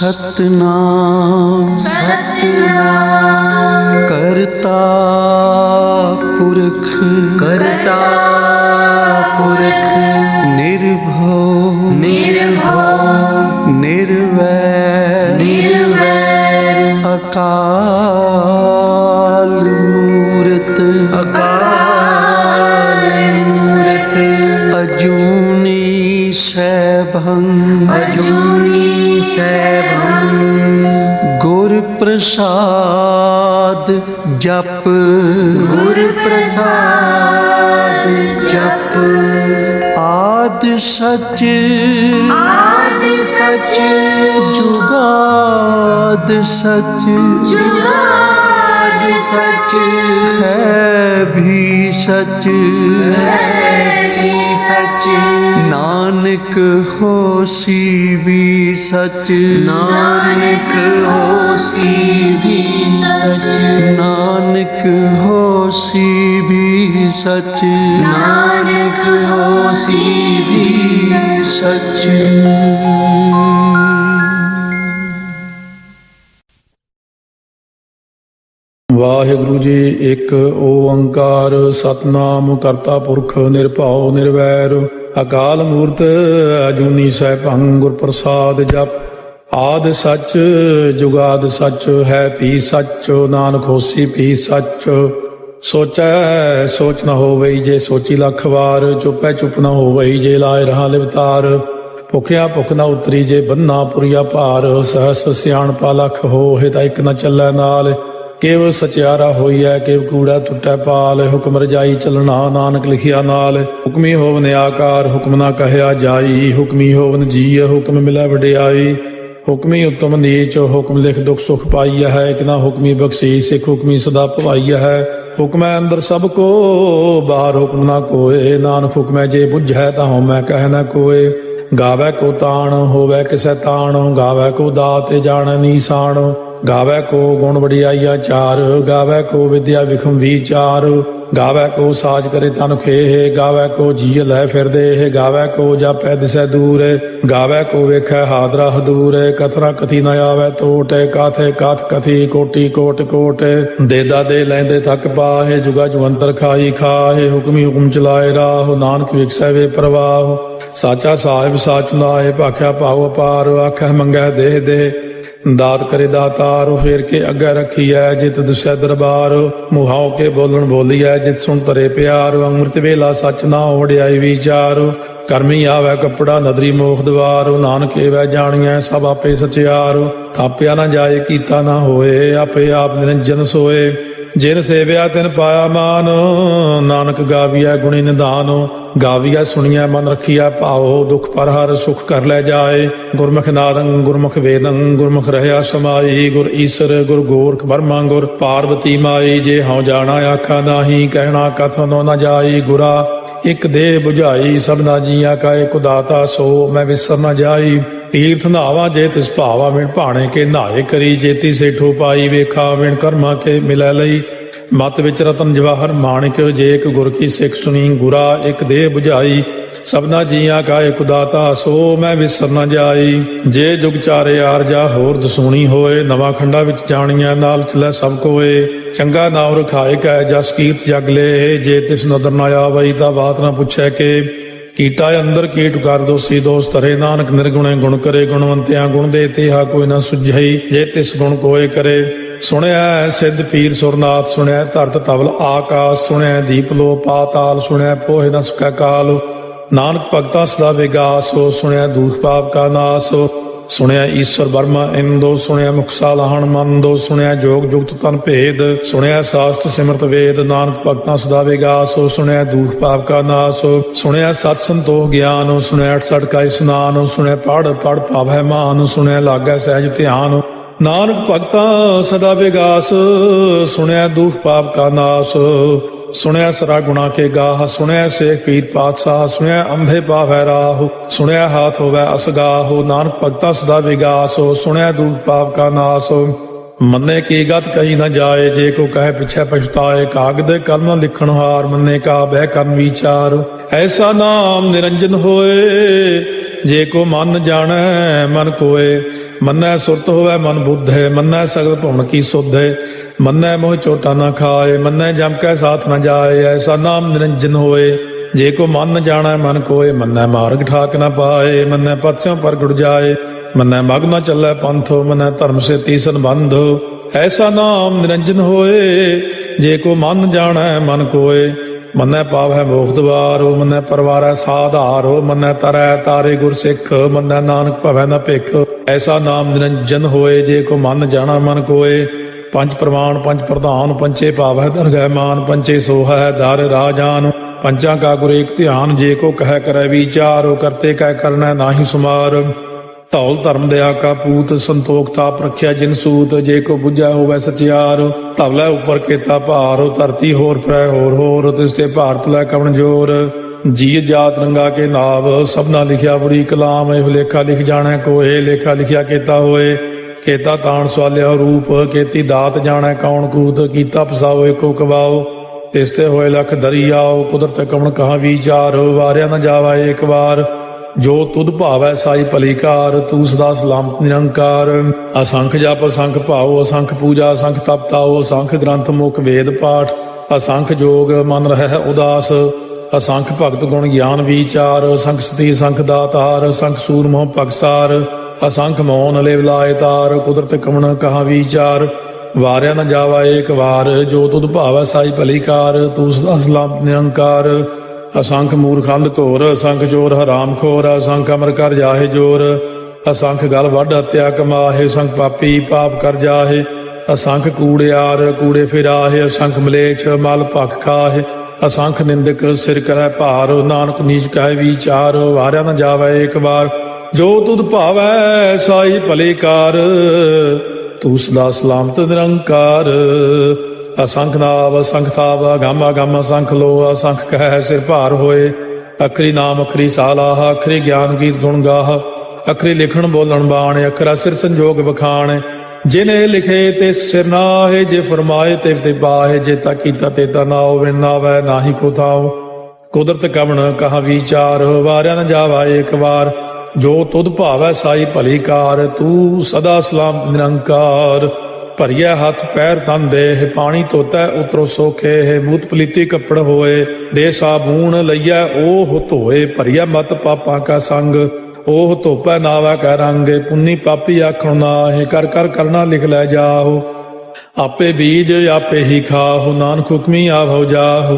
सतनाम सतनाम करता पुरख करता पुरख निर्भव निर्भव निर्वैर निर्वैर अकाल मूरत अकाल मूरत अजूनी सैभं अजूनी सैभं गुर प्रसाद जप गुर प्रसाद जप आद सच आदि सच जुगाद सच जुगाद सच है भी सच भी सच नानक होसी भी सच नानक होसी भी सच नानक होसी भी सच नानक होसी भी सच। ਵਾਹਿਗੁਰੂ ਜੀ ਇੱਕ ਓੰਕਾਰ ਸਤਨਾਮ ਕਰਤਾ ਪੁਰਖ ਨਿਰਭਉ ਨਿਰਵੈਰ ਅਕਾਲ ਮੂਰਤ ਅਜੂਨੀ ਸੈਭੰ ਗੁਰ ਪ੍ਰਸਾਦ ਜਪ ਆਦ ਸੱਚ ਜੁਗਾਦ ਸੱਚ ਹੈ ਭੀ ਸੱਚ ਨਾਨਕ ਹੋਸੀ ਭੀ ਸੱਚ ਸੋਚੈ ਸੋਚ ਨ ਹੋਵਈ ਜੇ ਸੋਚੀ ਲੱਖ ਵਾਰ ਚੁੱਪੈ ਚੁੱਪ ਨ ਹੋਵਈ ਜੇ ਲਾਇ ਰਹਾ ਲਿਵਤਾਰ ਭੁਖਿਆ ਭੁਖ ਨ ਉਤਰੀ ਜੇ ਬੰਨਾ ਪੁਰੀਆ ਭਾਰ ਸਹਸ ਸਿਆਣਪਾ ਲੱਖ ਹੋਏ ਤਾਂ ਇੱਕ ਨ ਚੱਲੈ ਨਾਲ ਕੇਵ ਸਚਿਆਰਾ ਹੋਈਐ ਕੇਵ ਕੂੜਾ ਟੁੱਟੈ ਪਾਲ ਹੁਕਮ ਰਜਾਈ ਚੱਲਣਾ ਨਾਨਕ ਲਿਖਿਆ ਨਾਲ ਹੁਕਮੀ ਹੋਵਨ ਆਕਾਰ ਹੁਕਮ ਨਾ ਕਹਿਆ ਜਾਈ ਹੁਕਮੀ ਹੋਵਨ ਜੀਅ ਹੁਕਮ ਮਿਲੈ ਵਡਿਆਈ ਹੁਕਮੀ ਉਤਮ ਨੀਚ ਹੁਕਮ ਲਿਖ ਦੁਖ ਸੁਖ ਪਾਈਐ ਹੈ ਇੱਕ ਨਾ ਹੁਕਮੀ ਬਖਸ਼ੀਸ ਇੱਕ ਹੁਕਮੀ ਸਦਾ ਭਵਾਈਐ ਹੈ ਹੁਕਮੈ ਅੰਦਰ ਸਭ ਕੋ ਬਾਹਰ ਹੁਕਮ ਨਾ ਕੋਏ ਨਾਨਕ ਹੁਕਮੈ ਜੇ ਬੁਝੈ ਤਾਂ ਹਉਮੈ ਕਹਿ ਨਾ ਕੋਏ ਗਾਵੈ ਕੋ ਤਾਣ ਹੋਵੈ ਕਿਸੈ ਤਾਣ ਗਾਵੈ ਕੋ ਦਾਤ ਜਾਣੈ ਨੀਸਾਨ ਗਾਵੈ ਕੋ ਗੁਣ ਵਡਿਆਈਆ ਚਾਰ ਗਾਵੈ ਕੋ ਵਿਦਿਆ ਵਿਖਮ ਵਿਚਾਰ ਗਾਵੈ ਕੋ ਸਾਜ ਕਰੇ ਤਨ ਖੇਹ ਗਾਵੈ ਕੋ ਜੀਅ ਲੈ ਫਿਰਦੇ ਗਾਵੈ ਕੋ ਜਾਪੈ ਦਿਸੈ ਦੂਰ ਗਾਵੈ ਕੋ ਵੇਖੈ ਹਾਦਰਾ ਹਦੂਰ ਕਥਨਾ ਕਥੀ ਨ ਆਵੈ ਟੋਟ ਕਾਥੇ ਕਾਥ ਕਥੀ ਕੋਟੀ ਕੋਟ ਕੋਟ ਦੇਦਾ ਦੇ ਲੈਂਦੇ ਥੱਕ ਪਾਹੇ ਜੁਗਾ ਜੁਗੰਤਰ ਖਾਈ ਖਾਹੇ ਹੁਕਮੀ ਹੁਕਮ ਚਲਾਏ ਰਾਹ ਨਾਨਕ ਵਿਖਸੈ ਵੇ ਪ੍ਰਵਾਹ ਸਾਚਾ ਸਾਹਿਬ ਸਾਚ ਲਾਏ ਭਾਖਿਆ ਭਾਉ ਅਪਾਰ ਆਖੈ ਮੰਗੈ ਦੇਹ ਦੇ ਦਾਤ ਕਰੇ ਦਾਤਾਰ ਫੇਰ ਕੇ ਅੱਗੇ ਰੱਖੀਐ ਜਿਤ ਦੁਸੈ ਦਰਬਾਰ ਮੁਹਾਉ ਕੇ ਬੋਲਣ ਬੋਲੀਐ ਜਿਤ ਸੁਣ ਤਰੇ ਪਿਆਰ ਅੰਮ੍ਰਿਤ ਵੇਲਾ ਸੱਚ ਨਾ ਵਡਿਆਈ ਵਿਚਾਰ ਕਰਮੀ ਆਵੈ ਕੱਪੜਾ ਨਦਰੀ ਮੋਖ ਦਵਾਰ ਨਾਨਕ ਏਵੈ ਜਾਣੀਐ ਸਭ ਆਪੇ ਸਚਿਆਰ ਥਾਪਿਆ ਨਾ ਜਾਏ ਕੀਤਾ ਨਾ ਹੋਏ ਆਪੇ ਆਪ ਨਿਰੰਜਨ ਸੋਏ ਜਿਨ ਸੇਵਿਆ ਤਿਨ ਪਾਇਆ ਮਾਨ ਨਾਨਕ ਗਾਵੀਐ ਗੁਣੀ ਨਿਧਾਨ ਗਾਵੀਐ ਸੁਣੀਐ ਮਨ ਰੱਖੀਐ ਭਾਉ ਦੁਖ ਪਰ ਹਰ ਸੁਖ ਕਰ ਲੈ ਜਾਏ ਗੁਰਮੁਖ ਨਾਦੰ ਗੁਰਮੁਖ ਵੇਦੰ ਗੁਰਮੁਖ ਰਹਿਆ ਸਮਾਈ ਗੁਰ ਈਸਰ ਗੁਰ ਗੋਰਖ ਬਰਮਾ ਗੁਰ ਪਾਰਵਤੀ ਮਾਈ ਜੇ ਹਉ ਜਾਣਾ ਆਖਾ ਨਾਹੀ ਕਹਿਣਾ ਕਥਨੋ ਨ ਜਾਈ ਗੁਰਾ ਇੱਕ ਦੇਹ 부ਝਾਈ ਸਭਨਾ ਜੀਆਂ ਕਾ ਇੱਕ ਦਾਤਾ ਸੋ ਮੈਂ ਵਿਸਰ ਨ ਜਾਈ ਤੀਰਥ ਨਹਾਵਾ ਜੇ ਤਿਸ ਭਾਵਾ ਵਿਣ ਭਾਣੇ ਕੇ ਨਹਾਏ ਕਰੀ ਜੇਤੀ ਸੇਠੋ ਪਾਈ ਵੇਖਾ ਵਿਣ ਕਰਮਾ ਕੇ ਮਿਲੈ ਲਈ ਮਤ ਵਿੱਚ ਰਤਨ ਜਵਾਹਰ ਮਾਣਿਕ ਜੇ ਇੱਕ ਗੁਰ ਕੀ ਸਿੱਖ ਸੁਣੀ ਗੁਰਾ ਇੱਕ ਦੇਹ 부ਝਾਈ ਸਭਨਾ ਜੀਆਂ ਕਾ ਇੱਕ ਦਾਤਾ ਸੋ ਮੈਂ ਵਿਸਰ ਨ ਜਾਈ ਜੇ ਜੁਗ ਚਾਰੇ ਆਰਜਾ ਹੋਰ ਦਸੂਣੀ ਹੋਏ ਨਵਾਂ ਖੰਡਾ ਵਿੱਚ ਜਾਣੀਆਂ ਨਾਲ ਚਲੈ ਸਭ ਕੋਏ ਚੰਗਾ ਨਾਮ ਰਖਾਏ ਕੈ ਜਸ ਕੀਰਤ ਜਗ ਲੈ ਜੇ ਤਿਸ ਨਦਰ ਨ ਆਵਈ ਤਾਂ ਬਾਤ ਨਾ ਪੁੱਛੈ ਕੇ ਕੀਟਾ ਅੰਦਰ ਕੀਟ ਕਰ ਦੋਸੀ ਦੋਸ ਧਰੇ ਨਾਨਕ ਨਿਰਗੁਣੇ ਗੁਣ ਕਰੇ ਗੁਣਵੰਤਿਆਂ ਗੁਣ ਦੇ ਤੇਹਾ ਕੋਈ ਨਾ ਸੁਝਈ ਜੇ ਤਿਸ ਗੁਣ ਕੋਏ ਕਰੇ ਸੁਣਿਆ ਸਿੱਧ ਪੀਰ ਸੁਰਨਾਥ ਸੁਣਿਆ ਧਰਤ ਤਵਲ ਆਕਾਸ ਸੁਣਿਆ ਦੀਪ ਲੋ ਪਾਤਾਲ ਸੁਣਿਆ ਪੋਹਿ ਨ ਸਕੈ ਕਾਲ ਨਾਨਕ ਭਗਤਾਂ ਸਦਾ ਵਿਗਾਸ ਹੋ ਸੁਣਿਆ ਦੂਖ ਪਾਪ ਕਾ ਨਾਸ ਸੁਣਿਆ ਈਸ਼ਵਰ ਬਰਮਾ ਇੰਦੋ ਸੁਣਿਆ ਮੁਕਸਾ ਲਾਹਣ ਮੰਦੋ ਸੁਣਿਆ ਜੋਗ ਜੁਗਤ ਤਨ ਭੇਦ ਸੁਣਿਆ ਸਾਸਤ ਸਿਮਰਤ ਵੇਦ ਨਾਨਕ ਭਗਤਾਂ ਸਦਾ ਵਿਗਾਸ ਹੋ ਸੁਣਿਆ ਦੂਖ ਪਾਪ ਕਾ ਨਾਸ ਸੁਣਿਆ ਸਤ ਸੰਤੋਖ ਗਿਆਨ ਸੁਣਿਆ 68 ਕਾ ਇਸਨਾਨ ਸੁਣਿਆ ਪੜ ਪੜ ਭਾਵੈ ਮਾਨ ਸੁਣਿਆ ਲਾਗੈ ਸਹਿਜ ਧਿਆਨ ਨਾਨਕ ਭਗਤਾਂ ਸਦਾ ਵਿਗਾਸ ਸੁਣਿਆ ਦੁਖ ਪਾਪ ਕਾ ਨਾਸ ਸੁਣਿਆ ਸਰਾ ਗੁਣਾ ਕੇ ਗਾਹ ਸੁਣਿਆ ਸੇਖ ਪੀਰ ਪਾਤਸ਼ਾਹ ਸੁਣਿਆ ਅੰਧੇ ਪਾਵੈ ਰਾਹ ਸੁਣਿਆ ਹਾਥ ਹੋਵੈ ਅਸਗਾਹ ਨਾਨਕ ਭਗਤਾਂ ਸਦਾ ਵਿਗਾਸ ਸੁਣਿਆ ਦੁਖ ਪਾਪ ਕਾ ਨਾਸ ਮੰਨੇ ਕੀ ਗਤ ਕਹੀ ਨਾ ਜਾਏ, ਜੇ ਕੋ ਕਹੇ ਪਿਛੈ ਪਛਤਾਏ। ਕਾਗਦ ਕਲਮ ਨ ਲਿਖਣ ਹਾਰ, ਮੰਨੇ ਕਾ ਬਹਿ ਕਰਨ ਵਿਚਾਰ। ਐਸਾ ਨਾਮ ਨਿਰੰਜਨ ਹੋਏ, ਜੇ ਕੋ ਮਨ ਜਾਣੈ ਮਨ ਕੋਏ। ਮੰਨੈ ਸੁਰਤ ਹੋਵੈ ਮਨ ਬੁੱਧੇ, ਮੰਨੈ ਸਗਲ ਭਵਨ ਕੀ ਸੁਧੇ। ਮੰਨੈ ਮੋਹ ਚੋਟਾ ਨਾ ਖਾਏ, ਮੰਨੈ ਜਮ ਕੈ ਸਾਥ ਨ ਜਾਏ। ਐਸਾ ਨਾਮ ਨਿਰੰਜਨ ਹੋਏ, ਜੇ ਕੋ ਮਨ ਜਾਣੈ ਮਨ ਕੋਏ। ਮੰਨੈ ਮਾਰਗ ਠਾਕ ਨ ਪਾਏ, ਮੰਨੈ ਪਥਿਓਂ ਪ੍ਰਗਟ ਜਾਏ। ਮੰਨੈ ਮਗ ਨ ਚੱਲੈ ਪੰਥ, ਮੰਨੈ ਧਰਮ ਸੇਤੀ ਸੰਬੰਧ। ਐਸਾ ਨਾਮ ਨਿਰੰਜਨ ਹੋਏ, ਜੇ ਕੋ ਮਨ ਜਾਣੈ ਮਨ ਕੋਏ। ਮੰਨੈ ਪਾਵੈ ਮੋਖ ਦੁਆਰੋ, ਮੰਨੈ ਪਰਵਾਰੈ ਸਾਧਾਰੋ। ਮੰਨੈ ਤਰੈ ਤਾਰੇ ਗੁਰ ਸਿੱਖ, ਮੰਨੈ ਨਾਨਕ ਭਵੈ ਨ ਭਿਖ। ਐਸਾ ਨਾਮ ਨਿਰੰਜਨ ਹੋਏ, ਜੇ ਕੋ ਮਨ ਜਾਣੈ ਮਨ ਕੋਏ। ਪੰਜ ਪ੍ਰਮਾਣ ਪੰਜ ਪ੍ਰਧਾਨ, ਪੰਚੇ ਭਾਵੈ ਦਰਗਹਿ ਮਾਨ। ਪੰਚੇ ਸੋਹੈ ਦਰ ਰਾਜਾਨ, ਪੰਚਾਂ ਕਾ ਗੁਰ ਏਕ ਧਿਆਨ। ਜੇ ਕੋ ਕਹਿ ਕਰੈ ਵਿਚਾਰ, ਕਰਤੇ ਕਹਿ ਕਰਨੈ ਨਾਹੀ ਸੁਮਾਰ। ਧੌਲ ਧਰਮ ਦਇਆ ਕਾ ਪੂਤ, ਸੰਤੋਖ ਤਾਪ ਰੱਖਿਆ ਜਿਨ ਸੂਤ। ਜੇ ਕੋ ਬੁੱਝੈ ਹੋਵੈ ਸਚਿਆਰ, ਧਵਲੇ ਉਪਰ ਕੇਤਾ ਭਾਰ। ਧਰਤੀ ਹੋਰ ਫਿਰੈ ਹੋਰ ਹੋਰ, ਤਿਸ ਤੇ ਭਾਰਤ ਲੈ ਕਵਣ ਜੋਰ। ਜੀ ਜਾਤ ਰੰਗਾ ਕੇ ਨਾਵ, ਸਭਨਾ ਲਿਖਿਆ ਬੁਰੀ ਕਲਾਮ। ਇਹੋ ਲੇਖਾ ਲਿਖ ਜਾਣੈ ਕੋਏ, ਲੇਖਾ ਲਿਖਿਆ ਕੇਤਾ ਹੋਏ। ਕੇਤਾ ਤਾਣ ਸਵਾਲਿਆ ਰੂਪ, ਕੀਤੀ ਦਾਤ ਜਾਣੈ ਕੌਣ ਕੂਤ। ਕੀਤਾ ਪਸਾਓ ਏਕੋ ਕਵਾਓ, ਤਿਸ ਤੇ ਹੋਏ ਲਖ ਦਰਿਆਓ। ਕੁਦਰਤ ਕਵਣ ਕਹਾ ਵਿਚਾਰ, ਵਾਰਿਆ ਨ ਜਾਵਾ ਏਕ ਵਾਰ। ਜੋ ਤੁਧ ਭਾਵੈ ਸਾਈ ਭਲੀ ਕਾਰ, ਤੂੰ ਸਦਾ ਸਲਾਮਤ ਨਿਰੰਕਾਰ। ਅਸੰਖ ਜਪ ਅਸੰਖ ਭਾਉ, ਅਸੰਖ ਪੂਜਾ ਅਸੰਖ ਤਪ ਤਾਉ। ਅਸੰਖ ਗ੍ਰੰਥ ਮੁਖ ਵੇਦ ਪਾਠ, ਅਸੰਖ ਜੋਗ ਮਨ ਰਹਿ ਉਦਾਸ। ਅਸੰਖ ਭਗਤ ਗੁਣ ਗਿਆਨ ਵਿਚਾਰ, ਅਸੰਖ ਸਤੀ ਅਸੰਖ ਦਾਤਾਰ। ਅਸੰਖ ਸੂਰਮੋ ਪਗਸਾਰ, ਅਸੰਖ ਮੌਨ ਲਿਵ ਲਾਏ ਤਾਰ। ਕੁਦਰਤ ਕਵਣ ਕਹਾ ਵਿਚਾਰ, ਵਾਰਿਆ ਨ ਜਾਵਾ ਏਕ ਵਾਰ। ਜੋ ਤੁਧ ਭਾਵੈ ਸਾਈ ਭਲੀ ਕਾਰ, ਤੂੰ ਸਦਾ ਸਲਾਮਤ ਨਿਰੰਕਾਰ। ਅਸੰਖ ਮੂਰਖੰਦ ਘੋਰ, ਅਸੰਖ ਚੋਰ ਹਰਾਮ ਖੋਰ। ਅਸੰਖ ਅਮਰ ਕਰ ਜਾਹੇ ਜੋਰ, ਅਸੰਖ ਗਲ ਵੱਢ ਹੱਤਿਆ ਕਮਾਹੇ। ਅਸੰਖ ਪਾਪੀ ਪਾਪ ਕਰ ਜਾਹੇ, ਅਸੰਖ ਕੂੜਿਆਰ ਕੂੜੇ ਫਿਰਾਹੇ। ਅਸੰਖ ਮਲੇਛ ਮਲ ਭਖ ਖਾਹੇ, ਅਸੰਖ ਨਿੰਦਕ ਸਿਰ ਕਰੈ ਭਾਰ। ਨਾਨਕ ਨੀਚ ਕਹਿ ਵਿਚਾਰ, ਵਾਰਿਆ ਨ ਜਾਵੈ ਏਕ ਵਾਰ। ਜੋ ਤੁਧ ਭਾਵੈ ਸਾਈ ਭਲੀ ਕਾਰ, ਤੂੰ ਸਦਾ ਸਲਾਮਤ ਨਿਰੰਕਾਰ। ਅਸੰਖ ਨਾਵ ਅਸੰਖ ਥਾਵ, ਅਗੰਮ ਅਗੰਮ ਅਸੰਖ ਲੋ। ਅਸੰਖ ਕਹਿ ਸਿਰ ਭਾਰ ਹੋਏ, ਅਖਰੀ ਨਾਮ ਅਖਰੀ ਸਾਲਾਹ। ਅਖਰੀ ਗਿਆਨ ਗੀਤ ਗੁਣ ਗਾਹ, ਅਖਰੀ ਲਿਖਣ ਬੋਲਣ ਬਾਣ। ਅਖਰਾ ਸਿਰ ਸੰਜੋਗ ਬਖਾਣ, ਜਿਨੇ ਲਿਖੇ ਤਿਸ ਸਿਰ ਨਾਹੇ। ਜੇ ਫਰਮਾਏ ਤਿਵ ਤੇ ਬਾਹੇ, ਜੇ ਤਾ ਕੀਤਾ ਤੇ ਤਾ ਨਾਉ। ਵਿਣ ਨਾਵੈ ਨਾਹੀ ਕੋ ਥਾਉ, ਕੁਦਰਤ ਕਵਣ ਕਹਾ ਵਿਚਾਰ। ਵਾਰਿਆ ਨ ਜਾਵਾ ਏਕ ਵਾਰ, ਜੋ ਤੁਧ ਭਾਵੈ ਸਾਈ ਭਲੀ ਕਾਰ। ਤੂੰ ਸਦਾ ਸਲਾਮਤ ਨਿਰੰਕਾਰ। ਭਰੀਐ ਹੱਥ ਪੈਰ ਤਨ ਦੇਹ, ਪਾਣੀ ਧੋਤੈ ਉਤਰੋ ਸੋਖੇ। ਮੂਤ ਪਲੀਤੀ ਕੱਪੜ ਹੋਏ, ਦੇ ਸਾਬੂਨ ਲਈਐ ਓਹ ਧੋਏ। ਭਰੀਐ ਮਤ ਪਾਪਾਂ ਕਾ ਸੰਗ, ਓਹ ਧੋਪੈ ਨਾਵੈ ਕੈ ਰੰਗ। ਪੁੰਨੀ ਪਾਪੀ ਆਖਣ ਨਾਹਿ, ਕਰ ਕਰ ਕਰਨਾ ਲਿਖ ਲੈ ਜਾਹੁ। ਆਪੇ ਬੀਜ ਆਪੇ ਹੀ ਖਾਹੁ, ਨਾਨਕ ਹੁਕਮੀ ਆਭਉ ਜਾਹੁ।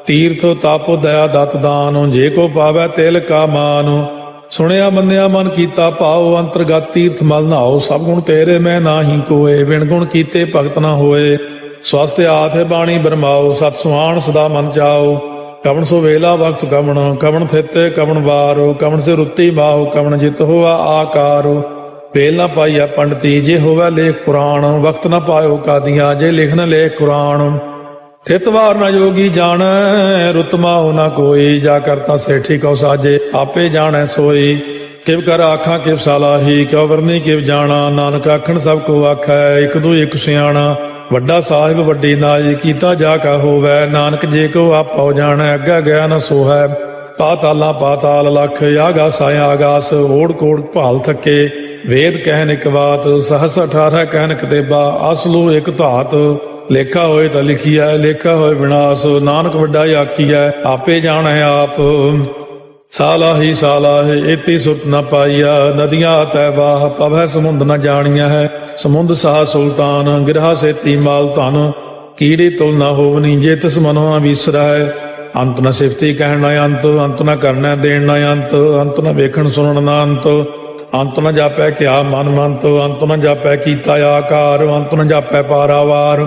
ਤੀਰਥ ਤਪ ਦਇਆ ਦਤ ਦਾਨੁ, ਜੇ ਕੋ ਪਾਵੈ ਤਿਲ ਕਾ ਮਾਨੁ। ਸੁਣਿਆ ਮੰਨਿਆ ਮਨ ਕੀਤਾ ਭਾਉ, ਅੰਤਰਗਤ ਤੀਰਥ ਮਲ ਨਹਾਉ। ਸਭ ਗੁਣ ਤੇਰੇ ਮੈਂ ਨਾਹੀ ਕੋਏ, ਬਿਨ ਗੁਣ ਕੀਤੇ ਭਗਤ ਨਾ ਹੋਏ। ਸਵਸਤ ਆਥੇ ਬਾਣੀ ਬਰਮਾਓ, ਸਤ ਸੁਹਾਣ ਸਦਾ ਮਨ ਚਾਓ। ਕਵਣ ਸੋ ਵੇਲਾ ਵਕਤ ਕਵਣ, ਕਵਣ ਥਿਤੇ ਕਵਣ ਵਾਰੋ। ਕਵਣ ਸੇ ਰੁੱਤੀ ਮਾਹੋ, ਕਵਣ ਜਿਤ ਹੋਆ ਆਕਾਰੋ। ਵੇਲ ਨਾ ਪਾਈਆ ਪੰਡਤੀ, ਜੇ ਹੋਵੈ ਲੇਖ ਪੁਰਾਣ। ਵਕਤ ਨਾ ਪਾਇਓ ਕਾਦੀਆਂ, ਜੇ ਲਿਖ ਨ ਲੇਖ ਕੁਰਾਨ। ਥਿਤ ਵਾਰ ਨ ਜੋਗੀ ਜਾਣੈ, ਰੁਤ ਮਾਹੁ ਨ ਕੋਈ। ਜਾ ਕਰਤਾ ਸੇਠੀ ਕਉ ਸਾਜੇ, ਆਪੇ ਜਾਣੈ ਸੋਈ। ਕਿਵ ਕਰ ਆਖਾਂ ਕਿਵ ਸਾਲਾਹੀ, ਕਿਉ ਵਰਨੀ ਕਿਵ ਜਾਣਾ। ਨਾਨਕ ਆਖਣ ਸਭ ਕੋ ਆਖੈ, ਇਕ ਦੂ ਇਕ ਸਿਆਣਾ। ਵੱਡਾ ਸਾਹਿਬ ਵੱਡੀ ਨਾਈ, ਕੀਤਾ ਜਾ ਕਾ ਹੋਵੈ। ਨਾਨਕ ਜੇ ਕੋ ਆਪਉ ਜਾਣੈ, ਅੱਗਾ ਗਿਆ ਨ ਸੋਹੈ। ਪਾਤਾਲਾਂ ਪਾਤਾਲ ਲਖ, ਆਗਾਸਾਂ ਆਗਾਸ। ਓੜ ਕੋੜ ਭਾਲ ਥਕੇ, ਵੇਦ ਕਹਿਨ ਇਕ ਬਾਤ। ਸਹਸ 18 ਕਹਿਨ ਕਤੇਬਾ, ਅਸਲੂ ਇਕ ਧਾਤ। ਲੇਖਾ ਹੋਏ ਤਾਂ ਲਿਖੀਐ, ਲੇਖਾ ਹੋਏ ਵਿਨਾਸ਼। ਨਾਨਕ ਵੱਡਾ ਆਖੀਐ, ਆਪੇ ਜਾਣੈ ਆਪ। ਸਾਲਾਹੀ ਸਾਲਾਹੇ, ਏਤੀ ਸੁਰਤ ਨ ਪਾਈਆ। ਨਦੀਆਂ ਤੈ ਬਾਹ, ਪਵੈ ਸਮੁੰਦ ਨ ਜਾਣੀਐ ਹੈ। ਸਮੁੰਦ ਸਾਹ ਸੁਲਤਾਨ, ਗਿਰਹਾ ਸੇਤੀ ਮਾਲ ਧਨ। ਕੀੜੀ ਤੁਲ ਨ ਹੋਵਨੀ, ਜੇ ਤਿਸ ਮਨੋ ਨ ਵਿਸਰੈ। ਅੰਤ ਨ ਸਿਫਤੀ ਕਹਿਣ ਨ ਅੰਤ, ਅੰਤ ਨ ਕਰਨੈ ਦੇਣ ਨ ਅੰਤ। ਅੰਤ ਨ ਵੇਖਣ ਸੁਣਨ ਨ ਅੰਤ, ਅੰਤ ਨ ਜਾਪੈ ਕਿਆ ਮਨ ਮੰਤ। ਅੰਤ ਨ ਜਾਪੈ ਕੀਤਾ ਆਕਾਰ, ਅੰਤ ਨ ਜਾਪੈ ਪਾਰਾਵਾਰ।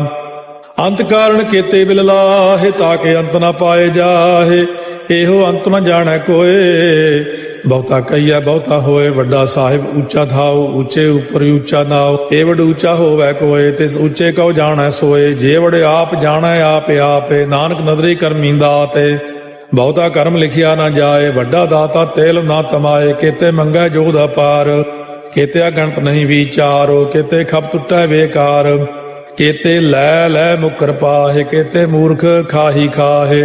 ਅੰਤ ਕਾਰਨ ਕੀਤੇ ਬਿਲ ਲਾਹੇ, ਤਾਕੇ ਅੰਤ ਨ ਪਾਏ ਜਾਹੇ। ਇਹੋ ਅੰਤ ਨ ਜਾਣੈ ਕੋਏ, ਬਹੁਤਾ ਕਹੀਐ ਬਹੁਤਾ ਹੋਏ। ਵੱਡਾ ਸਾਹਿਬ ਉੱਚਾ ਥਾਉ, ਉੱਚੇ ਉੱਪਰ ਉੱਚਾ ਨਾਉ। ਏ ਵਡ ਉੱਚਾ ਹੋਵੈ ਕੋਏ, ਤਿਸ ਉੱਚੇ ਕਉ ਜਾਣੈ ਸੋਏ। ਜੇ ਵਡ ਆਪ ਜਾਣੈ ਆਪੇ ਆਪੇ, ਨਾਨਕ ਨਦਰੀ ਕਰਮੀ ਦਾਤੇ। ਬਹੁਤਾ ਕਰਮ ਲਿਖਿਆ ਨਾ ਜਾਏ, ਵੱਡਾ ਦਾਤਾ ਤੇਲ ਨਾ ਤਮਾਏ। ਕੀਤੇ ਮੰਗੈ ਜੋਧ ਅਪਾਰ, केते अगणत नहीं विचार, केते खप टुटै बेकार, केते लै लै मुकर पाहे, केते मूर्ख खाही खाहे,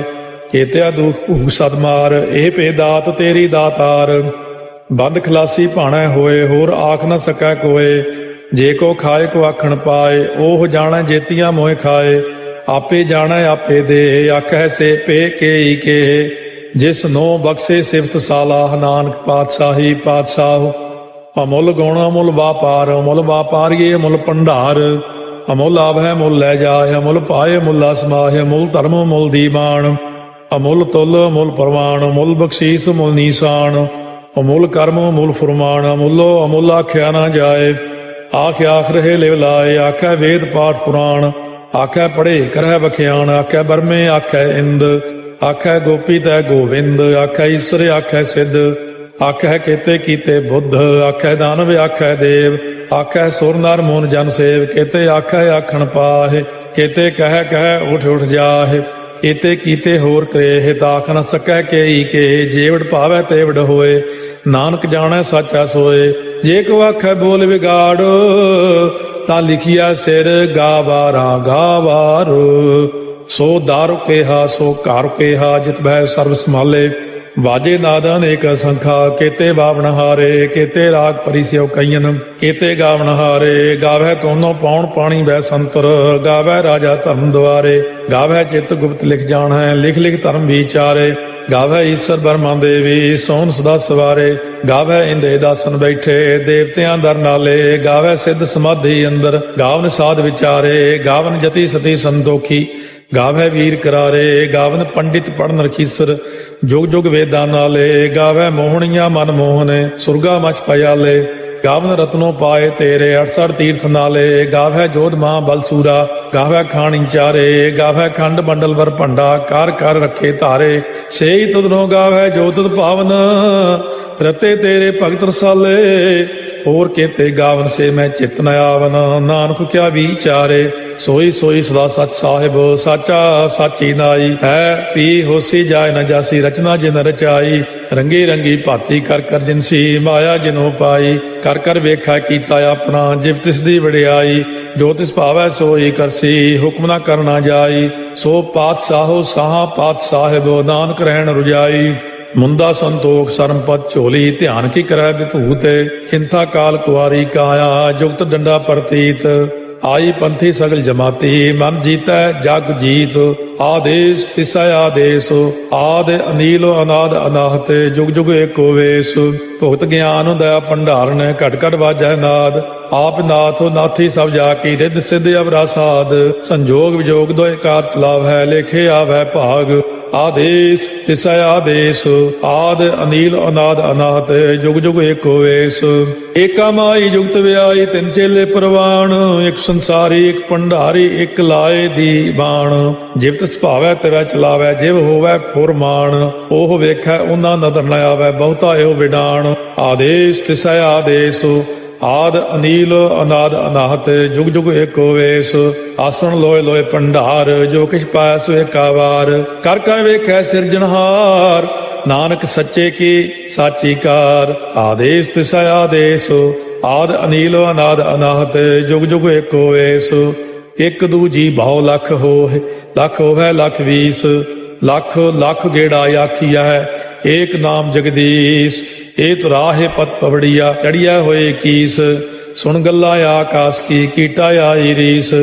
केते दुख भूख सदमार, ਇਹ ਭੇ ਦਾਤ ਤੇਰੀ ਦਾਤਾਰ। ਬੰਦ ਖਲਾਸੀ ਭਾਣੈ ਹੋਏ, ਹੋਰ ਆਖ ਨ ਸਕੈ ਕੋਏ, ਜੇ ਕੋ ਖਾਏ ਕੋ ਆਖਣ ਪਾਏ, ਉਹ ਜਾਣੈ ਜੇਤੀਆਂ ਮੋਹਿ ਖਾਏ, ਆਪੇ ਜਾਣੈ ਆਪੇ ਦੇ, ਆਖੈ ਸੇ ਪੇ ਕੇਈ ਕੇ, ਜਿਸ ਨੋ ਬਖਸ਼ੇ ਸਿਫਤ ਸਾਲਾਹ, ਨਾਨਕ ਪਾਤਸ਼ਾਹੀ ਪਾਤਸ਼ਾਹ। ਅਮੁੱਲ ਗੁਣ ਅਮੁੱਲ ਵਾਪਾਰ, ਅਮੁੱਲ ਵਾਪਾਰੀਏ ਅਮੁੱਲ ਭੰਡਾਰ, ਅਮੁੱਲ ਆਵਹਿ ਮੁੱਲ ਲੈ ਜਾਏ, ਅਮੁੱਲ ਪਾਏ ਮੁੱਲਾ ਸਮਾਹਿ, ਅਮੁੱਲ ਧਰਮ ਮੁੱਲ ਦੀਵਾਨ, ਅਮੁੱਲ ਤੁਲ ਅਮੁੱਲ ਪ੍ਰਵਾਨ, ਅਮੁੱਲ ਬਖਸ਼ੀਸ ਮੁੱਲ ਨੀਸਾਨ, ਅਮੁੱਲ ਕਰਮ ਅਮੁੱਲ ਫੁਰਮਾਨ, ਅਮੁੱਲੋ ਅਮੁੱਲ ਆਖਿਆ ਨਾ ਜਾਏ, ਆਖ ਆਖ ਰਹੇ ਲਿਵ ਲਾਏ, ਆਖੈ ਵੇਦ ਪਾਠ ਪੁਰਾਣ, ਆਖੈ ਪੜ੍ਹੇ ਕਰਹਿ ਬਖਿਆਣ, ਆਖੈ ਬਰਮੇ ਆਖੈ ਇੰਦ, ਆਖੈ ਗੋਪੀ ਤੈ ਗੋਵਿੰਦ, ਆਖੈ ਈਸਰ ਆਖੈ ਸਿੱਧ, ਆਖੈ ਕੇਤੇ ਕੀਤੇ ਬੁੱਧ, ਆਖੈ ਦਾਨਵ ਆਖੈ ਦੇਵ, ਆਖੈ ਸੁਰ ਨਰ ਮੋਨ ਜਨ ਸੇਵ, ਕੇਤੇ ਆਖੈ ਆਖਣ ਪਾਹਿ, ਕੇਤੇ ਕਹਿ ਕਹਿ ਉਠ ਉਠ ਜਾਹਿ, ਇਤੇ ਕੀਤੇ ਹੋਰ ਕਰੇ, ਤਾਖ ਨ ਸਕੈ ਕੇਈ ਕੇ, ਜੇਵੜ ਭਾਵੈ ਤੇਵੜ ਹੋਏ, ਨਾਨਕ ਜਾਣੈ ਸਾਚਾ ਸੋਏ, ਜੇ ਕੋ ਆਖੈ ਬੋਲ ਵਿਗਾੜ, ਤਾਂ ਲਿਖਿਆ ਸਿਰ ਗਾਵਾਰਾ ਗਾਵਾਰ, ਸੋ ਦਾਰੂ ਕੇਹਾ ਸੋ ਘਰ ਕੇਹਾ, ਜਿਤ ਬਹਿ ਸਰਬ ਸੰਭਾਲੇ, ਵਾਜੇ ਨਾਦ ਅਨੇਕ ਸੰਖਾ, ਕੇਤੇ ਬਾਵਣ ਹਾਰੇ, ਕੇਤੇ ਰਾਗ ਪਰੀ ਸਿਓ ਕਈਨ, ਕੇਤੇ ਗਾਵਣ ਹਾਰੇ, ਗਾਵੈ ਤੋਨੋ ਪੌਣ ਪਾਣੀ ਬੈ ਸੰਤਰ, ਗਾਵੈ ਰਾਜਾ ਧਰਮ ਦੁਆਰੇ, ਗਾਵੈ ਚਿਤ ਗੁਪਤ ਲਿਖ ਜਾਣੈ, ਲਿਖ ਲਿਖ ਧਰਮ ਵਿਚਾਰੇ, ਗਾਵੈ ਈਸਰ ਬਰਮਾ ਦੇਵੀ, ਸੋਨ ਸਦਾ ਸਵਾਰੇ, ਗਾਵੈ ਇੰਦੇ ਦਾਸਨ ਬੈਠੇ, ਦੇਵਤਿਆਂ ਦਰ ਨਾਲੇ, ਗਾਵੈ ਸਿੱਧ ਸਮਾਧੀ ਅੰਦਰ, ਗਾਵਨ ਸਾਧ ਵਿਚਾਰੇ, ਗਾਵਨ ਜਤੀ ਸਤੀ ਸੰਤੋਖੀ, ਗਾਵੈ ਵੀਰ ਕਰਾਰੇ, ਗਾਵਨ ਪੰਡਿਤ ਪੜਨ ਰਖੀਸਰ, ਜੁਗ ਜੁਗ ਵੇਦਾਂ ਨਾਲੇ, ਗਾਵੈ ਮੋਹਣੀਆਂ ਮਨ ਮੋਹਨੇ, ਸੁਰਗਾ ਮਚ ਪਿਆਲੇ, ਗਾਵਨ ਰਤਨੋ ਪਾਏ ਤੇਰੇ, 68 ਤੀਰਥ ਨਾਲੇ, ਗਾਵੈ ਜੋਧ ਮਾਂ ਬਲਸੂਰਾ, ਗਾਵੈ ਖਾਣੀ ਚਾਰੇ, ਗਾਵੈ ਖੰਡ ਮੰਡਲ ਵਰ ਭੰਡਾ, ਕਰ ਕਰ ਰੱਖੇ ਧਾਰੇ, ਸੇਈ ਤੁਧਨੋ ਗਾਵੈ ਜੋ ਤੁਧ ਭਾਵਨ, ਰਤੇ ਤੇਰੇ ਭਗਤ ਰਸਾਲੇ, ਹੋਰ ਕੇਤੇ ਗਾਵਨ ਸੇ ਮੈਂ ਚਿਤ ਨ ਆਵਨ, ਨਾਨਕ ਕਿਆ ਵਿਚਾਰੇ, ਸੋਈ ਸੋਈ ਸਦਾ ਸਚ ਸਾਹਿਬ, ਸਾਚਾ ਸਾਚੀ ਨਾਈ, ਹੈ ਪੀ ਹੋਸੀ ਜਾਏ ਨ ਜਾਸੀ, ਰਚਨਾ ਜਿਨ ਰਚਾਈ, ਰੰਗੀ ਰੰਗੀ ਭਾਤੀ ਕਰ ਕਰ ਜਿਨਸੀ, ਮਾਇਆ ਜਿਨੋ ਪਾਈ, ਕਰ ਕਰ ਵੇਖਾ ਕੀਤਾ ਆਪਣਾ, ਜਿਵ ਤਿਸ ਦੀ ਵਡਿਆਈ, ਜੋ ਤਿਸ ਭਾਵੈ ਸੋਈ ਕਰਸੀ, ਹੁਕਮ ਨਾ ਕਰਨਾ ਜਾਈ, ਸੋ ਪਾਤਸ਼ਾਹੋ ਸਾਹਾ ਪਾਤ ਸਾਹਿਬ, ਨਾਨਕ ਰਹਿਣ ਰੁਜਾਈ, ਮੁੰਦਾ ਸੰਤੋਖ ਸਰਮਪਤ ਝੋਲੀ, ਧਿਆਨ ਕੀ ਕਰੈ ਵਿਭੂਤ, ਚਿੰਤਾ ਕਾਲ ਕੁਆਰੀ ਕਾਇਆ, ਜੁਗਤ ਡੰਡਾ ਪ੍ਰਤੀਤ, ਆਈ ਪੰਥੀ ਸਗਲ ਜਮਾਤੀ, ਮਨ ਜੀਤੈ ਜਗ ਜੀਤ, ਆਦੇਸ਼ ਤਿਸੈ ਆਦੇਸ਼, ਆਦ ਅਨੀਲ ਅਨਾਦ ਅਨਾਹਤ, ਜੁਗ ਜੁਗ ਏਕੋ ਵੇਸ, ਭੁਗਤ ਗਿਆਨ ਦਇਆ ਭੰਡਾਰਨ, ਘਟ ਘਟ ਵਾਜੈ ਨਾਦ, ਆਪ ਨਾਥ ਨਾਥੀ ਸਭ ਜਾ ਕੀ, ਰਿੱਧ ਸਿੱਧ ਅਵਰਾ ਸਾਧ, ਸੰਜੋਗ ਵਿਜੋਗ ਦੋਇ ਕਾਰ ਚਲਾਵੈ, ਲੇਖੇ ਆਵੈ ਭਾਗ, ਆਦੇਸ਼ ਤਿਸੈ ਆਦੇਸ਼, ਆਦ ਅਨੀਲ ਅਨਾਦ ਅਨਾਹਤ, ਜੁਗ ਜੁਗ ਏਕੋ ਵੇਸ, ਏਕਾ ਮਾਈ ਜੁਗਤ ਵਿਆਈ, ਤਿੰਨ ਚੇਲੇ ਪ੍ਰਵਾਨ, ਇੱਕ ਸੰਸਾਰੀ ਇੱਕ ਭੰਡਾਰੀ, ਇੱਕ ਲਾਏ ਦੀ ਬਾਣ, ਜਿਵ ਤਿਸ ਭਾਵੈ ਤਿਵੈ ਚਲਾਵੈ, ਜਿਵ ਹੋਵੈ ਫੁਰਮਾਨ, ਉਹ ਵੇਖੈ ਉਹਨਾਂ ਨਦਰ ਨ ਆਵੈ, ਬਹੁਤਾ ਇਹੋ ਵਿਡਾਣ, ਆਦੇਸ਼ ਤਿਸੈ ਆਦੇਸ਼, ਆਦ ਅਨੀਲ ਅਨਾਦ ਅਨਾਹਤ, ਜੁਗ ਜੁਗ ਏਕੋ ਵੇਸ, ਆਸਣ ਲੋਏ ਲੋਏ ਭੰਡਾਰ, ਜੋ ਕਿਛ ਪਾਇਆ ਸੋ ਏਕਾ ਵਾਰ, ਕਰ ਕਰ ਵੇਖੈ ਸਿਰਜਣਹਾਰ, ਨਾਨਕ ਸੱਚੇ ਕੀ ਸਾਚੀ ਕਾਰ, ਆਦੇਸ਼ ਤਿਸੈ ਆਦੇਸ਼, ਆਦ ਅਨੀਲ ਅਨਾਦ ਅਨਾਹਤ, ਜੁਗ ਜੁਗ ਏਕੋ ਵੇਸ, ਇੱਕ ਦੂਜੀ ਬਹੁ ਲਖ ਹੋਏ, ਲਖ ਹੋਵੇ ਲਖ 20, ਲੱਖ ਲੱਖ ਗੇੜਾ ਆਖੀਆ ਹੈ, ਏਕ ਨਾਮ ਜਗਦੀਸ਼, ਇਹ ਤੁਰਾਹੇ ਪਤ ਪਵੜੀਆ, ਚੜੀਆ ਹੋਏ ਕੀਸ, ਸੁਣ ਗੱਲਾ ਆਕਾਸ ਕੀ, ਕੀਟਾ ਆਈ ਰੀਸ,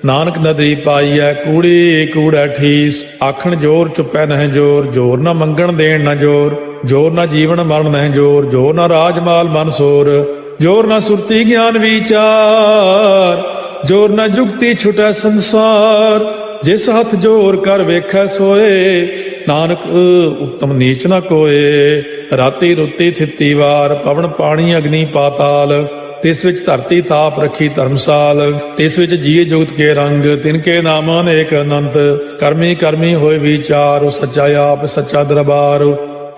ਨਾਨਕ ਨਦਰੀ ਪਾਈਐ, ਕੂੜੀ ਕੂੜੈ ਠੀਸ, ਆਖਣ ਜੋਰ ਚੁੱਪੈ ਨਹਿ ਜੋਰ, ਜੋਰ ਨਾ ਮੰਗਣ ਦੇਣ ਨਾ ਜੋਰ, ਜੋਰ ਨਾ ਜੀਵਨ ਮਰਨ ਨਹਿ ਜੋਰ, ਜੋਰ ਨਾ ਰਾਜਮਾਲ ਮਨ ਸੋਰ, ਜੋਰ ਨਾ ਸੁਰਤੀ ਗਿਆਨ ਵਿਚਾਰ, ਜੋਰ ਨਾ ਜੁਗਤੀ ਛੁਟੈ ਸੰਸਾਰ, ਜਿਸ ਹੱਥ ਜੋਰ ਕਰ ਵੇਖੈ ਸੋਏ, ਨਾਨਕ ਉਤਮ ਨੀਚ ਨ ਕੋਏ, ਰਾਤੀ ਰੁੱਤੀ ਥਿੱਤੀ ਵਾਰ, ਪਵਨ ਪਾਣੀ ਅਗਨੀ ਪਾਤਾਲ, ਤਿਸ ਵਿੱਚ ਧਰਤੀ ਥਾਪ ਰੱਖੀ ਧਰਮਸਾਲ, ਤਿਸ ਵਿੱਚ ਜੀਏ ਜੁਗਤ ਕੇ ਰੰਗ, ਤਿਨ ਕੇ ਨਾਮ ਅਨੇਕ ਅਨੰਤ, ਕਰਮੀ ਕਰਮੀ ਹੋਏ ਵਿਚਾਰ, ਸੱਚਾ ਆਪ ਸੱਚਾ ਦਰਬਾਰ,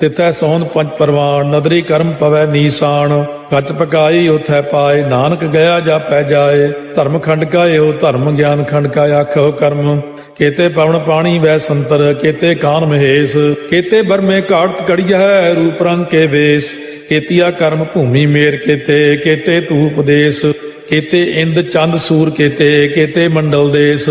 ਤਿਥੈ ਸੋਹਣ ਪੰਜ ਪਰਵਾਨ, ਨਦਰੀ ਕਰਮ ਪਵੈ ਨੀਸਾਨ, ਕੱਚ ਪਕਾਈ ਉਥੈ ਪਾਏ, ਨਾਨਕ ਗਿਆ ਜਾਪੈ ਜਾਏ, ਧਰਮ ਖੰਡ ਕਾ ਇਹੋ ਧਰਮ, ਗਿਆਨ ਖੰਡ ਕਾ ਆਖੋ ਕਰਮ, केते पवन पाणी वै संतर, केते कान महेश, केते बरमे काड़त कड़िया है रूप रंग के वेश, केतिया कर्म भूमि मेर केते, केते तू उपदेश, केते इंद चंद सूर केते, केते मंडल देश,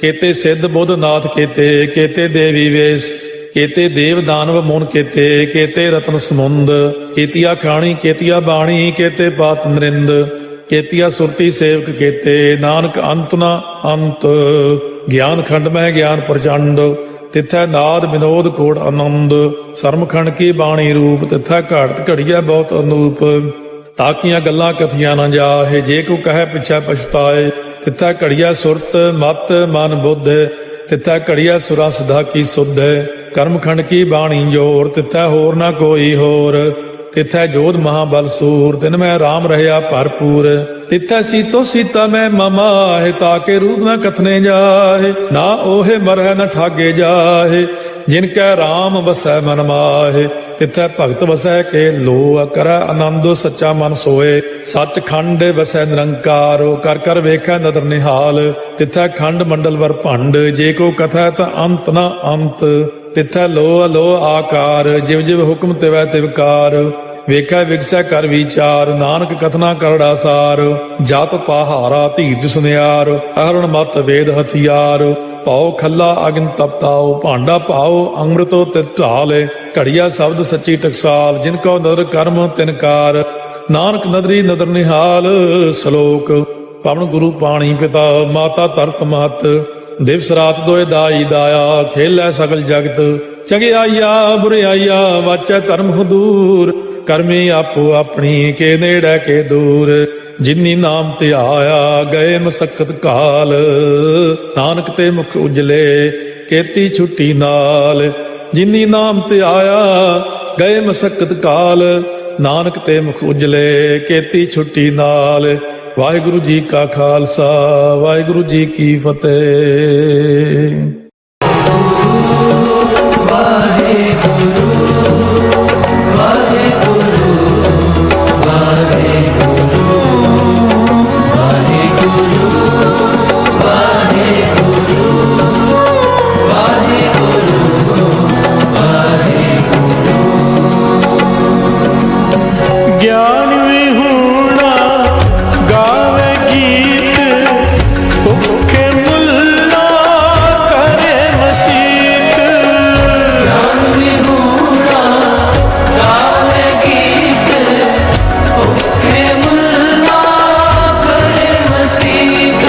केते सिद्ध बुध नाथ केते, केते देवी वेश, केते देव दानव मुन केते, केते रत्न समुंद, केतिया खाणी केतिया बाणी, केते पात नरिंद, केतिया सुरती सेवक केते, नानक अंत न अंत, ज्ञान खंड में ज्ञान प्रचंड, तिथै नाद विनोद कोड़ आनंद, सरमखंड की बाणी रूप, तिथै घाड़त घड़िया बहुत अनूप, ताकियां गल्लां कथियां न जाहे, जे को कहे पिछै पछताए, तिथै घड़िया सुरत मत मन बुद्ध, तिथै घड़िया सुरा सदा की सुध, कर्मखंड की बाणी जोर, तिथै होर न कोई होर, तिथै जोध महाबल सूर, तिन में राम रहया भरपूर, तिथै सीतो सीता में ममाहे, ताके रूप न कथने जाहे, ना ओहे मरह न ठागे जाहे, जिनकै राम बसै मन माहे, तिथै भगत वसै के लो, कर आनंदो सच्चा मन सोए, सच खंड वसै निरंकार, कर कर वेखै नदर निहाल, तिथै खंड मंडल वर भंड, जे को कथै त अंत न अंत, तिथै लो अलो आकार, जिव जिव हुक्म तिवै तिवकार, ਵੇਖੈ ਵਿਗਸੈ ਕਰ ਵਿਚਾਰ, ਨਾਨਕ ਕਥਨਾ ਕਰੜਾ ਸਾਰ, ਜਤ ਪਹਾਰਾ ਧੀਰਜ ਸੁਨਿਆਰ, ਅਹਰਣ ਮਤ ਵੇਦ ਹਥਿਆਰ, ਪਾਉ ਖੱਲਾ ਅਗਨ ਤਪਤਾਉ, ਭਾਂਡਾ ਪਾਉ ਅੰਮ੍ਰਿਤੋ ਤਿਤ ਢਾਲੇ, ਘੜੀਆ ਸ਼ਬਦ ਸੱਚੀ ਟਕਸਾਲ, ਜਿਨ ਕੋ ਨਦਰ ਕਰਮ ਤਿਨਕਾਰ, ਨਾਨਕ ਨਦਰੀ ਨਦਰ ਨਿਹਾਲ, ਸ਼ਲੋਕ ਪਵਨ ਗੁਰੂ ਪਾਣੀ ਪਿਤਾ, ਮਾਤਾ ਧਰਤ ਮਹਤ, ਦਿਵਸ ਰਾਤ ਦੋਇ ਦਾਈ ਦਾਇਆ, ਖੇਲੈ ਸਗਲ ਜਗਤ, ਚੰਗਿਆਈਆ ਬੁਰਿਆਈਆ, ਵਾਚੈ ਧਰਮ ਹਦੂਰ, ਕਰਮੀ ਆਪੋ ਆਪਣੀ ਕੇ ਨੇੜੇ ਕੇ ਦੂਰ, ਜਿਨੀ ਨਾਮ ਧਿਆਇਆ ਗਏ ਮਸਕਤ ਕਾਲ, ਨਾਨਕ ਤੇ ਮੁਖ ਉਜਲੇ ਕੀਤੀ ਛੁੱਟੀ ਨਾਲ, ਜਿਨੀ ਨਾਮ ਧਿਆਇਆ ਗਏ ਮਸਕਤ ਕਾਲ, ਨਾਨਕ ਤੇ ਮੁਖ ਉਜਲੇ ਕੀਤੀ ਛੁੱਟੀ ਨਾਲ। ਵਾਹਿਗੁਰੂ ਜੀ ਕਾ ਖਾਲਸਾ, ਵਾਹਿਗੁਰੂ ਜੀ ਕੀ ਫਤਿਹ। ज्ञान विहूणा गावे गीत, भुखे मुल्ला करे मसीत। ज्ञान विहूणा गावे गीत, भुखे मुल्ला करे मसीत।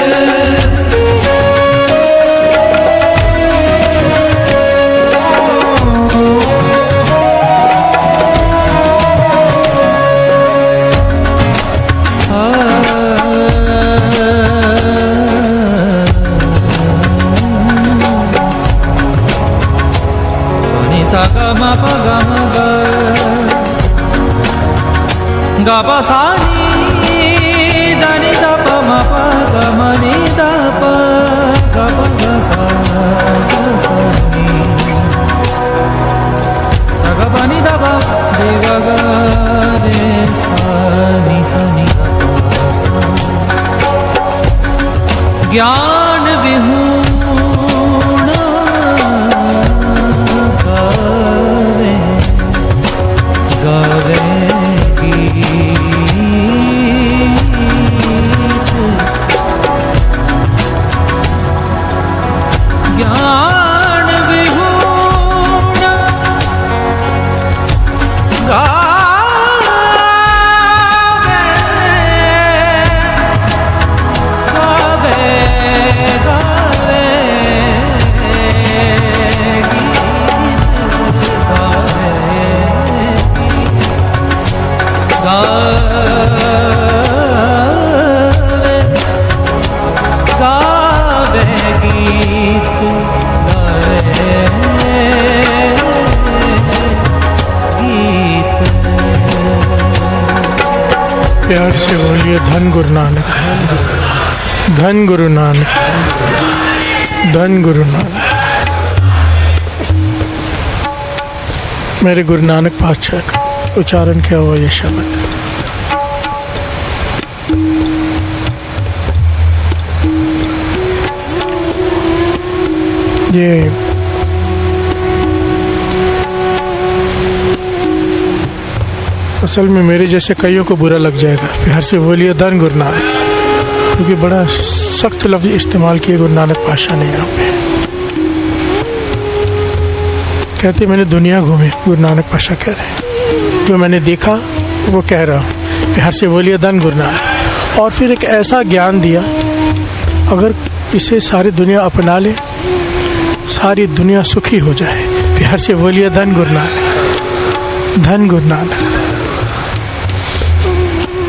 sa ga ma pa ga ma ga ga pa sa ni da ni da pa ma pa ga ma ni da pa ga pa ga sa ni sa ga pa ni da pa de ga ga de sa ni da pa sa। ज्ञान विहूणा गावे गावे गीत। ज्ञान विहूणा गावे गावे गावे प्यार से बोलिए धन गुरु नानक, धन गुरु नानक, धन गुरु नानक। मेरे गुरु नानक पातशाह का उच्चारण किया हुआ ये शब्द। ये असल में मेरे जैसे कईयों को बुरा लग जाएगा। प्यार से बोलिए धन गुरु नानक, क्योंकि बड़ा सख्त लफ्ज इस्तेमाल किए गुरु नानक पातशाह ने यहाँ पे। कहते मैंने दुनिया घूमी, गुरु नानक पातशाह कह रहे हैं, जो मैंने देखा वो कह रहा हूँ। प्यार से बोलिए धन गुरु नानक। और फिर एक ऐसा ज्ञान दिया, अगर इसे सारी दुनिया अपना ले, सारी दुनिया सुखी हो जाए। प्यार से बोलिए धन गुरु नानक, धन गुरु नानक।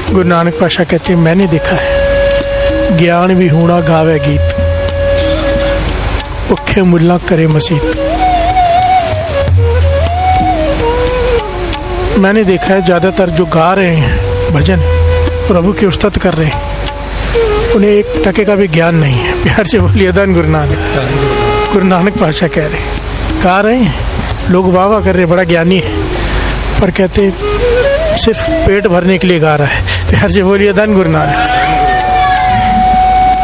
गुरु नानक पातशाह कहते हैं मैंने देखा है, ज्ञान भी हूणा गावे गीत, भुखे मुल्ला करे मसीत। मैंने देखा है ज़्यादातर जो गा रहे हैं भजन, प्रभु की उस्तत कर रहे हैं, उन्हें एक टके का भी ज्ञान नहीं है। प्यार से बोलिए धन गुरु नानक। गुरु नानक पातशाह कह रहे हैं, गा रहे हैं, लोग वाह वाह कर रहे हैं, बड़ा ज्ञानी है, पर कहते सिर्फ पेट भरने के लिए गा रहा है। प्यार से बोलिए धन गुरु नानक।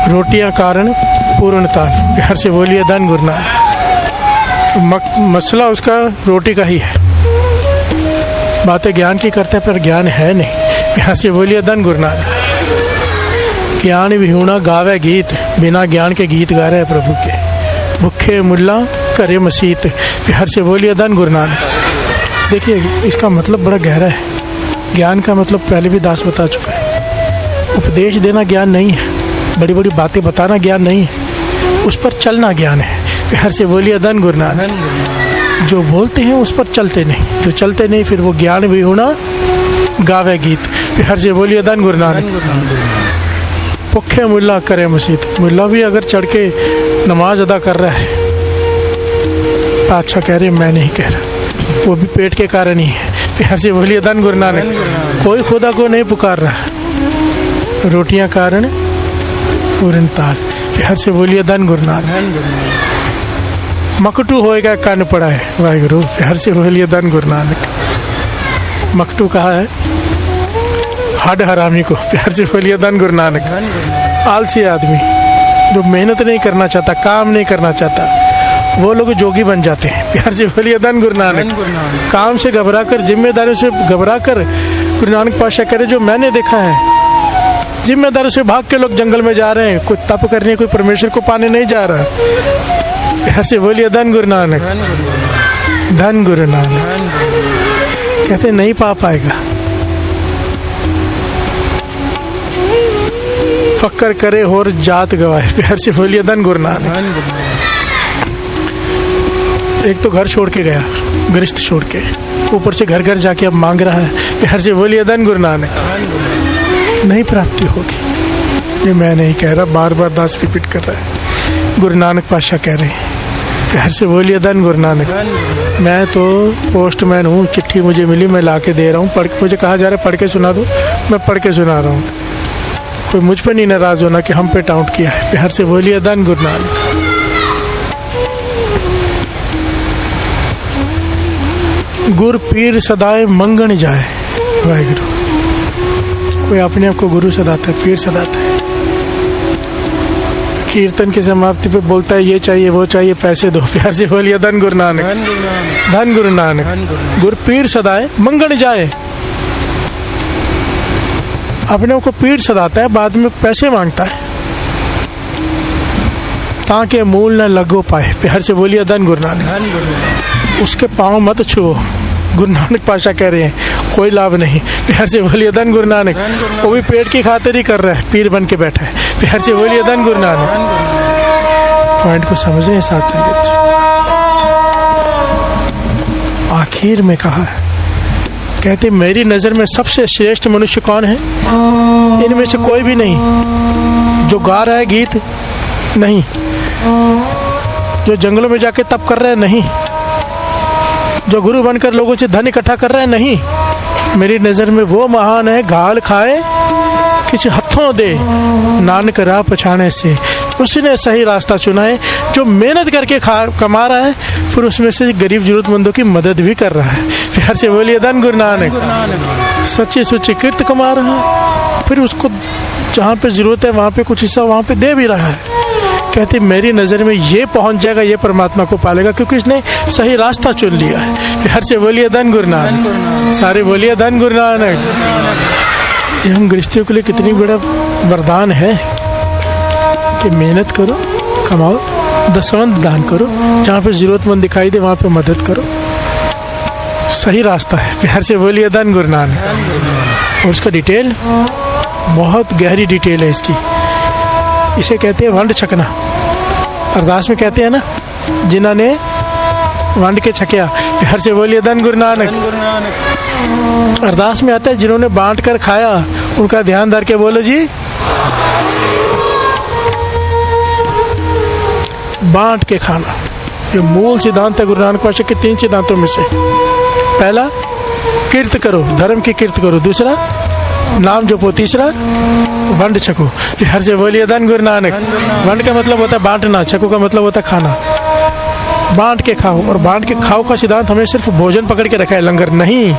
रोटियां कारण पूर्णता, प्यार से बोलिए धन गुरु नानक। मसला उसका रोटी का ही है, बातें ज्ञान की करते हैं पर ज्ञान है नहीं। प्यार से बोलिए धन गुरु नानक। ज्ञान विहूणा गावे गीत, बिना ज्ञान के गीत गा रहे हैं प्रभु के। भुखे मुल्ला करे मसीत, प्यार से बोलिए धन गुरु नानक। देखिए इसका मतलब बड़ा गहरा है। ज्ञान का मतलब पहले भी दास बता चुका है। उपदेश देना ज्ञान नहीं है, बड़ी बड़ी बातें बताना ज्ञान नहीं है, उस पर चलना ज्ञान है। प्यार से बोलिए धन गुरु नानक। जो बोलते हैं उस पर चलते नहीं, जो चलते नहीं फिर वो ज्ञान भी होना गावे गीत। प्यार से बोलिए धन गुरु नानक। भुखे मुल्ला करे मसीत, मुल्ला भी अगर चढ़ के नमाज अदा कर रहा है, पातशाह कह रहे मैं नहीं कह रहा, वो भी पेट के कारण ही है। प्यार से बोलिए धन गुरु नानक। कोई खुदा को नहीं पुकार रहा, रोटियां कारण पूर्ण ताल। प्यार से बोलिए धन गुरु नानक। मकटू होएगा कान पड़ा है वाहिगुरु, प्यार से बोलिए धन गुरु नानक। मकटू कहा है हड हरामी को, प्यार से बोलिए धन गुरु नानक। आलसी आदमी जो मेहनत नहीं करना चाहता, काम नहीं करना चाहता, वो लोग जोगी बन जाते हैं। प्यार से बोलिए धन गुरु नानक। काम से घबरा कर, जिम्मेदारियों से घबरा कर, गुरु नानक पातशाह करे जो मैंने देखा है, जिम्मेदारियों से भाग के लोग जंगल में जा रहे हैं, कोई तप करने, कोई परमेश्वर को पाने नहीं जा रहा। प्यार से बोलिए धन गुरु नानक, धन गुरु नानक। कहते नहीं पा पाएगा, फक्कर करे और जात गवाए। प्यार से बोलिए धन गुरु नानक। एक तो घर छोड़ के गया, गृहस्थ छोड़ के, ऊपर से घर घर जाके अब मांग रहा है। प्यार से बोलिए धन गुरु नानक। नहीं प्राप्ति होगी, ये मैं नहीं कह रहा, बार बार दास रिपीट कर रहा है, गुरु नानक पातशाह कह रहे हैं। प्यार से बोलिए धन गुरु नानक। मैं तो पोस्टमैन हूँ, चिट्ठी मुझे मिली, मैं ला के दे रहा हूँ, मुझे कहा जा रहा है पढ़ के सुना दो, मैं पढ़ के सुना रहा हूँ। कोई मुझ पर नहीं नाराज होना कि हम पे टाउट किया है। प्यार से बोलिए धन गुरु नानक। गुर पीर सदाए मंगन जाए वाहिगुरु। कोई अपने आप को गुरु सदाता है, पीर सदाता है। कीर्तन की समाप्ति पे बोलता है ये चाहिए वो चाहिए, पैसे दो। प्यार से बोलिए धन गुरु नानक, धन गुरु नानक। गुर पीर सदाए मंगन जाए, अपने आप को पीर सदाता है, बाद में पैसे मांगता है ताकि मूल न लगो पाए। प्यार से बोलिए धन गुरु नानक। उसके पाँव मत छुओ, गुरु नानक पातशाह कह रहे हैं, कोई लाभ नहीं। प्यार से बोलिए धन गुरु नानक। वो भी पेट की खातिर ही कर रहा है, पीर बन के बैठा है। प्यार से बोलिए धन गुरु नानक। पॉइंट को समझ रहे हैं साथ संगत। आखिर में कहा है, कहते मेरी नजर में सबसे श्रेष्ठ मनुष्य कौन है? इनमें से कोई भी नहीं। जो गा रहा है गीत नहीं, जो जंगलों में जाके तप कर रहे हैं नहीं, जो गुरु बनकर लोगों से धन इकट्ठा कर रहे हैं नहीं। मेरी नज़र में वो महान है, गाल खाए किसी हथों दे, नानक राह पछाने से। उसने सही रास्ता चुना है, जो मेहनत करके कमा रहा है, फिर उसमें से गरीब जरूरतमंदों की मदद भी कर रहा है। प्यार से बोलिए धन गुरु नानक। सच्ची सुच्ची कीर्त कमा रहा है, फिर उसको जहाँ पे जरूरत है वहाँ पे कुछ हिस्सा वहाँ पे दे भी रहा है। कहते मेरी नज़र में ये पहुंच जाएगा, ये परमात्मा को पालेगा, क्योंकि इसने सही रास्ता चुन लिया है। प्यार से बोलिए धन गुरु नानक, सारे बोलिए धन गुरु नानक। ये हम गृहस्थियों के लिए कितनी बड़ा वरदान है कि मेहनत करो, कमाओ, दसवंध दान करो, जहाँ पे ज़रूरतमंद दिखाई दे वहाँ पे मदद करो। सही रास्ता है। प्यार से बोलिए धन गुरु नानक। और उसका डिटेल बहुत गहरी डिटेल है इसकी। इसे कहते हैं वंड छकना। अरदास में कहते हैं ना, जिन्होंने वंड के छकिया। प्यार से बोलिए धन गुरु नानक। अरदास में आता है जिन्होंने बांट कर खाया, उनका ध्यान धर के बोलो जी। बांट के खाना, ये मूल सिद्धांत है गुरु नानक पातशाह के 3 सिद्धांतों में से। पहला, कीर्त करो, धर्म की कीर्त करो। दूसरा, नाम जपो। तीसरा, वंड छको। फिर से बोलिए धन गुरु नानक। वंड का मतलब होता है बांटना, छको का मतलब होता है खाना। बांट के खाओ। और बांट के खाओ का सिद्धांत हमें सिर्फ भोजन पकड़ के रखा है, लंगर नहीं।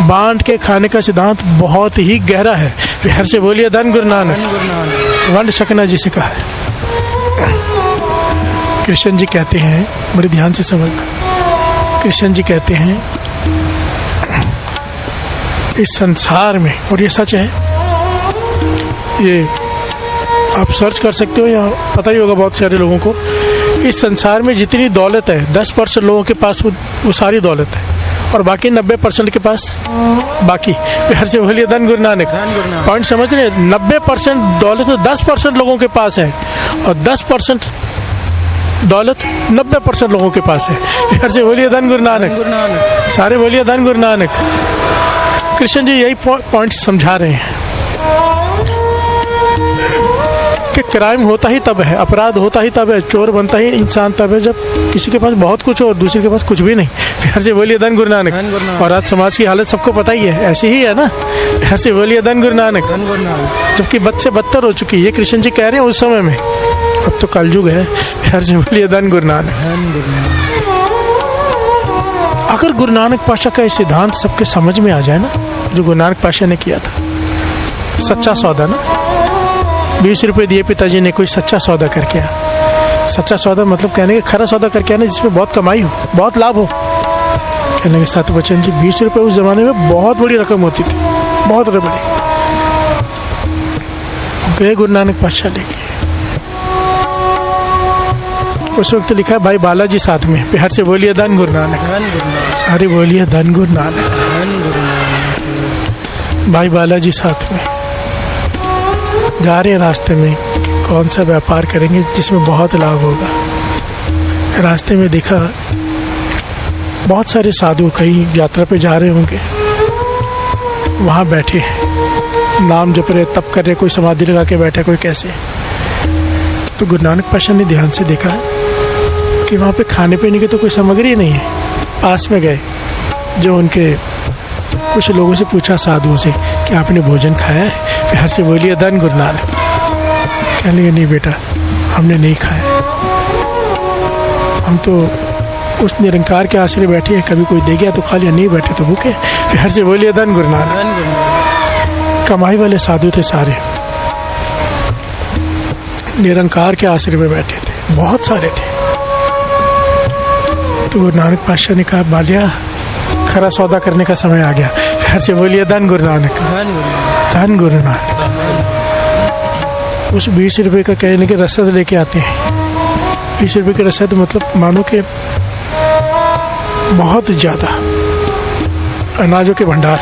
बांट के खाने का सिद्धांत बहुत ही गहरा है। फिर से बोलिए धन गुरु नानक। वंड छकना जिसे कहा है। कृष्ण जी कहते हैं, बड़े ध्यान से समझना, कृष्ण जी कहते हैं इस संसार में, और ये सच है, ये आप सर्च कर सकते हो या पता ही होगा बहुत सारे लोगों को, इस संसार में जितनी दौलत है 10% लोगों के पास वो सारी दौलत है, और बाकी 90% के पास बाकी। प्यार से बोलिए धन गुरु नानक। पॉइंट समझ रहे हैं? 90% दौलत तो 10% लोगों के पास है, और 10% दौलत 90% लोगों के पास है। प्यार से बोलिए धन गुरु नानक। सारे बोलिए धन गुरु नानक। कृष्ण जी यही पॉइंट समझा रहे हैं कि क्राइम होता ही तब है, अपराध होता ही तब है, चोर बनता ही इंसान तब है जब किसी के पास बहुत कुछ हो और दूसरे के पास कुछ भी नहीं। प्यार से बोलिए धन गुरु नानक। और आज समाज की हालत सबको पता ही है, ऐसी ही है ना। प्यार से बोलिए धन गुरु नानक। जबकि बद से बदतर हो चुकी है, ये कृष्ण जी कह रहे हैं उस समय में। अब तो कलयुग है। प्यार से बोलिए धन गुरु नानक। अगर गुरु नानक पातशाह का ये सिद्धांत सबके समझ में आ जाए ना, जो गुरु नानक पातशाह ने किया था, सच्चा सौदा ना, 20 रुपए दिए पिताजी ने, कोई सच्चा सौदा करके आया। सच्चा सौदा मतलब कहने के खरा सौदा करके आना जिसमें बहुत कमाई हो, बहुत लाभ हो। कहने के साथ बच्चन जी 20 रुपए उस जमाने में बहुत बड़ी रकम होती थी, बहुत बड़ी। गए गुरु नानक पातशाह लेके, उस वक्त लिखा है भाई बालाजी साथ में। प्यार से बोलिए धन गुरु नानक। सारे बोलिए धन गुरु नानक। भाई बालाजी साथ में जा रहे हैं रास्ते में, कौन सा व्यापार करेंगे जिसमें बहुत लाभ होगा। रास्ते में देखा बहुत सारे साधु कहीं यात्रा पे जा रहे होंगे, वहाँ बैठे नाम जप रहे, तप कर रहे, कोई समाधि लगा के बैठा, कोई कैसे। तो गुरु नानक पातशाह ने ध्यान से देखा कि वहाँ पे खाने पीने की तो कोई सामग्री नहीं है। पास में गए, जो उनके कुछ लोगों से पूछा, साधुओं से, कि आपने भोजन खाया है? प्यार से बोलिए धन गुरु नानक। कहने लगे नहीं बेटा, हमने नहीं खाया, हम तो उस निरंकार के आश्रय बैठे हैं, कभी कोई दे गया तो खा लिया, नहीं बैठे तो भूखे। प्यार से बोलिए धन गुरु नानक। कमाई वाले साधु थे सारे, निरंकार के आश्रय में बैठे थे, बहुत सारे थे। तो गुरु नानक पातशाह ने कहा बालिया, खरा सौदा करने का समय आ गया। प्यार से बोलिए धन गुरु नानक। धन गुरु नानक। उस 20 रुपए का कहने के रसद लेके आते हैं। 20 रुपए के रसद मतलब मानो कि बहुत ज्यादा अनाजों के भंडार।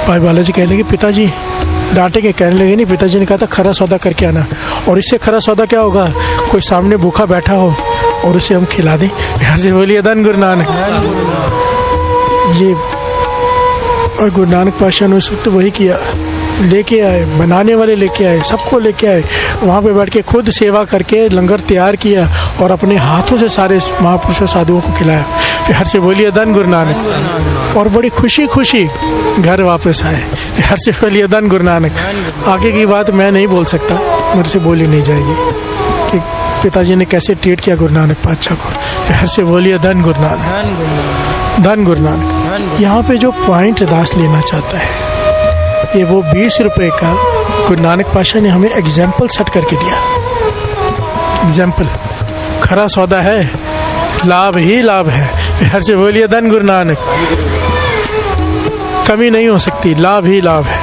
भाई बालाजी कहने लगे पिताजी डांटेंगे, कहने लगे नहीं। पिताजी ने कहा था खरा सौदा करके आना, और इससे खरा सौदा क्या होगा, कोई सामने भूखा बैठा हो और उसे हम खिला दें। प्यार से बोलिए धन गुरु नानक। ये और गुरु नानक पातशाह ने उस वक्त वही किया, लेके आए, बनाने वाले लेके आए, सबको लेके आए, वहाँ पे बैठ के खुद सेवा करके लंगर तैयार किया और अपने हाथों से सारे महापुरुषों साधुओं को खिलाया। प्यार से बोलिए धन गुरु नानक। और बड़ी खुशी खुशी घर वापस आए। प्यार से बोलिए धन गुरु नानक। आगे की बात मैं नहीं बोल सकता, मेरे से बोली नहीं जाएगी कि पिताजी ने कैसे ट्रीट किया गुरु नानक पातशाह को। प्यार से बोलिए धन गुरु नानक। धन गुरु नानक। यहाँ पे जो पॉइंट दास लेना चाहता है, ये वो 20 रुपए का गुरु नानक पातशाह ने हमें एग्जाम्पल सेट करके दिया। एग्जाम्पल खरा सौदा है, लाभ ही लाभ है। हर से बोलिए धन गुरु नानक। कमी नहीं हो सकती, लाभ ही लाभ है।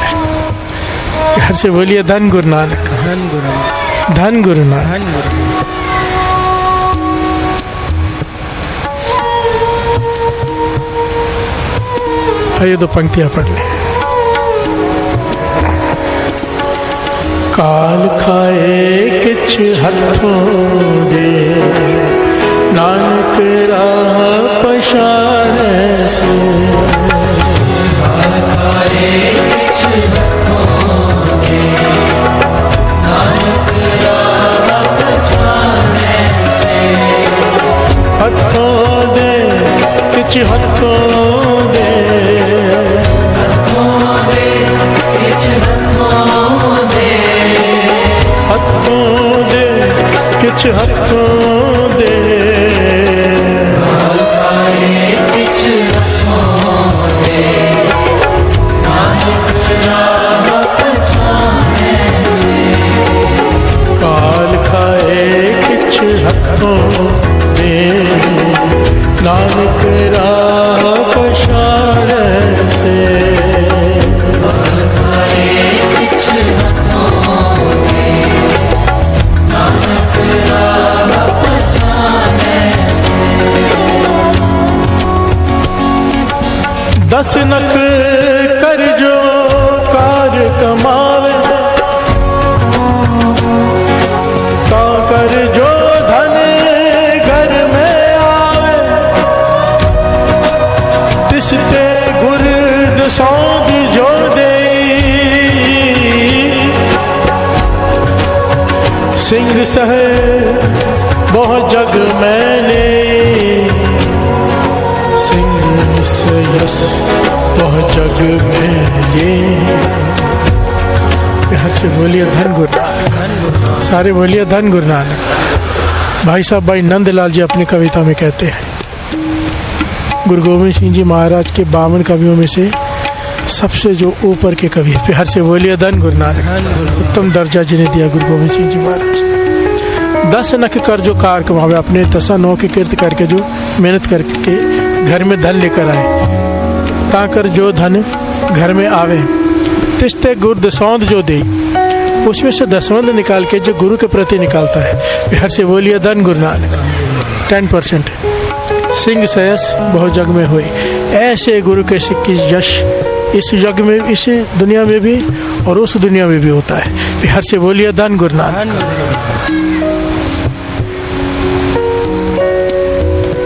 हर से बोलिए धन गुरु नानक, धन गुरु नानक। आइए दो पंक्तियां पढ़ लें। काल खाए किछ हथों दे, नानक राह पछाड़े से। काल खाए किछ हथों दे, नानक राह पछाड़े से। हथों दे किछ हथों दे, हथों दे किछ हथों दे, हथों दे किछ हथों दे। काल खाए किछ हथों दे, नानक राह पछाड़े से। काल खाए किछ हथों दे, नानक राह पछाड़े से। काल खाए किछ हथों दे, नानक राह पछाड़े से। दस नख कर जो कार कमावे, ता कर जो धन घर में आवे। तिसते गुर दसौंद जो देई, सिंह सहे बहु जग मैंने। सिंह यस बहु जग में ये। यहाँ से बोलिए धन गुरु नानक। सारे बोलिए धन गुरु नानक। भाई साहब भाई नंदलाल जी अपनी कविता में कहते हैं, गुरु गोविंद सिंह जी महाराज के 52 कवियों में से सबसे जो ऊपर के कवि है। फिर से बोलिए धन गुरु नानक। उत्तम दर्जा जिन्हें दिया गुरु गोविंद सिंह जी महाराज ने। 10 नख कर जो कार कमावे, अपने 10 नौ की कीर्त करके जो मेहनत करके घर में धन लेकर आए। ताकर जो धन घर में आवे, तिस्ते गुरु दसौंद जो दे, उसमें से दसवंद निकाल के जो गुरु के प्रति निकालता है। बिहार से बोलिए धन गुरु नानक। 10% सिंह सयस बहु जग में हुई। ऐसे गुरु के सिक्की यश इस जग में, इस दुनिया में भी और उस दुनिया में भी होता है। बिहार से बोलिए धन गुरु नानक।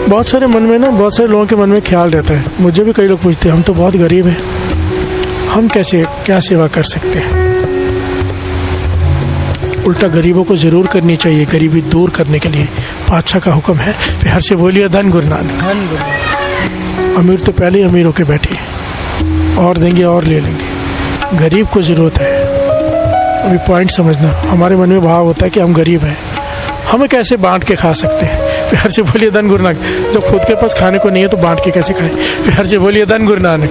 बहुत सारे मन में ना, बहुत सारे लोगों के मन में ख्याल रहता है, मुझे भी कई लोग पूछते हैं, हम तो बहुत गरीब हैं, हम कैसे क्या सेवा कर सकते हैं। उल्टा गरीबों को जरूर करनी चाहिए, गरीबी दूर करने के लिए पातशाह का हुक्म है। बिहार से बोलिए धन गुरु नानक। अमीर तो पहले ही अमीर होके बैठे हैं, और देंगे और ले लेंगे। गरीब को जरूरत है। अभी पॉइंट समझना, हमारे मन में भाव होता है कि हम गरीब हैं, हमें कैसे बांट के खा सकते हैं। बिहार से बोलिए धन गुरु नानक। जब खुद के पास खाने को नहीं है तो बांट के कैसे खाएं। बिहार से बोलिए धन गुरु नानक।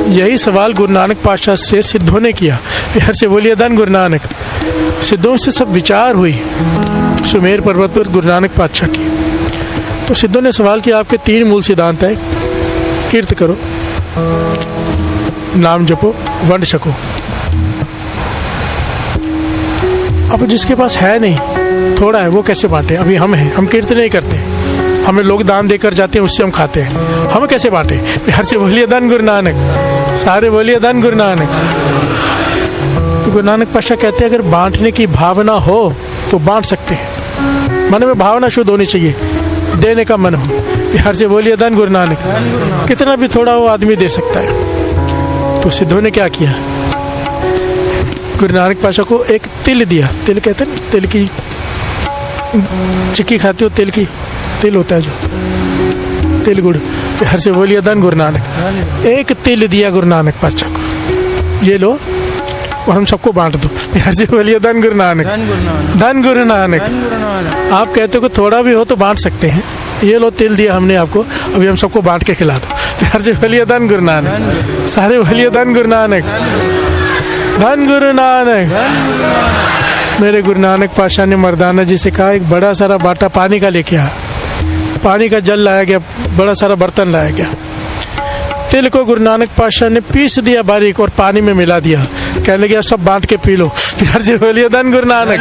यही सवाल गुरु नानक पातशाह से सिद्धों ने किया। बिहार से बोलिए धन गुरु नानक। सिद्धों से सब विचार हुई सुमेर पर्वत पर गुरु नानक पातशाह की। तो सिद्धों ने सवाल किया, आपके 3 मूल सिद्धांत है, कीर्त करो, नाम जपो, वंड छको। अब जिसके पास है नहीं, थोड़ा है, वो कैसे बांटे। अभी हम हैं, हम कीर्त नहीं करते, हमें लोग दान देकर जाते हैं, उससे हम खाते हैं, हम कैसे बांटे। बिहार से बोलिए धन गुरु नानक। सारे बोलिए धन गुरु नानक। तो गुरु नानक पातशाह कहते हैं, अगर बांटने की भावना हो तो बांट सकते हैं। मन में भावना शुद्ध होनी चाहिए, देने का मन हो। बिहार से बोलिए धन गुरु नानक। कितना भी थोड़ा वो आदमी दे सकता है। तो सिद्धों ने क्या किया, गुरु नानक पातशाह को एक तिल दिया। तिल कहते हैं, तिल की चिक्की खाते हो, तिल की, तिल होता है जो, तिल गुड़। हर से बोलिए धन गुरु नानक। एक तिल दिया गुरु नानक पातशाह को, ये लो और हम सबको बांट दो। हर से बोलिए धन गुरु नानक। धन गुरु नानक। आप कहते हो कि थोड़ा भी हो तो बांट सकते हैं, ये लो तिल दिया हमने आपको, अभी हम सबको बांट के खिला दो। हर से बोलिए धन गुरु नानक। सारे बोलिए धन गुरु नानक। धन गुरु नानक। मेरे गुरु नानक पाशाह ने मर्दाना जी से कहा एक बड़ा सारा बाटा पानी का लेके आ। पानी का जल लाया गया, बड़ा सारा बर्तन लाया गया। तिल को गुरु नानक पाशाह ने पीस दिया बारीक और पानी में मिला दिया। कहने लगे सब बांट के पी लो। प्यार से बोलिए धन गुरु नानक।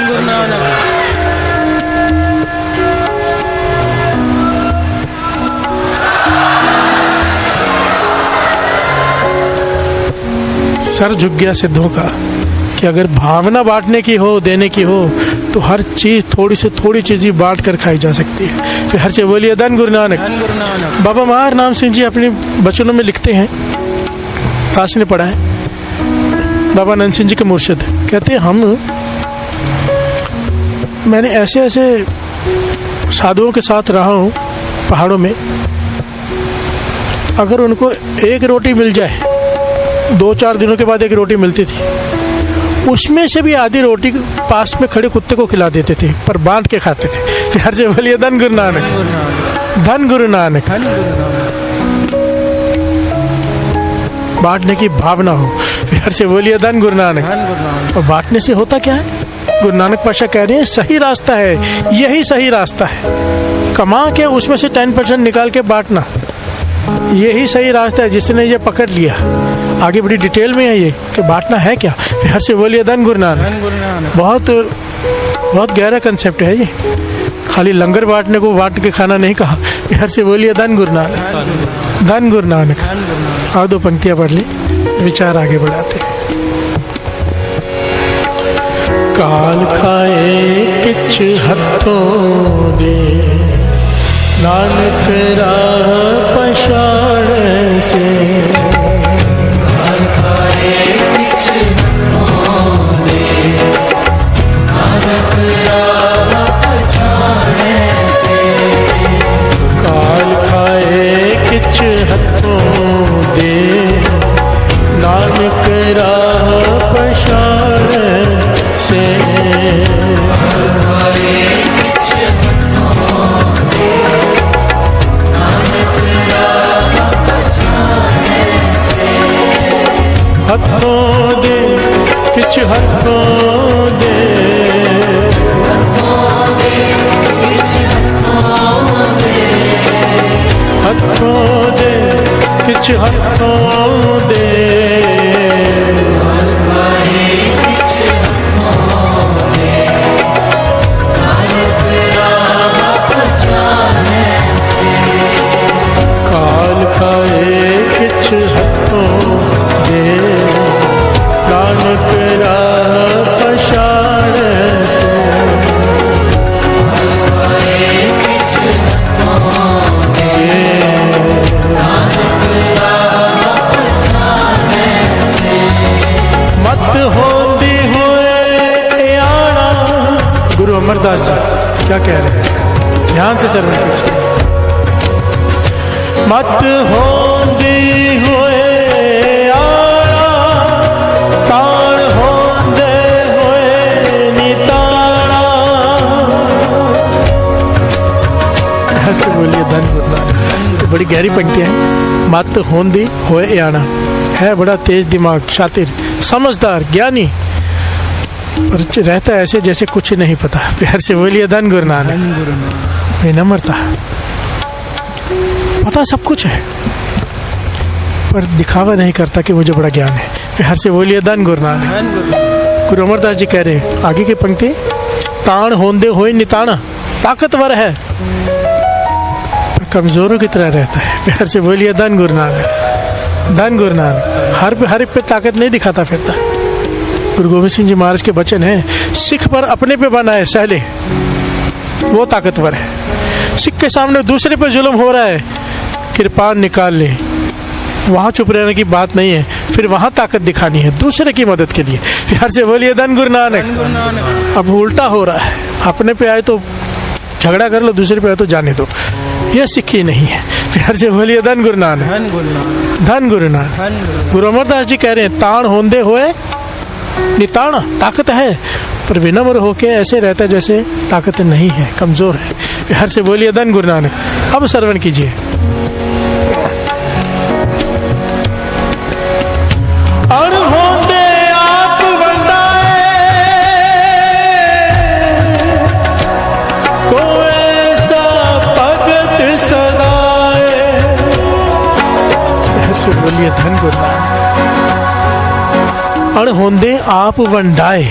सर झुक गया सिद्धों का कि अगर भावना बांटने की हो, देने की हो, तो हर चीज थोड़ी से थोड़ी चीज ही बांट कर खाई जा सकती है। फिर हर चीज बोलिए धन गुरु नानक। बाबा महार नाम सिंह जी अपने वचनों में लिखते हैं, दास ने पढ़ा है, बाबा नंद सिंह जी के मुर्शिद कहते हैं मैंने ऐसे ऐसे साधुओं के साथ रहा हूँ पहाड़ों में, अगर उनको एक रोटी मिल जाए, 2-4 दिनों के बाद एक रोटी मिलती थी, उसमें से भी आधी रोटी पास में खड़े कुत्ते को खिला देते थे, पर बांट के खाते थे। प्यार से बोलिए धन गुरु नानक। धन गुरु नानक। बांटने की भावना हो। प्यार से बोलिए धन गुरु नानक। और बांटने से होता क्या है? गुरु नानक पाशाह कह रहे हैं सही रास्ता है, यही सही रास्ता है। कमा के उसमें से 10% निकाल के बांटना, यही सही रास्ता है। जिसने ये पकड़ लिया, आगे बड़ी डिटेल में है ये कि बांटना है क्या। प्यार से बोलिए धन गुरु नानक। बहुत बहुत गहरा कंसेप्ट है ये, खाली लंगर बांटने को बांट के खाना नहीं कहा। प्यार से बोलिए धन गुरु नानक। धन गुरु नानक। आओ 2 पंक्तियां पढ़ ले, विचार आगे बढ़ाते हैं। काल खाए किछ हथों दे, नानक राह पछाड़ से। काल खाए किछ हथों दे, नानक राह पछाड़ से। हथों दे किछ हथों दे, हथों दे किछ हथों दे। काल खाए किछ हथों दे, नानक राह पछाड़ से। मत होंदी होए आना। गुरु अमरदास जी क्या कह रहे हैं, ध्यान से श्रवण कीजिए। मत होंदी होए आना, ताण होंदे होए निताना। ऐसे बोलिए धन गुरु नानक। तो बड़ी गहरी पंक्तियां हैं। मत होंदी होए आना है बड़ा तेज दिमाग, शातिर, समझदार, ज्ञानी, पर रहता ऐसे जैसे कुछ नहीं पता। प्यार से बोलिए धन गुरु नानक। विनम्रता, पता सब कुछ है पर दिखावा नहीं करता कि मुझे बड़ा ज्ञान है। प्यार से बोलिए धन गुरु नानक। गुरु अमरदास जी कह रहे हैं आगे की पंक्ति, ताण होंदे होए निताना। ताकतवर है पर कमजोरों की तरह रहता है। प्यार से बोलिए धन गुरु नानक। धन गुरु नानक। हर पे ताकत नहीं दिखाता फिरता। गुरु गोविंद सिंह जी महाराज के वचन हैं, सिख पर अपने पे बनाए सहले, वो ताकतवर है। सिख के सामने दूसरे पे जुल्म हो रहा है, कृपाण निकाल ले, वहां चुप रहने की बात नहीं है, फिर वहां ताकत दिखानी है दूसरे की मदद के लिए। प्यार से बोलिए धन गुरु नानक। अब उल्टा हो रहा है, अपने पे आए तो झगड़ा कर लो, दूसरे पे आए तो जाने दो, यह सिक्की नहीं है। प्यार से बोलिए धन गुरु नानक। धन गुरु नानक। गुरु अमरदास जी कह रहे हैं, ताण होंदे होए निताना। ताकत है पर विनम्र होके ऐसे रहता है जैसे ताकत नहीं है, कमजोर है। प्यार से बोलिए धन गुरु नानक। अब श्रवण कीजिए। अण होंदे आप अणहोंदे आप वंडाए।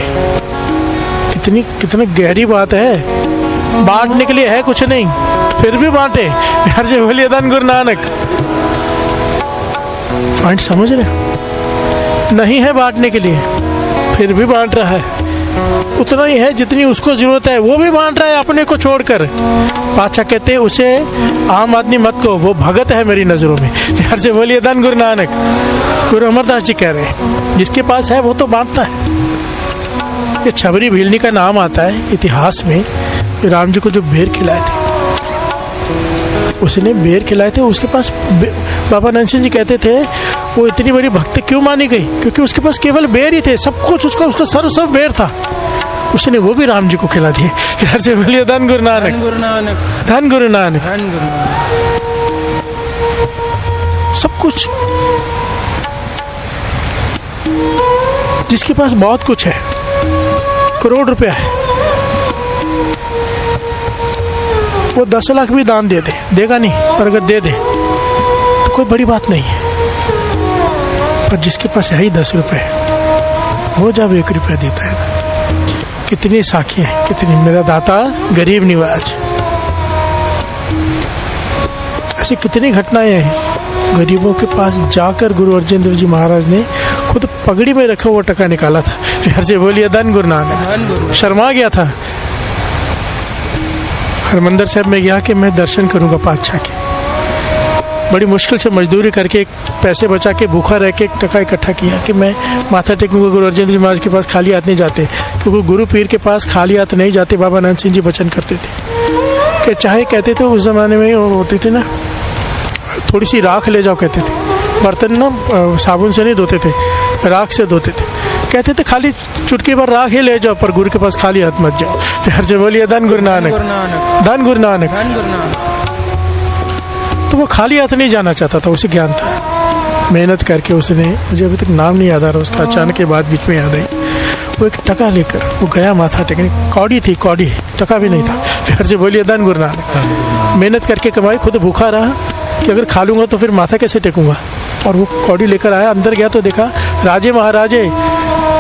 कितनी गहरी बात है। बांटने के लिए है कुछ नहीं, फिर भी बांटे। प्यार से बोलिए धन गुरु नानक। पॉइंट समझ रहे? नहीं है बांटने के लिए, फिर भी बांट रहा है। उतना ही है जितनी उसको जरूरत है, वो भी बांट रहा है अपने को छोड़कर। पातशाह कहते हैं उसे आम आदमी मत को, वो भगत है मेरी नजरों में। प्यार से बोलिए धन गुरु नानक। गुरु अमरदास जी कह रहे हैं जिसके पास है वो तो बांटता है। ये छबरी भीलनी का नाम आता है इतिहास में। राम जी को जो बेर खिलाए थे, उसने बेर खिलाए थे, उसके पास बाबा नंद सिंह जी कहते थे वो इतनी बड़ी भक्त क्यों मानी गई, क्योंकि उसके पास केवल बेर ही थे, सब कुछ उसका सर्व सब बेर था। उसने वो भी राम जी को खिला दिए। प्यार से बोलिए धन गुरु नानक। धन गुरु नानक। धन गुरु नानक। धन गुरु नानक। सब कुछ। जिसके पास बहुत कुछ है, करोड़ रुपया है, वो 10 लाख भी दान दे दे, देगा नहीं, पर अगर दे दे तो कोई बड़ी बात नहीं है। पर जिसके पास है ही 10 रुपए, वो जब 1 रुपया देता है ना, कितनी साखियां हैं, कितनी। मेरा दाता गरीब निवाज, ऐसी कितनी घटनाएं हैं। गरीबों के पास जाकर गुरु अर्जन देव जी महाराज ने खुद पगड़ी में रखा हुआ टका निकाला था। प्यार से बोलिए धन गुरु नानक। शर्मा गया था। हरमंदिर साहब में गया कि मैं दर्शन करूंगा पातशाह के। बड़ी मुश्किल से मजदूरी करके पैसे बचा के भूखा रह के टका इकट्ठा किया कि मैं माथा टेकूंगा। गुरु अर्जन देव जी महाराज के पास खाली हाथ नहीं जाते, क्योंकि गुरु पीर के पास खाली हाथ नहीं जाते। बाबा नंद सिंह जी वचन करते थे कि चाहे कहते थे उस जमाने में होती थी ना, थोड़ी सी राख ले जाओ कहते थे। बर्तन ना साबुन से नहीं धोते थे, राख से धोते थे। कहते थे खाली चुटकी भर राख ही ले जाओ, पर गुरु के पास खाली हाथ मत जाओ। प्यार से बोलिए धन गुरु नानक। धन गुरु नानक। धन गुरु नानक। तो वो खाली हाथ नहीं जाना चाहता था, उसे ज्ञान था। मेहनत करके उसने, मुझे अभी तक नाम नहीं याद आ रहा उसका, अचानक के बाद बीच में याद आई, वो एक टका लेकर वो गया माथा टेकने। कौड़ी थी, कौड़ी, टका भी नहीं था। प्यार से बोलिए धन गुरु नानक। मेहनत करके कमाई, खुद भूखा रहा कि अगर खा लूंगा तो फिर माथा कैसे टेकूंगा। और वो कौड़ी लेकर आया, अंदर गया तो देखा राजे महाराजे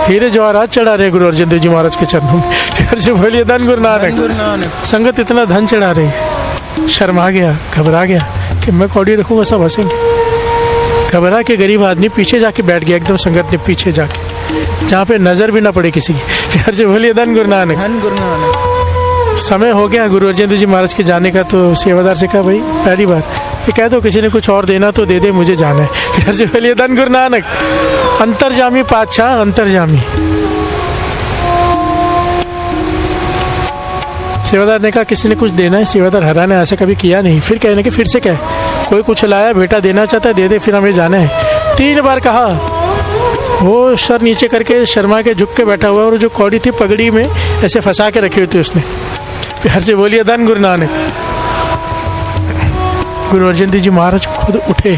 हीरे जवाहरात चढ़ा रहे गुरु अर्जन देव जी महाराज के चरणों में। प्यार से बोलिए धन गुरु नानक। संगत इतना धन चढ़ा रही है। शर्मा गया, घबरा गया कि मैं कौड़ी रखूंगा सब हंसेंगे। घबरा के गरीब आदमी पीछे जाके बैठ गया, एकदम संगत ने पीछे जाके, जहाँ पे नजर भी ना पड़े किसी की। प्यार से बोलिए धन गुरु नानक। धन गुरु नानक। समय हो गया गुरु अर्जन देव जी महाराज के जाने का, तो सेवादार से कहा भाई पहली बार ये कह दो किसी ने कुछ और देना तो दे दे, मुझे जाना है। प्यार से बोलिए धन गुरु नानक। अंतर्जामी पातशाह, अंतर्जामी। सेवादार ने कहा किसी ने कुछ देना है। सेवादार हैरान है, ऐसा कभी किया नहीं। फिर कहने के फिर से कह, कोई कुछ लाया बेटा देना चाहता है दे दे, फिर हमें जाना है। 3 बार कहा। वो सर नीचे करके शर्मा के झुक के बैठा हुआ, और जो कौड़ी थी पगड़ी में ऐसे फंसा के रखी हुई थी उसने। प्यार से बोलिए धन गुरु नानक। गुरु अर्जन देव जी महाराज खुद उठे,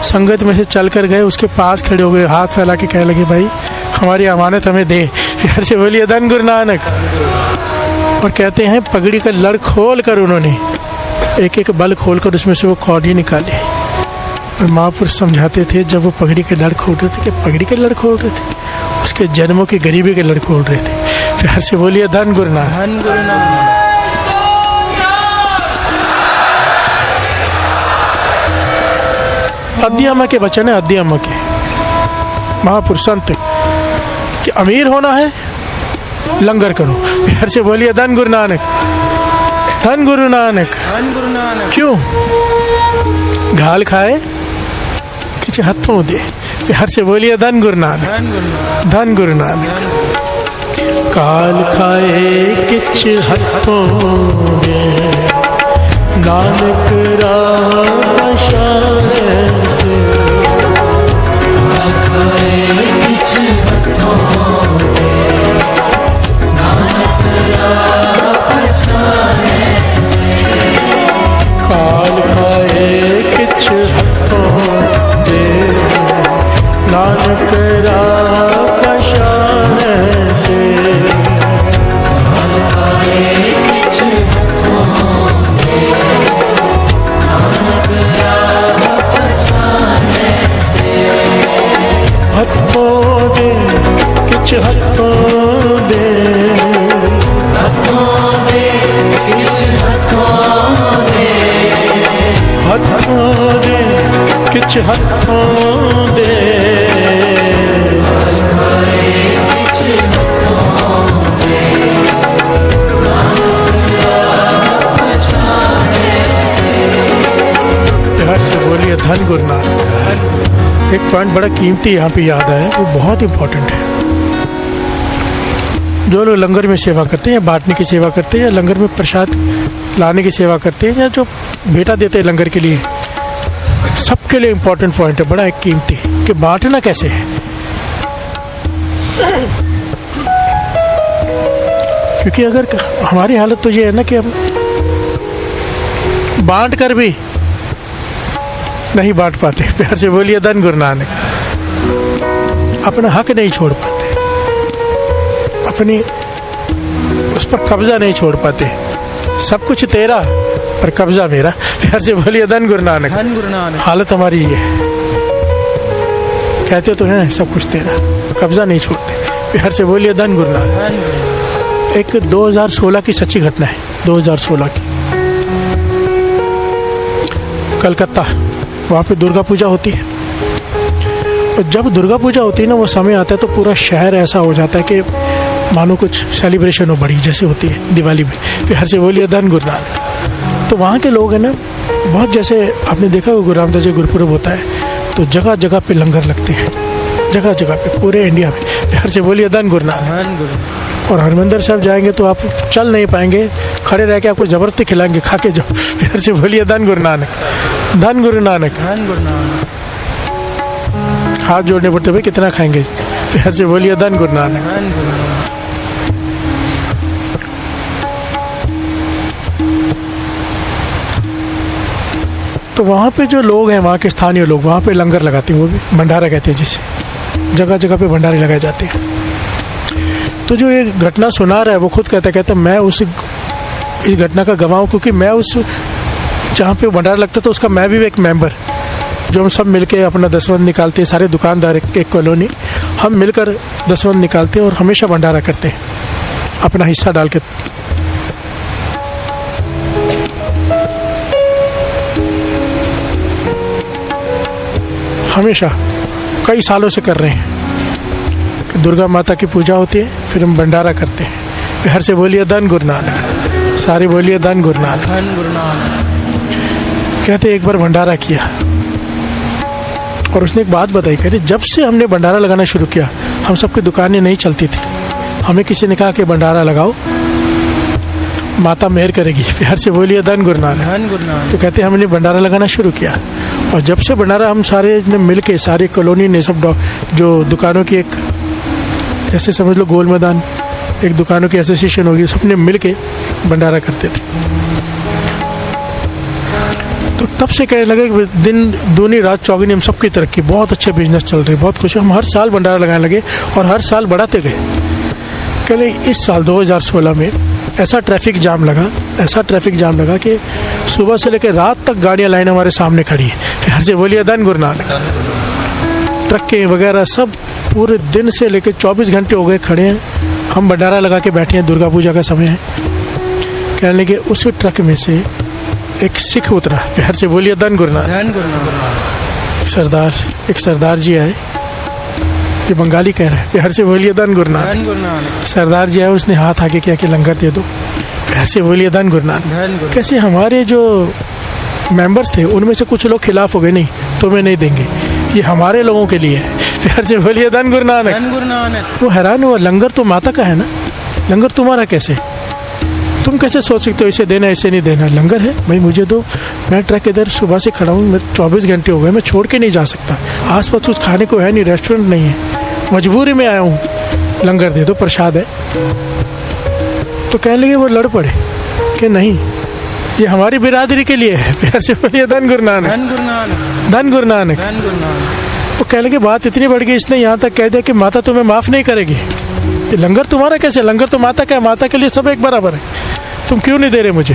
संगत में से चल कर गए, उसके पास खड़े हो गए, हाथ फैला के कहने लगे भाई हमारी अमानत हमें दे। प्यार से बोलिए धन गुरु नानक। और कहते हैं पगड़ी का लड़ खोल कर उन्होंने एक एक बल खोल कर उसमें से वो कौड़ी निकाली। और महापुरुष समझाते थे जब वो पगड़ी के लड़ खोल रहे थे कि पगड़ी के लड़ खोल रहे थे, उसके जन्मों की गरीबी के लड़ खोल रहे थे। प्यार से बोलिए धन गुरु नानक। धन गुरु नानक। अद्दी अम्मा के वचन है, अद्दी अम्मा के महापुरुष संत कि अमीर होना है लंगर करो। प्यार से बोलिए धन गुरु नानक। धन गुरु नानक। धन गुरु नानक। क्यों? घाल खाए किसी हाथों दे। प्यार से बोलिए धन गुरु नानक। धन गुरु नानक। धन गुरु नानक। काल खाए किछ हाथों दे, नानक राम शान से। काल खाए किछ हाथों दे, नानक राम शान से। हथों किछ हथों दे हथों दे किछ हथों दे हथों दे किछ हथों दे फल खाए किछ हथों दे प्यार से बोलिए धन गुरु नानक। एक पॉइंट बड़ा कीमती यहाँ पे याद आया, वो बहुत इंपॉर्टेंट है। जो लोग लंगर में सेवा करते हैं या बांटने की सेवा करते हैं या लंगर में प्रसाद लाने की सेवा करते हैं या जो भेंटा देते हैं लंगर के लिए, सबके लिए इंपॉर्टेंट पॉइंट है, बड़ा एक कीमती, कि बांटना कैसे है। क्योंकि अगर हमारी हालत तो ये है ना कि हम बांट कर भी नहीं बांट पाते। प्यार से बोलिए धन गुरु नानक। अपना हक नहीं छोड़ पाते, अपनी उस पर कब्जा नहीं छोड़ पाते। सब कुछ तेरा पर कब्जा मेरा। प्यार से बोलिए धन गुरु नानक। धन गुरु नानक। हालत हमारी ये है, कहते तो हैं सब कुछ तेरा, कब्जा नहीं छोड़ते। प्यार से बोलिए धन गुरु नानक। एक 2016 की सच्ची घटना है, 2016 की, कलकत्ता, वहाँ पे दुर्गा पूजा होती है। और जब दुर्गा पूजा होती है ना, वो समय आता है तो पूरा शहर ऐसा हो जाता है कि मानो कुछ सेलिब्रेशन हो बड़ी, जैसे होती है दिवाली में। प्यार से बोलिए धन गुरु नानक। तो वहाँ के लोग हैं ना, बहुत, जैसे आपने देखा गुरु रामदास जी गुरुपुरब होता है तो जगह जगह पे लंगर लगते हैं, जगह जगह पे पूरे इंडिया में। प्यार से बोलिए धन गुरु नानक। और हरमंदिर साहब जाएंगे तो आप चल नहीं पाएंगे, खड़े रह के आपको जबरदस्ती खिलाएंगे, खा के जाओ। प्यार से बोलिए धन गुरु नानक। धन गुरु नानक। धन गुरु नानक। हाथ जोड़ने पड़ते, भाई कितना खाएंगे। प्यार से बोलिए धन गुरु नानक। धन गुरु नानक। तो वहाँ पे जो लोग हैं, वहाँ के स्थानीय लोग, वहाँ पे लंगर लगाते हैं, वो भी भंडारा कहते हैं जिसे, जगह जगह पे भंडारे लगाए जाते हैं। तो जो ये घटना सुना रहा है वो खुद कहता मैं इस घटना का गवाह हूँ, क्योंकि मैं उस जहाँ पे भंडारा लगता था उसका मैं भी एक मेंबर, जो हम सब मिलके अपना दसवंध निकालते हैं, सारे दुकानदार एक कॉलोनी, हम मिलकर दसवंध निकालते हैं और हमेशा भंडारा करते हैं अपना हिस्सा डाल के। हमेशा कई सालों से कर रहे हैं। दुर्गा माता की पूजा होती है, फिर हम भंडारा करते हैं। प्यार से बोलिए धन गुरु नानक। सारे बोलिए धन गुरु नानक। धन गुरु नानक। कहते एक बार भंडारा किया और उसने एक बात बताई, कह रही जब से हमने भंडारा लगाना शुरू किया, हम सबकी दुकानें नहीं चलती थी, हमें किसी ने कहा कि भंडारा लगाओ, माता मेहर करेगी। प्यार से बोलिए धन गुरु नानक। धन गुरु नानक। तो कहते हमने भंडारा लगाना शुरू किया, और जब से भंडारा हम सारे ने मिल के, सारी कॉलोनी ने, सब जो दुकानों की एक, जैसे समझ लो गोल मैदान, एक दुकानों की एसोसिएशन होगी, सबने मिल के भंडारा करते थे। तो तब से कहने लगे कि दिन दूनी रात चौगुनी, हम सबकी तरक्की, बहुत अच्छे बिजनेस चल रहे, बहुत खुश, हम हर साल भंडारा लगाने लगे और हर साल बढ़ाते गए। कह रहे इस साल 2016 में ऐसा ट्रैफिक जाम लगा कि सुबह से लेकर रात तक गाड़ियां लाइन हमारे सामने खड़ी है। प्यार से बोलिए धन गुरु नानक। ट्रकें वगैरह सब पूरे दिन से लेकर 24 घंटे हो गए खड़े हैं, हम भंडारा लगा के बैठे हैं, दुर्गा पूजा का समय है। कहने लगे उस ट्रक में से एक सिख उतरा। प्यार से बोलिए धन गुरु नानक। धन गुरु नानक। एक सरदार जी आए, ये बंगाली कह रहे हैं। प्यार से बोलिए धन गुरु नानक। धन गुरु नानक। सरदार जी आए, उसने हाथ आगे किया कि लंगर दे दो। प्यार से बोलिए धन गुरु नानक। धन गुरु। कैसे हमारे जो मेंबर्स थे उनमें से कुछ लोग खिलाफ हो गए, नहीं तुम्हें नहीं देंगे, ये हमारे लोगों के लिए है। प्यार से बोलिए धन गुरु नानक। धन गुरु नानक। वो हैरान हुआ, लंगर तो माता का है ना, लंगर तुम्हारा कैसे, तुम कैसे सोच सकते हो इसे देना इसे नहीं देना, लंगर है भाई मुझे दो, मैं ट्रक इधर सुबह से खड़ा हूँ, मैं 24 घंटे हो गए, मैं छोड़ के नहीं जा सकता, आसपास कुछ खाने को है नहीं, रेस्टोरेंट नहीं है, मजबूरी में आया हूँ, लंगर दे दो, प्रसाद है। तो कहने लगे, वो लड़ पड़े कि नहीं ये हमारी बिरादरी के लिए है। प्यार से बोलिए धन गुरु नानक। धन गुरु नानक। धन गुरु नानक। धन गुरु नानक। वो कहने लगे बात इतनी बढ़ गई, इसने यहाँ तक कह दिया कि माता तुम्हें माफ़ नहीं करेगी, ये लंगर तुम्हारा कैसे, लंगर तो माता का है, माता के लिए सब एक बराबर है, तुम क्यों नहीं दे रहे मुझे।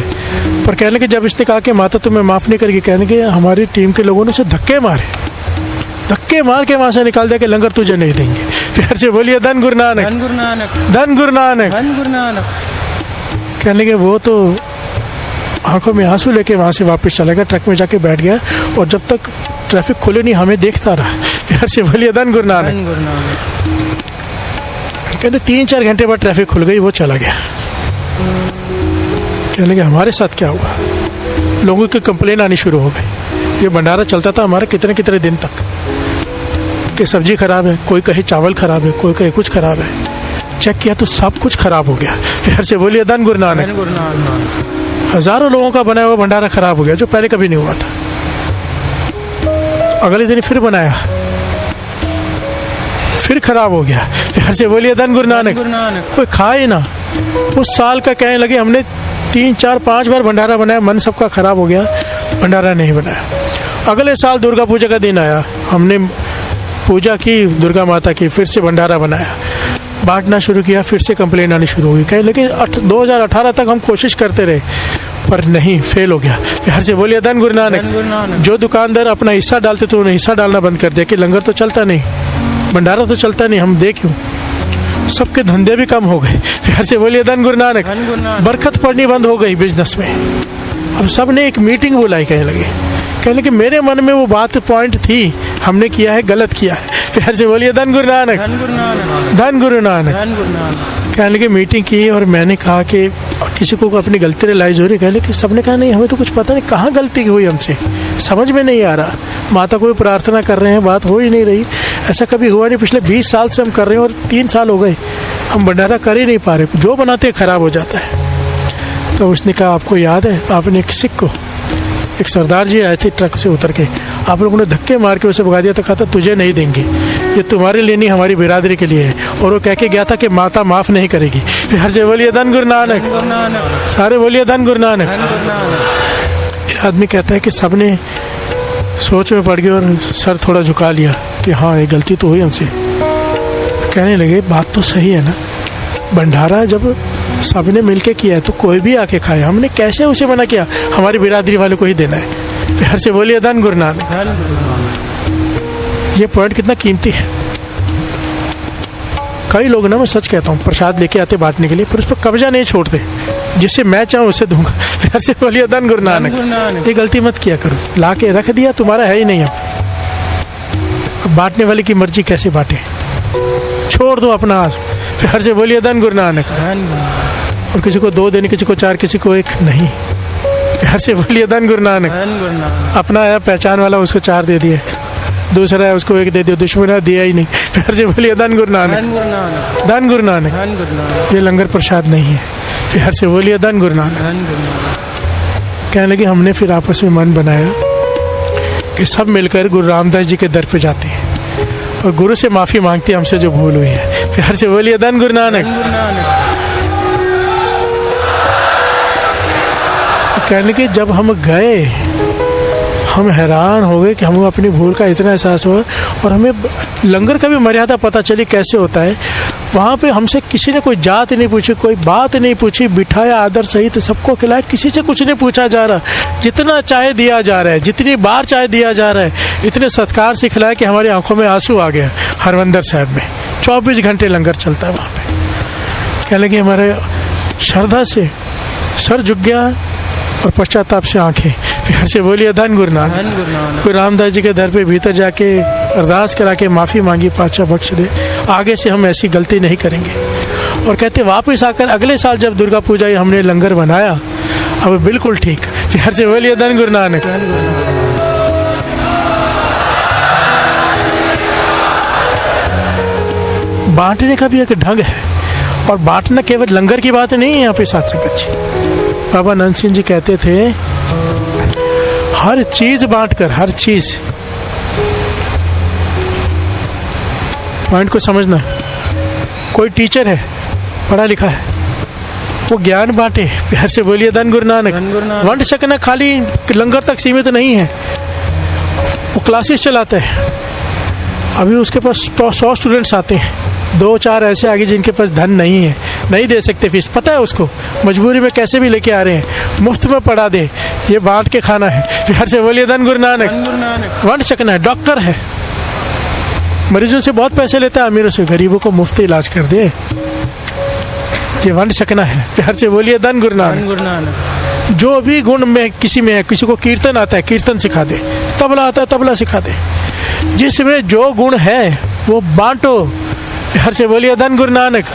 पर कहने के जब इसने कहा कि माता तुम्हें माफ़ नहीं करेगी, कहने के हमारी टीम के लोगों ने उसे धक्के मारे, धक्के मार के वहां से निकाल दिया कि लंगर तुझे नहीं देंगे। प्यार से बोलिए धन गुरु नानक, धन गुरु नानक, धन गुरु नानक। धन गुरु नानक। कहने के वो तो आंखों में आंसू लेके वहां से वापस चला गया, ट्रक में जाके बैठ गया और जब तक ट्रैफिक खुले नहीं हमें देखता रहा। प्यार से बोलिए धन गुरु नानक। धन गुरु नानक। कहते 3-4 घंटे बाद ट्रैफिक खुल गई, वो चला गया। कहने लगे हमारे साथ क्या हुआ? लोगों की कंप्लेन आनी शुरू हो गई। ये भंडारा चलता था हमारा कितने कितने दिन तक कि सब्जी खराब है, कोई कहे चावल खराब है, कोई कहे कुछ खराब है। चेक किया तो सब कुछ खराब हो गया। प्यार से बोलिए धन गुरु नानक। धन गुरु नानक। हजारों लोगों का बनाया हुआ भंडारा खराब हो गया जो पहले कभी नहीं हुआ था। अगले दिन फिर बनाया, फिर खराब हो गया। प्यार से बोलिए धन गुरु नानक। गुरु नानक। कोई खाए ना। उस साल का कहने लगे हमने 3-4-5 बार भंडारा बनाया, मन सबका खराब हो गया, भंडारा नहीं बनाया। अगले साल दुर्गा पूजा का दिन आया, हमने पूजा की दुर्गा माता की, फिर से भंडारा बनाया, बांटना शुरू किया, फिर से कंप्लेन आनी शुरू हुई। कहने लगे 2018 तक हम कोशिश करते रहे पर नहीं, फेल हो गया। प्यार से बोलिए धन गुरु नानक। धन गुरु नानक। जो दुकानदार अपना हिस्सा डालते तो उन्हें हिस्सा डालना बंद कर दिया कि लंगर तो चलता नहीं, भंडारा तो चलता नहीं, हम दे क्यों? सबके धंधे भी कम हो गए। प्यार से बोलिए धन गुरु नानक। धन गुरु नानक। बरकत पड़नी बंद हो गई बिजनेस में। अब सब ने एक मीटिंग बुलाई, कहने लगे कि मेरे मन में वो बात पॉइंट थी, हमने किया है, गलत किया है। प्यार से बोलिए धन गुरु नानक। धन गुरु नानक। धन गुरु नानक। धन गुरु नानक। कहने लगे मीटिंग की और मैंने कहा कि किसी को अपनी गलती रियलाइज हो रही। कहने कि सबने कहा नहीं हमें तो कुछ पता नहीं कहाँ गलती हुई हमसे, समझ में नहीं आ रहा। माता को भी प्रार्थना कर रहे हैं, बात हो ही नहीं रही। ऐसा कभी हुआ नहीं, पिछले 20 साल से हम कर रहे हैं और 3 साल हो गए हम भंडारा कर ही नहीं पा रहे, जो बनाते खराब हो जाता है। तो उसने कहा आपको याद है आपने एक सिख को, एक सरदार जी आए थे ट्रक से उतर के, आप लोगों ने धक्के मार के उसे भगा दिया, तो कहा था तुझे नहीं देंगे, ये तुम्हारे लिए नहीं हमारी बिरादरी के लिए है। और वो कह के गया था कि माता माफ नहीं करेगी। प्यार से बोलिए धन गुरु नानक। गुरु नानक। सारे बोलिए धन गुरु नानक। धन गुरु नानक। ये आदमी कहता है कि सबने सोच में पड़ गए और सर थोड़ा झुका लिया कि हाँ ये गलती तो हुई हमसे। तो कहने लगे बात तो सही है ना, भंडारा जब सबने मिलके किया है तो कोई भी आके खाए, हमने कैसे उसे मना किया, हमारी बिरादरी वाले को ही देना है। प्यार से बोलिए धन गुरु नानक। धन गुरु नानक। ये पॉइंट कितना कीमती है। कई लोग ना, मैं सच कहता हूँ, प्रसाद लेके आते बांटने के लिए, पर उस पर कब्जा नहीं छोड़ते, जिसे मैं चाहूँ उसे दूंगा। प्यार से बोलिए धन गुरु नानक। गुरु नानक। ये गलती मत किया करो, ला के रख दिया तुम्हारा है ही नहीं। अब बांटने वाले की मर्जी कैसे बांटे, छोड़ दो अपना हाथ। प्यार से बोलिए धन गुरु नानक। धन गुरु नानक। और किसी को 2 देने, किसी को 4, किसी को 1 नहीं। प्यार से बोलिए धन गुरु नानक। धन गुरु नानक। अपना है पहचान वाला, उसको 4 दे दिए, दूसरा है उसको 1 दे दिया, दुश्मन है दिया ही नहीं। प्यार से बोलिए धन गुरु नानक। धन गुरु नानक। धन गुरु नानक। धन गुरु नानक। ये लंगर प्रसाद नहीं है। प्यार से बोलिए धन गुरु नानक। धन गुरु नानक। कहने लगे हमने फिर आपस में मन बनाया कि सब मिलकर गुरु रामदास जी के दर पे जाते हैं और गुरु से माफी मांगते हैं हमसे जो भूल हुई है। प्यार से बोलिए धन गुरु नानक। धन गुरु नानक। कहने के जब हम गए हम हैरान हो गए कि हमें अपनी भूल का इतना एहसास हुआ और हमें लंगर का भी मर्यादा पता चली कैसे होता है। वहाँ पे हमसे किसी ने कोई जात नहीं पूछी, कोई बात नहीं पूछी, बिठाया आदर सहित सबको खिलाया, किसी से कुछ नहीं पूछा जा रहा, जितना चाहे दिया जा रहा है, जितनी बार चाहे दिया जा रहा है, इतने सत्कार से खिलाया कि हमारी आंखों में आंसू आ गया। हरमंदर साहब में 24 घंटे लंगर चलता है वहाँ पे। कहने लगे हमारे श्रद्धा से सर झुक गया और पश्चाताप से आंखें। प्यार से बोलिए धन गुरु नानक। धन गुरु नानक। गुरु रामदास जी के दर पे भीतर जाके अरदास करा के माफ़ी मांगी, पातशाह बख्श दे, आगे से हम ऐसी गलती नहीं करेंगे। और कहते वापस आकर अगले साल जब दुर्गा पूजा हमने लंगर बनाया, अब बिल्कुल ठीक। प्यार से बोलिए धन गुरु नानक। बांटने का भी एक ढंग है और बांटना केवल लंगर की बात नहीं है। यहाँ पे साथ संगत जी, बाबा नंद सिंह जी कहते थे हर चीज बांटकर, हर चीज, पॉइंट को समझना। कोई टीचर है, पढ़ा लिखा है, वो ज्ञान बांटे। प्यार से बोलिए धन गुरु नानक। धन गुरु नानक। वंड छकना खाली लंगर तक सीमित नहीं है, वो क्लासेस चलाता है। अभी उसके पास 100 स्टूडेंट्स आते हैं, 2-4 ऐसे आगे जिनके पास धन नहीं है, नहीं दे सकते फीस, पता है उसको, मजबूरी में कैसे भी लेके आ रहे हैं, मुफ्त में पढ़ा दे, ये बांट के खाना है। प्यार से बोलिए धन गुरु नानक। धन गुरु नानक। वंड छकना है, डॉक्टर है, मरीजों से बहुत पैसे लेता है, अमीरों से, गरीबों को मुफ्त इलाज कर दे। ये वंड सकना है। प्यार से बोलिए धन गुरु नानक। जो भी गुण में किसी में है, किसी को कीर्तन आता है कीर्तन सिखा दे, तबला आता है तबला सिखा दे, जिसमें जो गुण है वो बांटो। प्यार से बोलिए धन गुरु नानक।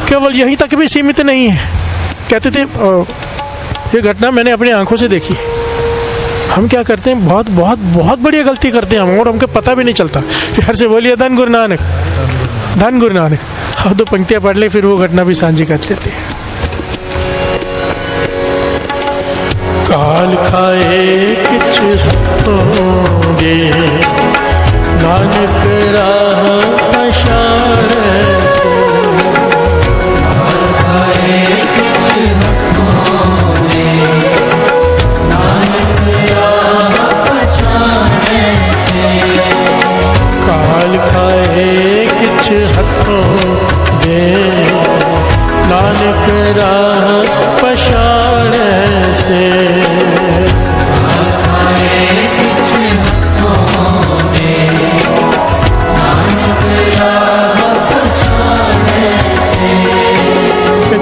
केवल यहीं तक भी सीमित नहीं है। कहते थे, ये घटना मैंने अपनी आंखों से देखी। हम क्या करते हैं, बहुत बहुत बहुत बढ़िया गलती करते हैं हम, और हमको पता भी नहीं चलता। प्यार से बोलिए धन गुरु नानक, धन गुरु नानक। अब 2 पंक्तियां पढ़ ले, फिर वो घटना भी सांझी कर लेते हैं। काल खाए किछ हथों दे, नानक राह पछाड़ से। काल खाए किछ हथों दे, नानक राह पछाड़ से। काल खाए किछ हथों दे, नानक राह पछाड़ से।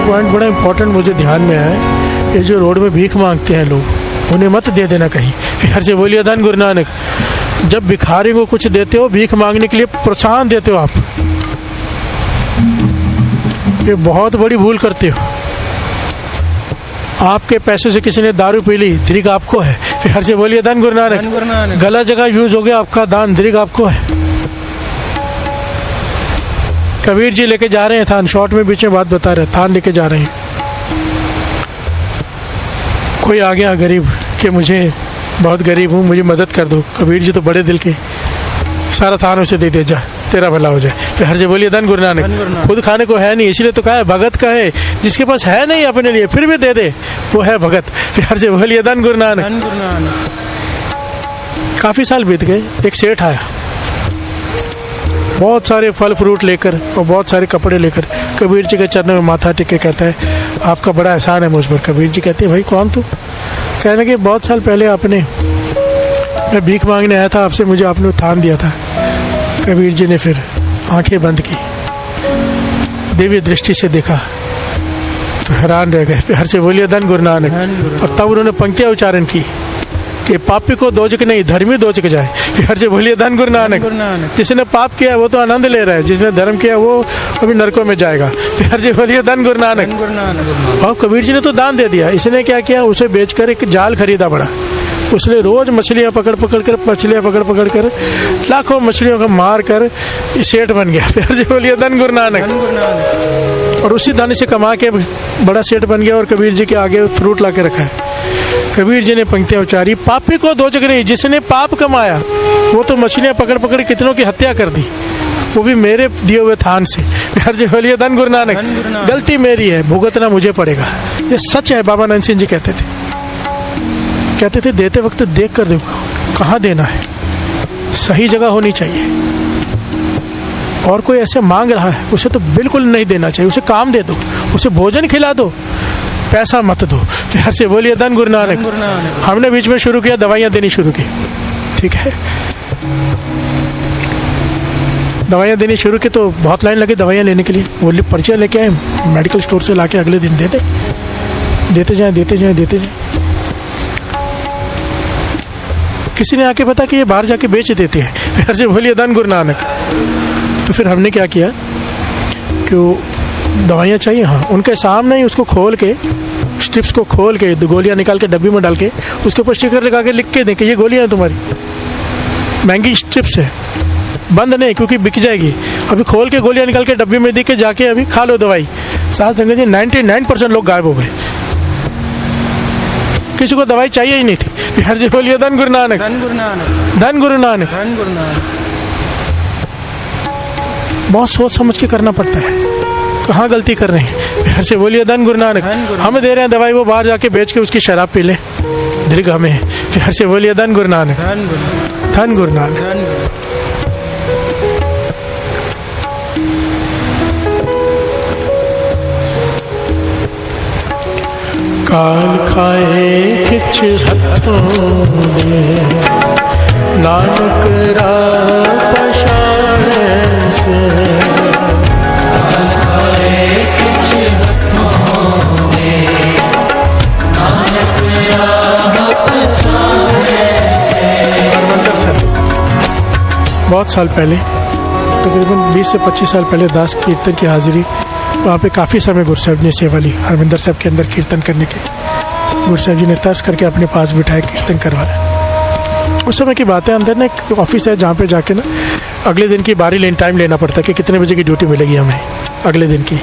पॉइंट बड़ा इंपॉर्टेंट मुझे ध्यान में है, ये जो रोड में भीख मांगते हैं लोग, उन्हें मत दे देना कहीं। प्यार से बोलिए धन गुरु नानक। जब भिखारी को कुछ देते हो, भीख मांगने के लिए प्रोत्साहन देते हो, आप ये बहुत बड़ी भूल करते हो। आपके पैसों से किसी ने दारू पी ली, दृग आपको है। प्यार से बोलिए धन गुरु नानक। गलत जगह यूज हो गया आपका दान, दृग आपको है। कबीर जी लेके जा रहे हैं थान, शॉर्ट में बीच में बात बता रहे, थान लेके जा रहे हैं। कोई आ गया गरीब कि मुझे बहुत गरीब हूँ, मुझे मदद कर दो। कबीर जी तो बड़े दिल के, सारा थान उसे दे दे, जा तेरा भला हो जाए। प्यार से बोलिए धन गुरु नानक। खुद खाने को है नहीं, इसलिए तो कहा है भगत का है, जिसके पास है नहीं अपने लिए फिर भी दे दे, वो है भगत। प्यार से बोलिए धन गुरु नानक। काफी साल बीत गए, एक सेठ आया बहुत सारे फल फ्रूट लेकर और बहुत सारे कपड़े लेकर कबीर जी के चरणों में माथा टेक के कहता है, आपका बड़ा एहसान है मुझ पर। कबीर जी कहते हैं, भाई कौन तू? कहने लगे, बहुत साल पहले आपने, मैं भीख मांगने आया था आपसे, मुझे आपने थान दिया था। कबीर जी ने फिर आंखें बंद की, दिव्य दृष्टि से देखा तो हैरान रह गए। प्यार से बोलिए धन गुरु नानक। और तब उन्होंने पंक्तियां उच्चारण की कि पापी को दोजक नहीं, धर्मी दोजक जाए। प्यार से बोलिए धन गुरु नानक। जिसने पाप किया वो तो आनंद ले रहा है, जिसने धर्म किया वो अभी नरकों में जाएगा। प्यार से बोलिए धन गुरु नानक। और कबीर जी ने तो दान दे दिया, इसने क्या किया, उसे बेचकर एक जाल खरीदा बड़ा। उसने रोज मछलियां पकड़ पकड़ कर लाखों मछलियों को मार कर सेठ बन गया। प्यार से बोलिए धन गुरु नानक। और उसी दाने से कमा के बड़ा सेठ बन गया और कबीर जी के आगे फ्रूट ला के रखा है। कबीर जी ने पंक्तियां उच्चारी, पापी को दोजक नहीं, जिसने पाप कमाया वो तो मछलियां पकड़ कितनों की हत्या कर दी, वो भी मेरे दिए हुए थान से। प्यार से बोलिए धन गुरु नानक। गलती मेरी है, भुगतना मुझे पड़ेगा। ये सच है। बाबा नंद सिंह जी कहते थे देते वक्त देख कर देखो कहाँ देना है, सही जगह होनी चाहिए। और कोई ऐसे मांग रहा है उसे तो बिल्कुल नहीं देना चाहिए, उसे काम दे दो, उसे भोजन खिला दो, पैसा मत दो। प्यार से बोलिए धन गुरु नानक। हमने बीच में शुरू किया, दवाइयाँ देनी शुरू की, ठीक है, दवाइयाँ देनी शुरू की तो बहुत लाइन लगी दवाइयाँ लेने के लिए। वो पर्चियाँ लेके आए मेडिकल स्टोर से, लाके अगले दिन देते जाए। किसी ने आके पता कि ये बाहर जाके बेच देते हैं। प्यार से बोलिए धन गुरु नानक। तो फिर हमने क्या किया कि वो दवाइयाँ चाहिए, हाँ, उनके सामने ही उसको खोल के, स्ट्रिप्स को खोल के, गोलियां निकाल के डब्बी में डाल के उसके ऊपर स्टिकर लगा के लिख के दें कि ये गोलियां हैं तुम्हारी, महंगी स्ट्रिप्स है, बंद नहीं क्योंकि बिक जाएगी। अभी खोल के गोलियां निकाल के डब्बी में दे के जाके अभी खा लो दवाई। साथ संगत जी 99% लोग गायब हो गए, किसी को दवाई चाहिए ही नहीं थी। प्यार से बोलिए धन गुरु नानक। धन गुरु नानक। बहुत सोच समझ के करना पड़ता है, कहाँ गलती कर रहे हैं। प्यार से बोलिए धन गुरु नानक। हमें दे रहे हैं दवाई, वो बाहर जाके बेच के उसकी शराब पी ले, दीर्घ हमें है। प्यार से बोलिए धन गुरु नानक। धन गुरु नानक। काल खाए किछ हथों दे, नानक राह पछाड़े से। हरमंदर साहब बहुत साल पहले, तकरीबन 20 से 25 साल पहले दास कीर्तन की हाजिरी, वहाँ पे काफ़ी समय गुरु साहब ने सेवा ली हरमंदर साहब के अंदर कीर्तन करने की। गुरु साहब जी ने तर्स करके अपने पास बिठाया, कीर्तन करवाया। उस समय की बातें, अंदर ना एक ऑफिस है जहाँ पे जाके ना अगले दिन की बारी टाइम लेना पड़ता है कि कितने बजे की ड्यूटी मिलेगी हमें अगले दिन की।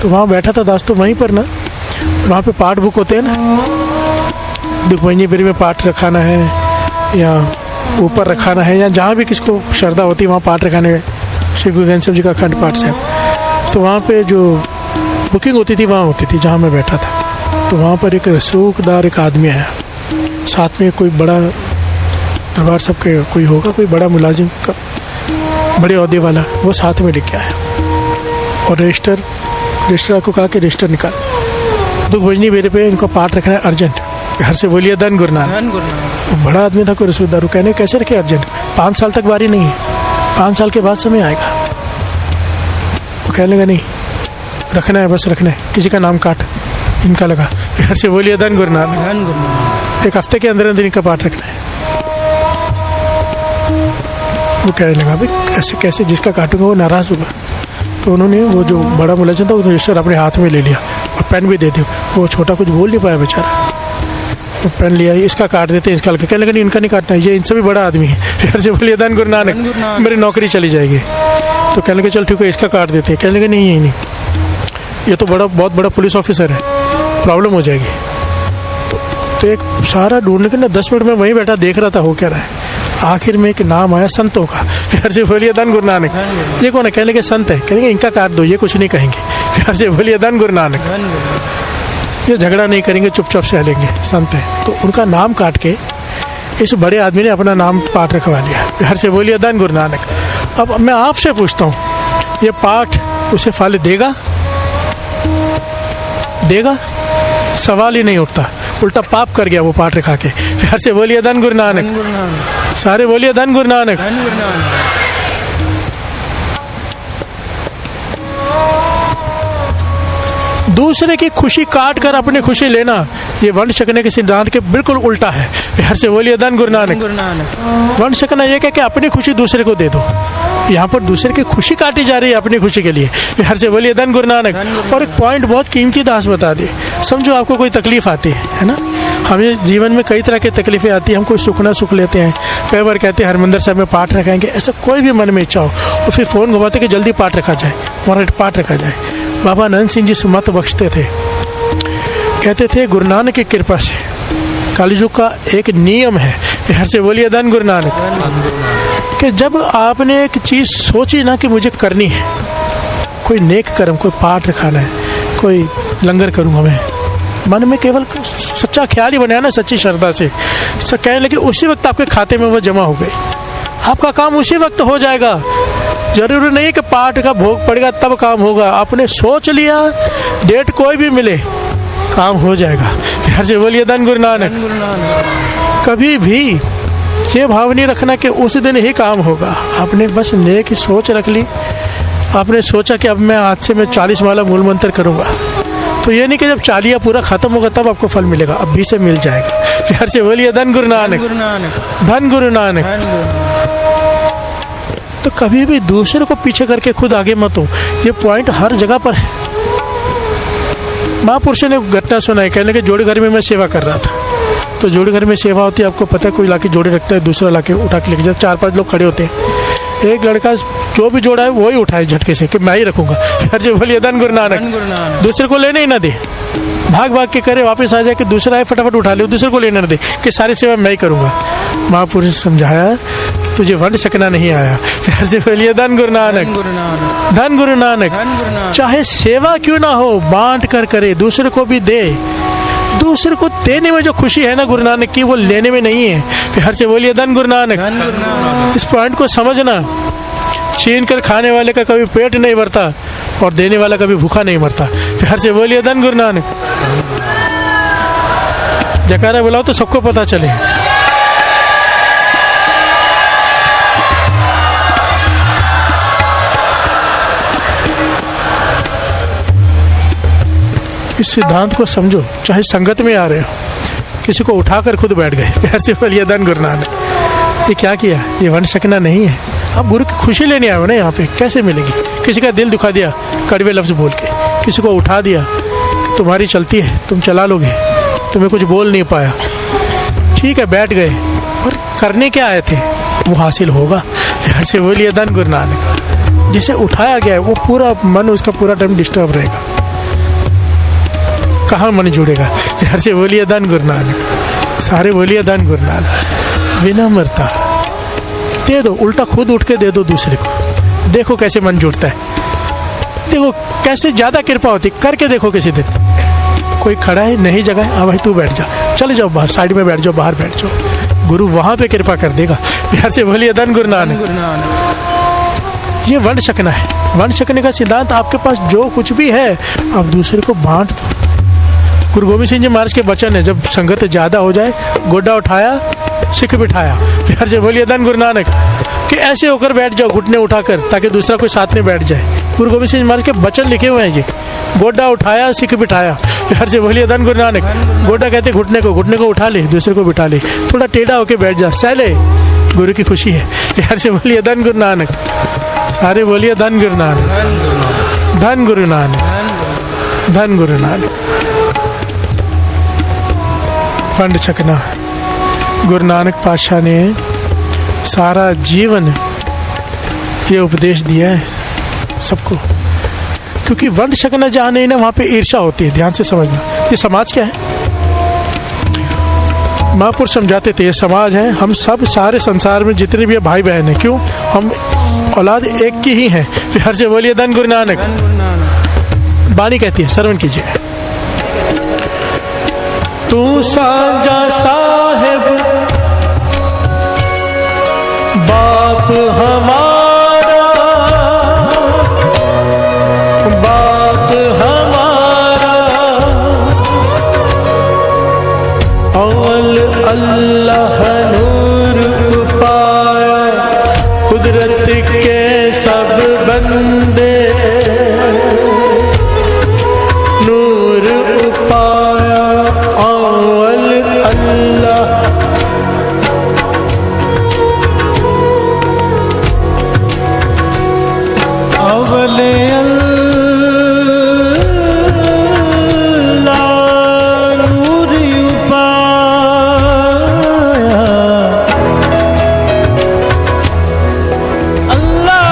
तो वहाँ बैठा था दास, तो वहीं पर ना वहाँ पे पाठ बुक होते हैं ना, दुखमंजी बेरी में पाठ रखाना है या ऊपर रखाना है या जहाँ भी किसको श्रद्धा होती है वहाँ पाठ रखाने है। श्री गुरु ग्रंथ साहब जी का अखंड पाठ साहब, तो वहाँ पे जो बुकिंग होती थी वहाँ होती थी जहाँ मैं बैठा था। तो वहाँ पर एक रसूखदार एक आदमी आया, साथ में कोई बड़ा दरबार साहब के कोई होगा, कोई बड़ा मुलाजिम का बड़े ओहदे वाला, वो साथ में लेके आया और रजिस्टर को कहा कि रजिस्टर निकाल, दुख भजनी बेरे पे इनको पाठ रखना है अर्जेंट, घर से बोलिए धन गुरु नानक। वो बड़ा आदमी था कोई रसूखदार, कहने कैसे रखे अर्जेंट, 5 साल तक बारी नहीं है, 5 साल के बाद समय आएगा। वो कहने लगा नहीं रखना है, बस रखना है, किसी का नाम काट, इनका लगा, घर से बोलिए धन गुरु नानक, 1 हफ्ते के अंदर इनका पाठ रखना है। वो कहने लगा भाई ऐसे कैसे, जिसका काटूंगा वो नाराज़ होगा। तो उन्होंने वो जो बड़ा मुलाजिम था वो रजिस्टर अपने हाथ में ले लिया और पेन भी दे दिया। वो छोटा कुछ बोल नहीं पाया बेचारा, वो पेन लिया, इसका काट देते हैं, इसका कहने लगा नहीं इनका नहीं काटना है, ये इनसे भी बड़ा आदमी है, फिर से बोलिए धन गुरु नानक, मेरी नौकरी चली जाएगी। तो कहने लगे चल ठीक है इसका काट देते हैं, कहने लगे नहीं यही नहीं, ये तो बहुत बड़ा पुलिस ऑफिसर है, प्रॉब्लम हो जाएगी। तो एक सारा ढूंढने के ना 10 मिनट में वहीं बैठा देख रहा था हो क्या रहा है। आखिर में एक नाम आया संतों का, फिर से बोलिए धन गुरु नानक। ये कौन है, कहने लगे संत है, कहने इनका काट दो, ये कुछ नहीं कहेंगे, फिर से बोलिए धन गुरु नानक। ये झगड़ा नहीं करेंगे, चुपचाप से लेंगे, संत है। तो उनका नाम काट के इस बड़े आदमी ने अपना नाम पाठ रखवा लिया, फिर से बोलिए धन गुरु नानक। अब मैं आपसे पूछता हूँ, ये पाठ उसे फल देगा? देगा? सवाल ही नहीं उठता, उल्टा पाप कर गया वो पाठ रखा के। फिर से बोलिए धन गुरु नानक, सारे बोलिए धन गुरु नानक। दूसरे की खुशी काट कर अपनी खुशी लेना, ये वंश छकने के सिद्धांत के बिल्कुल उल्टा है। फिर से बोलिए धन गुरु नानक। वंश छकना ये क्या कि अपनी खुशी दूसरे को दे दो, यहाँ पर दूसरे की खुशी काटी जा रही है अपनी खुशी के लिए। फिर से बोलिए धन गुरु नानक। और एक पॉइंट बहुत कीमती दास बता दे, समझो आपको कोई तकलीफ आती है ना, हमें जीवन में कई तरह की तकलीफें आती हैं, हम कोई सुख ना सुख लेते हैं, कई बार कहते हैं हरमंदर साहब में पाठ रखाएंगे, ऐसा कोई भी मन में इच्छा हो और फिर फ़ोन घुमाते कि जल्दी पाठ रखा जाए, हमारा पाठ रखा जाए। बाबा नंद सिंह जी सुमत बख्शते थे, कहते थे गुरु नानक की कृपा से कलयुग का एक नियम है, हर से बोलिए धन गुरु नानक, कि जब आपने एक चीज़ सोची ना कि मुझे करनी है, कोई नेक कर्म, कोई पाठ रखाना है, कोई लंगर करूँगा मैं, मन में केवल सच्चा ख्याल ही बनाया ना, सच्ची श्रद्धा से कहने लगे, उसी वक्त आपके खाते में वो जमा हो गई, आपका काम उसी वक्त हो जाएगा। जरूरी नहीं कि पाठ का भोग पड़ेगा तब काम होगा, आपने सोच लिया, डेट कोई भी मिले काम हो जाएगा। फिर से बोलिए धन गुरु नानक। कभी भी ये भाव नहीं रखना कि उस दिन ही काम होगा, आपने बस नेक सोच रख ली, आपने सोचा कि अब मैं आज से मैं 40 माला मूल मंत्र करूँगा, तो ये नहीं कि जब 40 पूरा खत्म होगा तब आपको फल मिलेगा, अब भी से मिल जाएगा। फिर से बोलिए धन गुरु नानक, धन गुरु नानक। तो कभी भी दूसरे को पीछे करके खुद आगे मत हो, ये पॉइंट हर जगह पर है। महापुरुष ने घटना सुनाई, कहने के जोड़े घर में मैं सेवा कर रहा था, तो जोड़े घर में सेवा होती है, आपको पता है, कोई लाके जोड़े रखता है, दूसरा लाके उठा के लेके जाता, 4-5 लोग खड़े होते हैं, एक लड़का जो भी जोड़ा है वही उठाए झटके से कि मैं ही रखूंगा। फिर से बोलिए धन गुरु नानक। दूसरे को लेने ही ना दे, भाग भाग के करे, वापस आ जाए कि दूसरा है फटाफट उठा ले, दूसरे को लेने ना दे कि सारी सेवा मैं ही करूंगा। महापुरुष ने समझाया तुझे वंड सकना नहीं आया। फिर से बोलिए धन गुरु नानक, धन गुरु नानक। चाहे सेवा क्यों ना हो, बांट कर करे, दूसरे को भी दे। दूसरे को देने में जो खुशी है ना गुरु नानक की, वो लेने में नहीं है। फिर से बोलिए धन गुरु नानक। इस पॉइंट को समझना, छीन कर खाने वाले का कभी पेट नहीं भरता और देने वाला कभी भूखा नहीं मरता। फिर से बोलिए धन गुरु नानक। जयकारा बुलाओ तो सबको पता चले। इस सिद्धांत को समझो। चाहे संगत में आ रहे हो, किसी को उठाकर खुद बैठ गए, प्यार से बोलिए धन गुरु नानक। ये क्या किया? ये वंश सकना नहीं है। आप गुरु की खुशी लेने आए हो ना यहाँ पे, कैसे मिलेगी? किसी का दिल दुखा दिया कड़वे लफ्ज बोल के, किसी को उठा दिया, तुम्हारी चलती है, तुम चला लोगे, तुम्हें कुछ बोल नहीं पाया, ठीक है बैठ गए, और करने क्या आए थे वो हासिल होगा। प्यार से बोलिए धन गुरु नानक। जिसे उठाया गया है वो पूरा मन, उसका पूरा टाइम डिस्टर्ब रहेगा, कहाँ मन जुड़ेगा? प्यार से बोलिए धन गुरु नानक। सारे बोलिए धन गुरु नानक। विनम्रता दे दो, उल्टा खुद उठ के दे दो दूसरे को, देखो कैसे मन जुड़ता है, देखो कैसे ज्यादा कृपा होती। करके देखो किसी दिन, कोई खड़ा है नहीं जगह है, हाँ भाई तू बैठ जा, चले जाओ बाहर, साइड में बैठ जाओ, बाहर बैठ जाओ, गुरु वहां पे कृपा कर देगा। प्यार से बोलिए धन गुरु नानक। ये वंश सकना है। वंश सकने का सिद्धांत, आपके पास जो कुछ भी है आप दूसरे को बांट दो। गुरु गोविंद सिंह जी महाराज के वचन है, जब संगत ज्यादा हो जाए, गोडा उठाया सिख बिठाया। प्यार से बोलिए धन गुरु नानक। कि ऐसे होकर बैठ जाओ घुटने उठाकर, ताकि दूसरा कोई साथ में बैठ जाए। गुरु गोविंद सिंह महाराज के वचन लिखे हुए हैं जी, गोडा उठाया सिख बिठाया। प्यार से बोलिए धन गुरु नानक। गोडा कहते घुटने को उठा ले, दूसरे को बिठा ले, थोड़ा टेढ़ा होकर बैठ जा, सहले, गुरु की खुशी है। प्यार से बोलिए धन गुरु नानक। सारे बोलिए धन गुरु नानक, धन गुरु नानक, धन गुरु नानक। फंड छकना, गुरु नानक पातशाह ने सारा जीवन ये उपदेश दिया है सबको, क्योंकि वंड छकना जहाँ नहीं ना वहाँ पे ईर्ष्या होती है। ध्यान से समझना, ये समाज क्या है? महापुरुष समझाते थे ये समाज है, हम सब सारे संसार में जितने भी भाई बहन हैं, क्यों? हम औलाद एक की ही हैं। प्यार से बोलिए धन गुरु नानक। बानी कहती है, श्रवण कीजिए। तू साजा साहेब बाप हमारा, बाप हमारा, अव्वल अल्लाह नूर पाया, कुदरत के सब बंदे नूर पाया, अव्वल अल्लाह। अव्वले अल्लाह नूर पाया, अल्लाह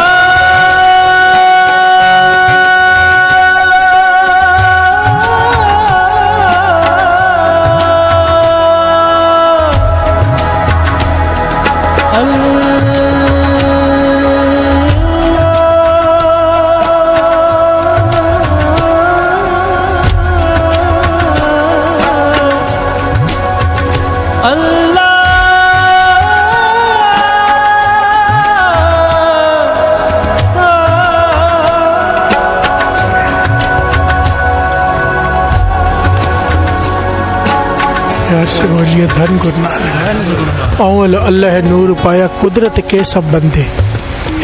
प्यार से बोलिए धन गुरु नानक। अव्वल अल्लाह नूर पाया, कुदरत के सब बंदे,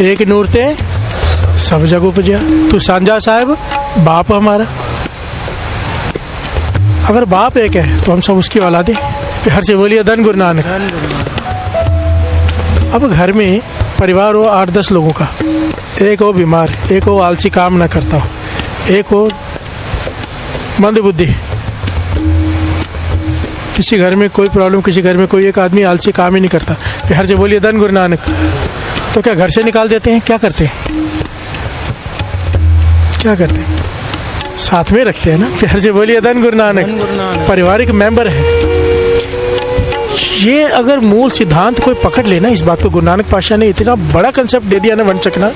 एक नूर ते सब जग उपजा। तू सांझा साहिब बाप हमारा। अगर बाप एक है तो हम सब उसकी औलादे। प्यार से बोलिए धन गुरु नानक। अब घर में परिवार हो 8-10 लोगों का, एक हो बीमार, एक हो आलसी काम ना करता हो, एक हो मंद बुद्धि, किसी घर में कोई प्रॉब्लम, किसी घर में कोई एक आदमी आलसी काम ही नहीं करता। प्यार से बोलिए धन गुरु नानक। तो क्या घर से निकाल देते हैं? क्या करते हैं? क्या करते हैं? साथ में रखते हैं ना। प्यार से बोलिए धन गुरु नानक। पारिवारिक मेंबर है। ये अगर मूल सिद्धांत कोई पकड़ लेना, इस बात को गुरु नानक पातशाह ने इतना बड़ा कंसेप्ट दे दिया ना वंश सकना,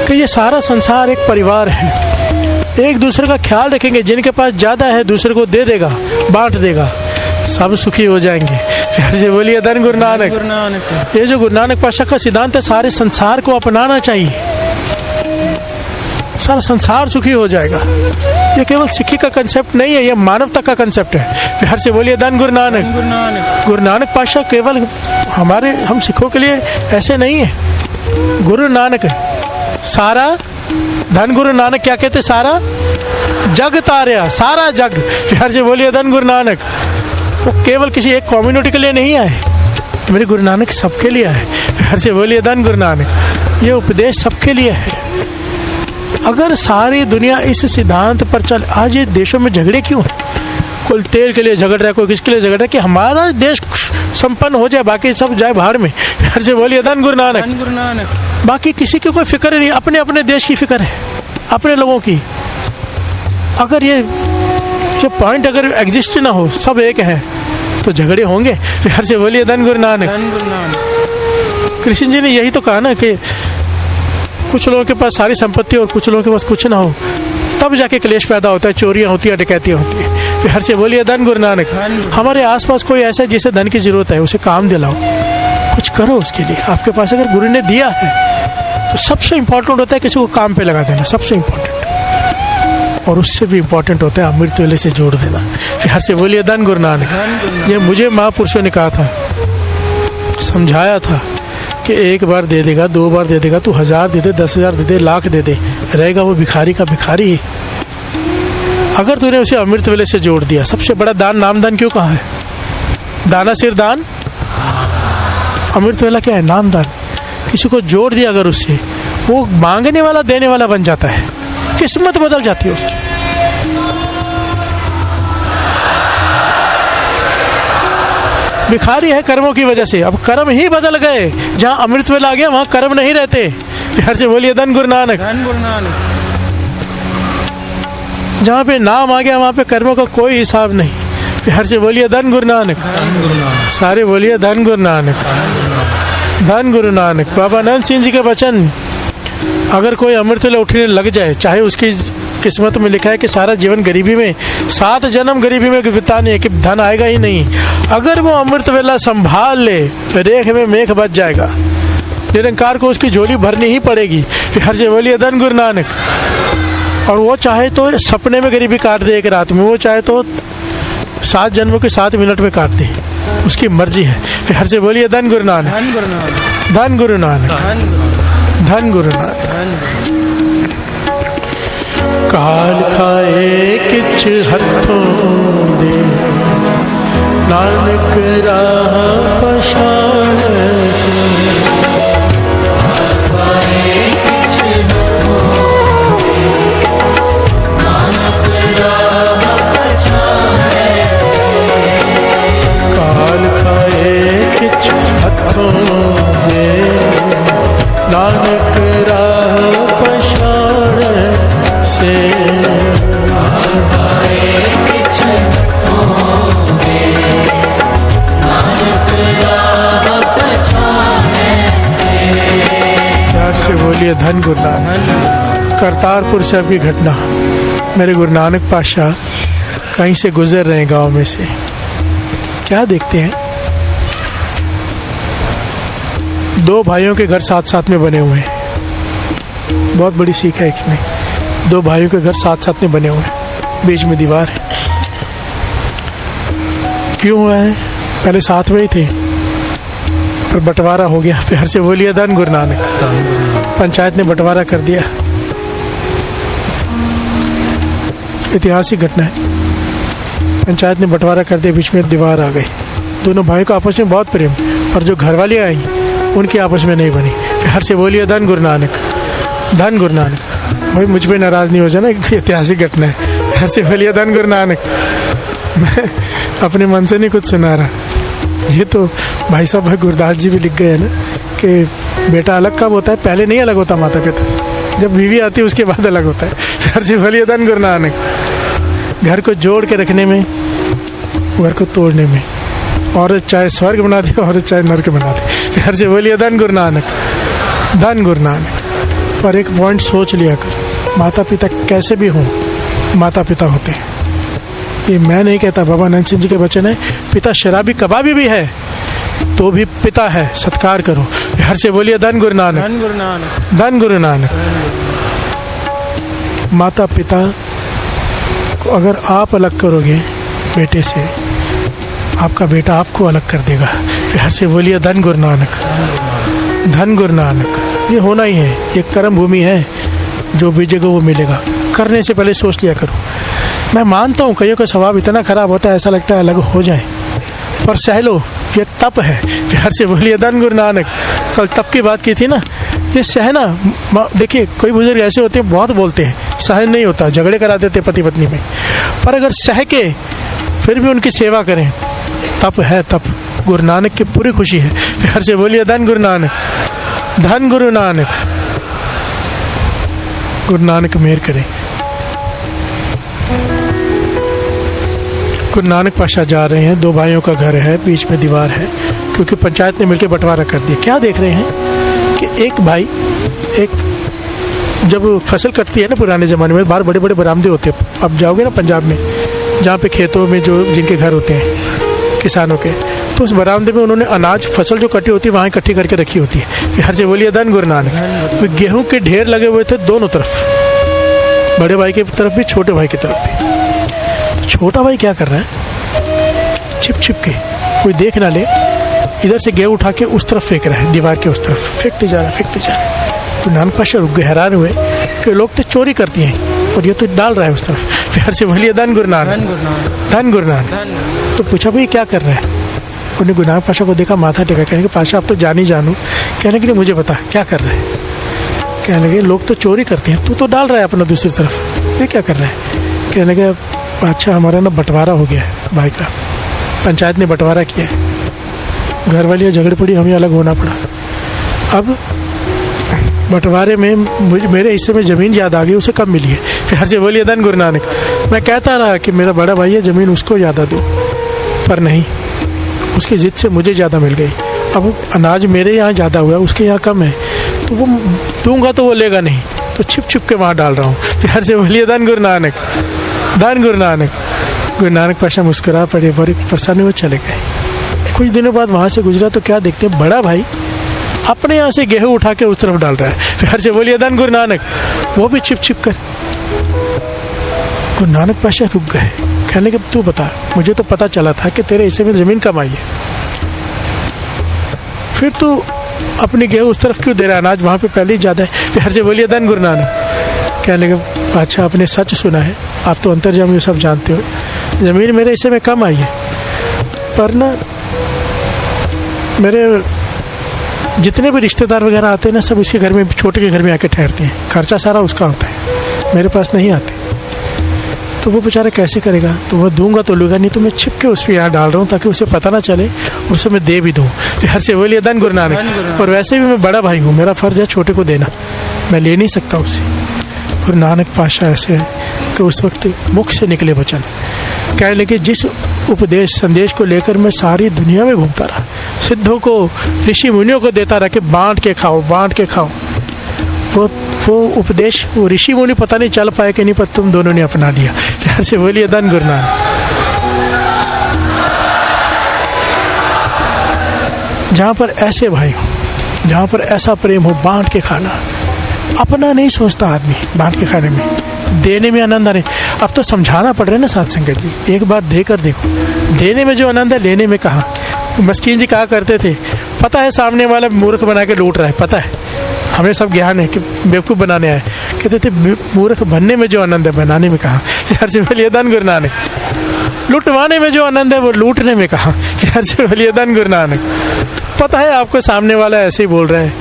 कि ये सारा संसार एक परिवार है, एक दूसरे का ख्याल रखेंगे, जिनके पास ज्यादा है दूसरे को दे देगा, बांट देगा, सब सुखी हो जाएंगे। प्यार से बोलिए धन गुरु नानक। ये जो गुरु नानक पातशाह का सिद्धांत है, सारे संसार को अपनाना चाहिए, सारा संसार सुखी हो जाएगा। ये केवल सिक्खी का कंसेप्ट नहीं है, ये मानवता का कंसेप्ट है। प्यार से बोलिए धन गुरु नानक। गुरु नानक पातशाह केवल हमारे, हम सिखों के लिए ऐसे नहीं है। गुरु नानक सारा धन गुरु नानक क्या कहते, सारा जग तारया, सारा जग। प्यार से बोलिए धन गुरु नानक। वो केवल किसी एक कम्युनिटी के लिए नहीं आए, मेरे गुरु नानक सबके लिए आए। प्यार से बोलिए धन गुरु नानक। ये उपदेश सबके लिए है। अगर सारी दुनिया इस सिद्धांत पर चल, आज ये देशों में झगड़े क्यों हैं? कोई तेल के लिए झगड़ रहा है, कोई किसके लिए झगड़ रहा है, कि हमारा देश संपन्न हो जाए, बाकी सब जाए भाड़ में। प्यार से बोलिए धन गुरु नानक। बाकी किसी की कोई फिक्र नहीं, अपने अपने देश की फिक्र है, अपने लोगों की। अगर ये पॉइंट अगर एग्जिस्ट ना हो, सब एक है, तो झगड़े होंगे। प्यार से बोलिए धन गुरु नानक। कृष्ण जी ने यही तो कहा ना कि कुछ लोगों के पास सारी संपत्ति और कुछ लोगों के पास कुछ ना हो, तब जाके क्लेश पैदा होता है, चोरियां होती है, डकैतियां होती है। प्यार से बोलिए धन गुरु नानक। हमारे आसपास कोई ऐसा है जिसे धन की जरूरत है, उसे काम दिलाओ, कुछ करो उसके लिए। आपके पास अगर गुरु ने दिया है तो सबसे इंपॉर्टेंट होता है किसी को काम पे लगा देना, सबसे इंपॉर्टेंट। और उससे भी इंपॉर्टेंट होता है अमृत वेले से जोड़ देना। प्यार से बोलिए धन गुरु नानक। ये मुझे महापुरुषों ने कहा था, समझाया था कि एक बार दे देगा, 2 बार दे देगा, तू 1000 दे दे, 10,000 दे दे, लाख दे दे, रहेगा वो भिखारी का भिखारी। अगर तूने उसे अमृत वेले से जोड़ दिया, सबसे बड़ा दान नाम दान क्यों कहा है? दाना सिर दान, अमृत वेला क्या है? नाम दान। किसी को जोड़ दिया अगर उससे, वो मांगने वाला देने वाला बन जाता है, किस्मत बदल जाती है उसकी। भिखारी है कर्मों की वजह से, अब कर्म ही बदल गए। जहाँ अमृत वेला आ गया वहाँ कर्म नहीं रहते। प्यार से बोलिए धन गुरु नानक। जहाँ पे नाम आ गया वहाँ पे कर्मों का कोई हिसाब नहीं। प्यार से बोलिए धन गुरु नानक। सारे बोलिए धन गुरु नानक, धन गुरु नानक। बाबा आनंद सिंह जी के वचन, अगर कोई अमृत वेला उठने लग जाए, चाहे उसकी किस्मत में लिखा है कि सारा जीवन गरीबी में, 7 जन्म गरीबी में बिताने, कि धन आएगा ही नहीं, अगर वो अमृत वेला संभाल ले, रेख में मेघ बच जाएगा। निरंकार को उसकी झोली भरनी ही पड़ेगी। फिर से बोलिए धन गुरु नानक। और वो चाहे तो सपने में गरीबी काट दे एक रात में, वो चाहे तो 7 जन्मों के 7 मिनट में काट दे, उसकी मर्जी है। फिर से बोलिए धन गुरु नानक, धन गुरु नानक, धन गुरु नानक। काल खाए किछ हथों दे, नानक राह पछाण से। काल खाए किछ हथों दे, नानक राह पछाण से। प्यार से बोलिए धन गुरु नानक। करतारपुर से अभी घटना, मेरे गुरु नानक पातशाह कहीं से गुजर रहे हैं गांव में से, क्या देखते हैं 2 भाइयों के घर साथ साथ में बने हुए हैं। बहुत बड़ी सीख है इसमें। 2 भाइयों के घर साथ साथ में बने हुए हैं, बीच में दीवार है। क्यों हुआ है? पहले साथ में ही थे पर बंटवारा हो गया। प्यार से बोलिए धन गुरु नानक। पंचायत ने बंटवारा कर दिया। ऐतिहासिक घटना है। पंचायत ने बंटवारा कर दिया, बीच में दीवार आ गई। दोनों भाइयों का आपस में बहुत प्रेम, और जो घरवाली आई उनकी आपस में नहीं बनी। प्यार से बोलिए धन गुरु नानक, धन गुरु नानक। भाई मुझ पे नाराज नहीं हो जाना, ऐतिहासिक घटना है। प्यार से बोलिए धन गुरु नानक। मैं अपने मन से नहीं कुछ सुना रहा, ये तो भाई साहब भाई गुरदास जी भी लिख गए हैं ना कि बेटा अलग कब होता है? पहले नहीं अलग होता माता पिता से, जब बीवी आती है उसके बाद अलग होता है। प्यार से बोलिए धन गुरु नानक। घर को जोड़ के रखने में, घर को तोड़ने में, औरत चाहे स्वर्ग बना दे, औरत चाहे नरक बना दे। प्यार से बोलिए धन गुरु नानक, धन गुरु नानक। पर एक पॉइंट सोच लिया कर, माता पिता कैसे भी हों, माता पिता होते हैं। ये मैं नहीं कहता, बाबा आनंद सिंह जी के वचन है। पिता शराबी कबाबी भी है तो भी पिता है, सत्कार करो। प्यार से बोलिए धन गुरु नानक, धन गुरु नानक, धन गुरु नानक। माता पिता को अगर आप अलग करोगे बेटे से, आपका बेटा आपको अलग कर देगा। प्यार से बोलिए धन गुरु नानक, धन गुरु नानक। ये होना ही है, ये कर्म भूमि है। जो बीजेगा वो मिलेगा। करने से पहले सोच लिया करो। मैं मानता हूँ कईयों का स्वभाव इतना खराब होता है, ऐसा लगता है अलग हो जाए, पर सह लो, ये तप है। प्यार से बोलिए धन गुरु नानक। कल तप की बात की थी ना, ये सहना। देखिए कोई बुजुर्ग ऐसे होते हैं बहुत बोलते हैं, सहन नहीं होता, झगड़े करा देते पति पत्नी में, पर अगर सह के फिर भी उनकी सेवा करें, तप है तप। गुरु नानक की पूरी खुशी है। प्यार से बोलिए धन गुरु नानक, धन गुरु नानक। गुरु नानक मेहर करे। गुरु नानक पाशा जा रहे हैं, दो भाइयों का घर है, बीच में दीवार है, क्योंकि पंचायत ने मिलकर बंटवारा कर दिया। क्या देख रहे हैं कि एक भाई, एक जब फसल कटती है ना पुराने ज़माने में, बाहर बड़े बड़े बरामदे होते हैं। अब जाओगे ना पंजाब में, जहाँ पे खेतों में जो जिनके घर होते हैं किसानों के, तो उस बरामदे में उन्होंने अनाज फसल जो कटी होती है वहाँ इकट्ठी करके रखी होती है। प्यार से बोलिए धन गुरु नानक। गेहूँ के ढेर लगे हुए थे दोनों तरफ, बड़े भाई की तरफ भी, छोटे भाई की तरफ भी। छोटा भाई क्या कर रहा है, छिप छिप के, कोई देख ना ले, इधर से गेहूँ उठा के उस तरफ फेंक रहा है, दीवार के उस तरफ फेंकते जा रहा है, फेंकते जा रहा है। तो नानक पाशा रुक गए, हैरान हुए कि लोग तो चोरी करती हैं और ये तो डाल रहा है उस तरफ। प्यार से बोलिए धन गुरु नानक, धन गुरु नानक। तो पूछा भाई क्या कर रहा है, उन्हें गुरु नानक पाशा को देखा, माथा टेका, कहने के पाशा आप तो जान ही जानू। कहने के लिए मुझे बता क्या कर रहा है। कहने लगे लोग तो चोरी करते हैं, तू तो डाल रहा है अपना दूसरी तरफ, ये क्या कर रहा है। कहने लगे अच्छा हमारा ना बंटवारा हो गया है भाई का, पंचायत ने बंटवारा किया है, घर वाली झगड़ पड़ी, हमें अलग होना पड़ा। अब बंटवारे में मेरे हिस्से में ज़मीन याद आ गई, उसे कब मिली है। प्यार से बोलिए धन गुरु नानक। मैं कहता रहा कि मेरा बड़ा भाई है, ज़मीन उसको ज़्यादा दो, पर नहीं, उसकी ज़िद से मुझे ज़्यादा मिल गई। अब अनाज मेरे यहाँ ज़्यादा हुआ, उसके यहाँ कम है, तो वो दूंगा तो वो लेगा नहीं, तो छिप छिप के वहाँ डाल रहा हूँ। प्यार से बोलिए धन गुरु नानक, धन गुरु नानक। गुरु नानक पाशा मुस्कुरा पड़े, बड़े परेशानी वो चले गए। कुछ दिनों बाद वहाँ से गुजरा तो क्या देखते हैं, बड़ा भाई अपने यहाँ से गेहूँ उठा के उस तरफ डाल रहा है। प्यार से बोलिए धन गुरु नानक, वो भी छिप छिप कर। गुरु नानक पाशा रुक गए, कहने लगे तू बता, मुझे तो पता चला था कि तेरे हिस्से में ज़मीन कम आई है, फिर तू अपनी गेहूँ उस तरफ क्यों दे रहा है, अनाज वहाँ पे पहले ही ज़्यादा है। प्यार से बोलिए धन गुरु नानक। कहने लगे अच्छा आपने सच सुना है, आप तो अंतर्जामी हो, सब जानते हो, ज़मीन मेरे हिस्से में कम आई है, पर ना मेरे जितने भी रिश्तेदार वगैरह आते हैं ना, सब इसके घर में, छोटे के घर में आके ठहरते हैं, खर्चा सारा उसका होता है, मेरे पास नहीं आते। तो वो बेचारा कैसे करेगा, तो वो दूंगा तो लूँगा नहीं, तो मैं छिप के उस पर यहाँ डाल रहा हूँ ताकि उसे पता ना चले और उसे मैं दे भी दूँ। प्यार से बोलिए धन गुरु नानक। और वैसे भी मैं बड़ा भाई हूँ, मेरा फ़र्ज़ है छोटे को देना, मैं ले नहीं सकता उसे। गुरु नानक पाशा ऐसे है कि उस वक्त मुख से निकले वचन, कहने लगे जिस उपदेश संदेश को लेकर मैं सारी दुनिया में घूमता रहा, सिद्धों को, ऋषि मुनियों को देता रहा कि बांट के खाओ, बांट के खाओ, वो उपदेश वो ऋषि मुनि पता नहीं चल पाए कि नहीं, पर तुम दोनों ने अपना लिया। प्यार से बोलिए धन गुरु नानक। जहाँ पर ऐसे भाई हो, जहाँ पर ऐसा प्रेम हो, बांट के खाना, अपना नहीं सोचता आदमी, बांट के खाने में, देने में आनंद आ रहे। अब तो समझाना पड़ रहा है ना साथ संगत जी, एक बार देकर देखो, देने में जो आनंद है लेने में कहाँ। मस्कीन जी कहा करते थे, पता है सामने वाला मूर्ख बना के लूट रहा है, पता है, हमें सब ज्ञान है कि बेवकूफ़ बनाने आए। कहते थे मूर्ख बनने में जो आनंद है बनाने में कहाँ। प्यार से बोलिए धन गुरु नानक। लुटवाने में जो आनंद है वो लूटने में कहाँ। प्यार से बोलिए धन गुरु नानक। पता है आपको सामने वाला ऐसे ही बोल रहा है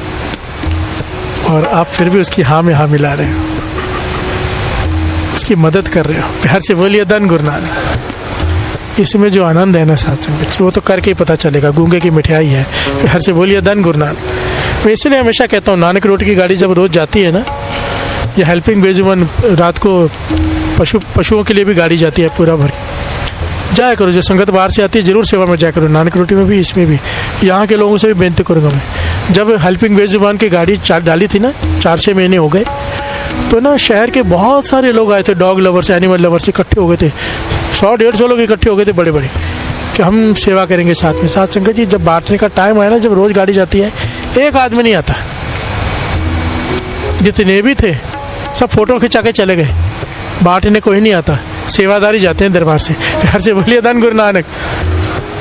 और आप फिर भी उसकी हाँ में हाँ मिला रहे हो, उसकी मदद कर रहे हो। प्यार से बोलिए धन गुरु नानक। इसमें जो आनंद है ना साथ संगत, वो तो करके ही पता चलेगा, गूंगे की मिठाई है। प्यार से बोलिए धन गुरु नानक। मैं इसलिए हमेशा कहता हूँ, नानक रोटी की गाड़ी जब रोज़ जाती है ना, या हेल्पिंग बेजुबान रात को पशुओं के लिए भी गाड़ी जाती है पूरा भर, जाया करो। जो संगत बाहर से आती है जरूर सेवा में जाया करो, नानक रोटी में भी, इसमें भी। यहाँ के लोगों से भी बेनती करूँगा मैं, जब हेल्पिंग बेजुबान की गाड़ी डाली थी ना, 4-6 महीने हो गए, तो ना शहर के बहुत सारे लोग आए थे, डॉग लवर्स, एनिमल लवर्स इकट्ठे हो गए थे, 100-150 लोग इकट्ठे हो गए थे बड़े बड़े, कि हम सेवा करेंगे साथ में। साथ संगत जी जब बांटने का टाइम आया ना, जब रोज़ गाड़ी जाती है, एक आदमी नहीं आता, जितने भी थे सब फोटो खिंचा के चले गए, बांटने कोई नहीं आता, सेवादारी जाते हैं दरबार से। प्यार से बोलिए धन गुरु नानक।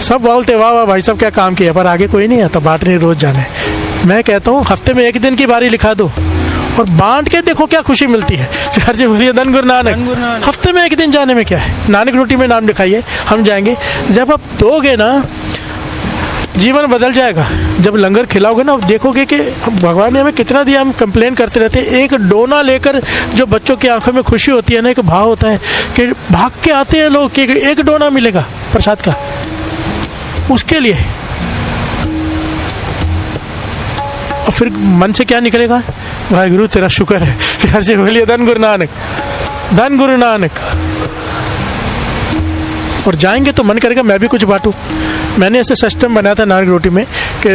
सब बोलते वाह वाह भाई सब क्या काम किया, पर आगे कोई नहीं आता, बांटने रोज़ जाना है। मैं कहता हूँ हफ्ते में एक दिन की बारी लिखा दो और बांट के देखो क्या खुशी मिलती है। प्यार से बोलिए धन गुरु नानक। हफ्ते में एक दिन जाने में क्या है, नानक रोटी में नाम लिखाइए, हम जाएंगे। जब आप दोगे ना जीवन बदल जाएगा। जब लंगर खिलाओगे ना, आप देखोगे कि भगवान ने हमें कितना दिया। हम कंप्लेन करते रहते हैं। एक डोना लेकर जो बच्चों की आंखों में खुशी होती है ना, एक भाव होता है कि भाग के आते हैं लोग कि एक डोना मिलेगा प्रसाद का, उसके लिए। और फिर मन से क्या निकलेगा, भाई गुरु तेरा शुक्र है। प्यार से बोलिए धन गुरु नानक, धन गुरु नानक। और जाएंगे तो मन करेगा मैं भी कुछ बांटूं। मैंने ऐसे सिस्टम बनाया था नानक रोटी में कि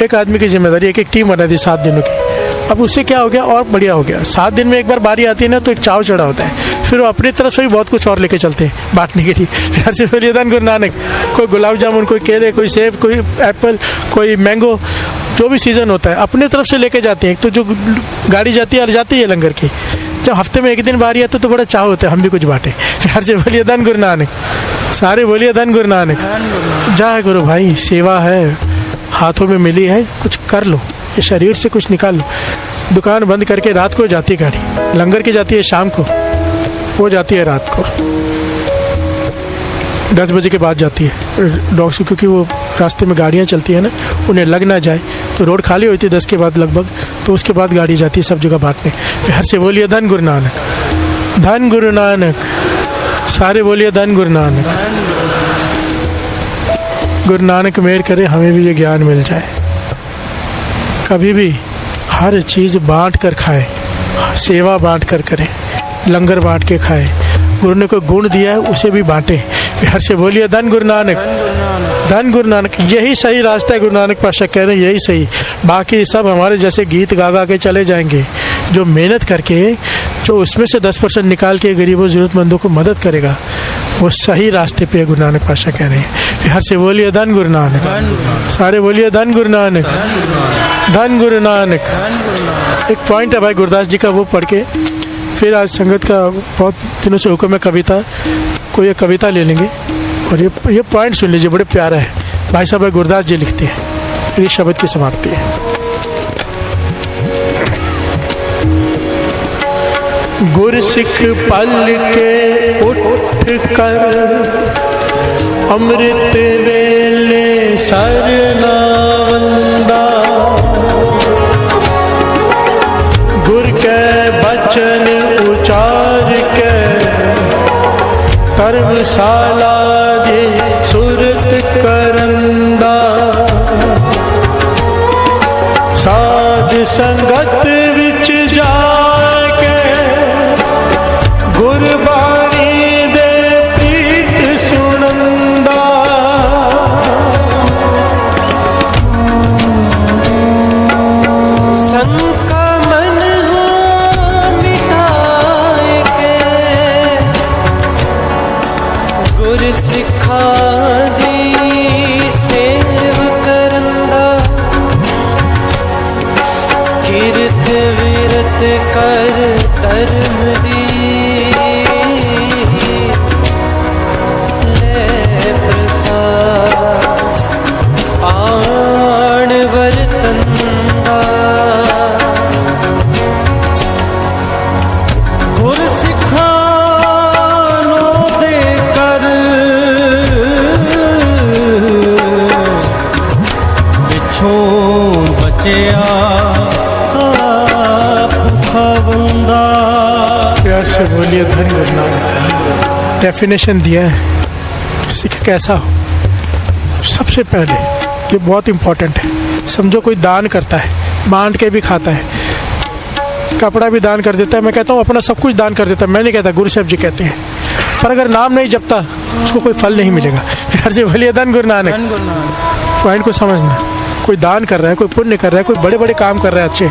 एक आदमी की जिम्मेदारी, एक टीम बना दी 7 दिनों की। अब उससे क्या हो गया और बढ़िया हो गया। 7 दिन में एक बार बारी आती है ना, तो एक चाव चढ़ा होता है। फिर वो अपनी तरफ से भी बहुत कुछ और लेके चलते हैं बांटने के लिए। प्यार से बोलिए धन गुरु नानक। कोई गुलाब जामुन, कोई केले, कोई सेब, कोई एप्पल, कोई मैंगो, जो भी सीज़न होता है अपनी तरफ से लेके जाते हैं। तो जो गाड़ी जाती है जाती है लंगर की, जब हफ्ते में एक दिन बारी आती है तो बड़ा चाह होता है हम भी कुछ बांटे। प्यार से बोलिए धन गुरु नानक। सारे बोलिए धन गुरु नानक। जय गुरु भाई, सेवा है, हाथों में मिली है, कुछ कर लो, ये शरीर से कुछ निकाल लो। दुकान बंद करके रात को जाती है गाड़ी, लंगर की जाती है शाम को, वो जाती है रात को 10 बजे के बाद जाती है डॉग्स, क्योंकि वो रास्ते में गाड़ियाँ चलती है ना, उन्हें लग ना जाए। तो रोड खाली होती है 10 के बाद लगभग, तो उसके बाद गाड़ी जाती है सब जगह बांटने। प्यार से बोलिए धन गुरु नानक, धन गुरु नानक। सारे बोलिए धन गुरु नानक। गुरु नानक मेहर करे हमें भी ये ज्ञान मिल जाए। कभी भी हर चीज़ बांट कर खाए, सेवा बांट कर करें, लंगर बांट के खाए। गुरु ने कोई गुण दिया है उसे भी बांटे। प्यार से बोलिए धन गुरु नानक, धन गुरु नानक। यही सही रास्ता है, गुरु नानक पातशाह कह रहे हैं यही सही। बाकी सब हमारे जैसे गीत गा गा के चले जाएंगे। जो मेहनत करके, जो उसमें से 10% निकाल के गरीबों ज़रूरतमंदों को मदद करेगा, वो सही रास्ते पे गुरु नानक पातशाह कह रहे हैं। प्यार से बोलिए धन गुरु नानक। सारे बोलिए धन गुरु नानक, धन गुरु नानक। एक पॉइंट है भाई गुरदास जी का, वो पढ़ के फिर आज संगत का बहुत दिनों से हुक्म है कविता, कोई एक कविता ले लेंगे और ये पॉइंट सुन लीजिए, बड़े प्यारा है। भाई साहब गुरदास जी लिखते हैं, फिर शब्द की समाप्ति है। गुर सिख पल के उठ कर अमृत वेले सरना वंदा, गुर के बचन उचार के धर्मशाला दे सुरत करंदा, साध संगत विच जाके गुरबाणी दे प्रीत सुनंदा, संका मन हो मिटाए के गुर सिखा दी सेव करंदा, किरत विरत कर धर्म दी ले प्रसाद आण वरतंदा, गुर सिखानो दे कर पिछों बचिया भुखा। प्यार से बोलिए धन गुरु नानक। डेफिनेशन दिया है सिख कैसा हो। सबसे पहले ये बहुत इम्पोर्टेंट है, समझो कोई दान करता है, बांट के भी खाता है, कपड़ा भी दान कर देता है। मैं कहता हूँ अपना सब कुछ दान कर देता है, मैं नहीं कहता, गुरु साहब जी कहते हैं। पर अगर नाम नहीं जपता उसको कोई फल नहीं मिलेगा। प्यार से बोलिए धन गुरु नानक। पॉइंट को समझना, कोई दान कर रहा है, कोई पुण्य कर रहा है, कोई बड़े बड़े काम कर रहा है अच्छे।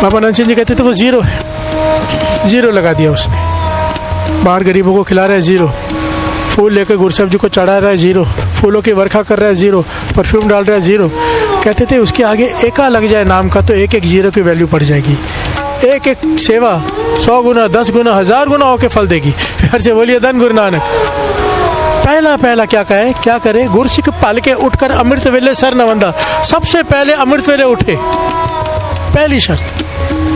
बाबा नंद सिंह जी कहते थे वो जीरो है, जीरो लगा दिया उसने। बाहर गरीबों को खिला रहा है, जीरो। फूल लेकर गुरु साहब जी को चढ़ा रहा है, जीरो। फूलों की वर्खा कर रहा है, जीरो। परफ्यूम डाल रहा है, जीरो। कहते थे उसके आगे एका लग जाए नाम का तो एक एक जीरो की वैल्यू पड़ जाएगी। एक एक सेवा 100 गुना, 10 गुना, 1000 गुना होकर फल देगी। प्यार से बोलिए धन गुरु नानक। पहला क्या कहे, क्या करे, गुर सिख पाल के उठकर अमृत वेले सर नवंदा। सबसे पहले अमृत वेले उठे, पहली शर्त।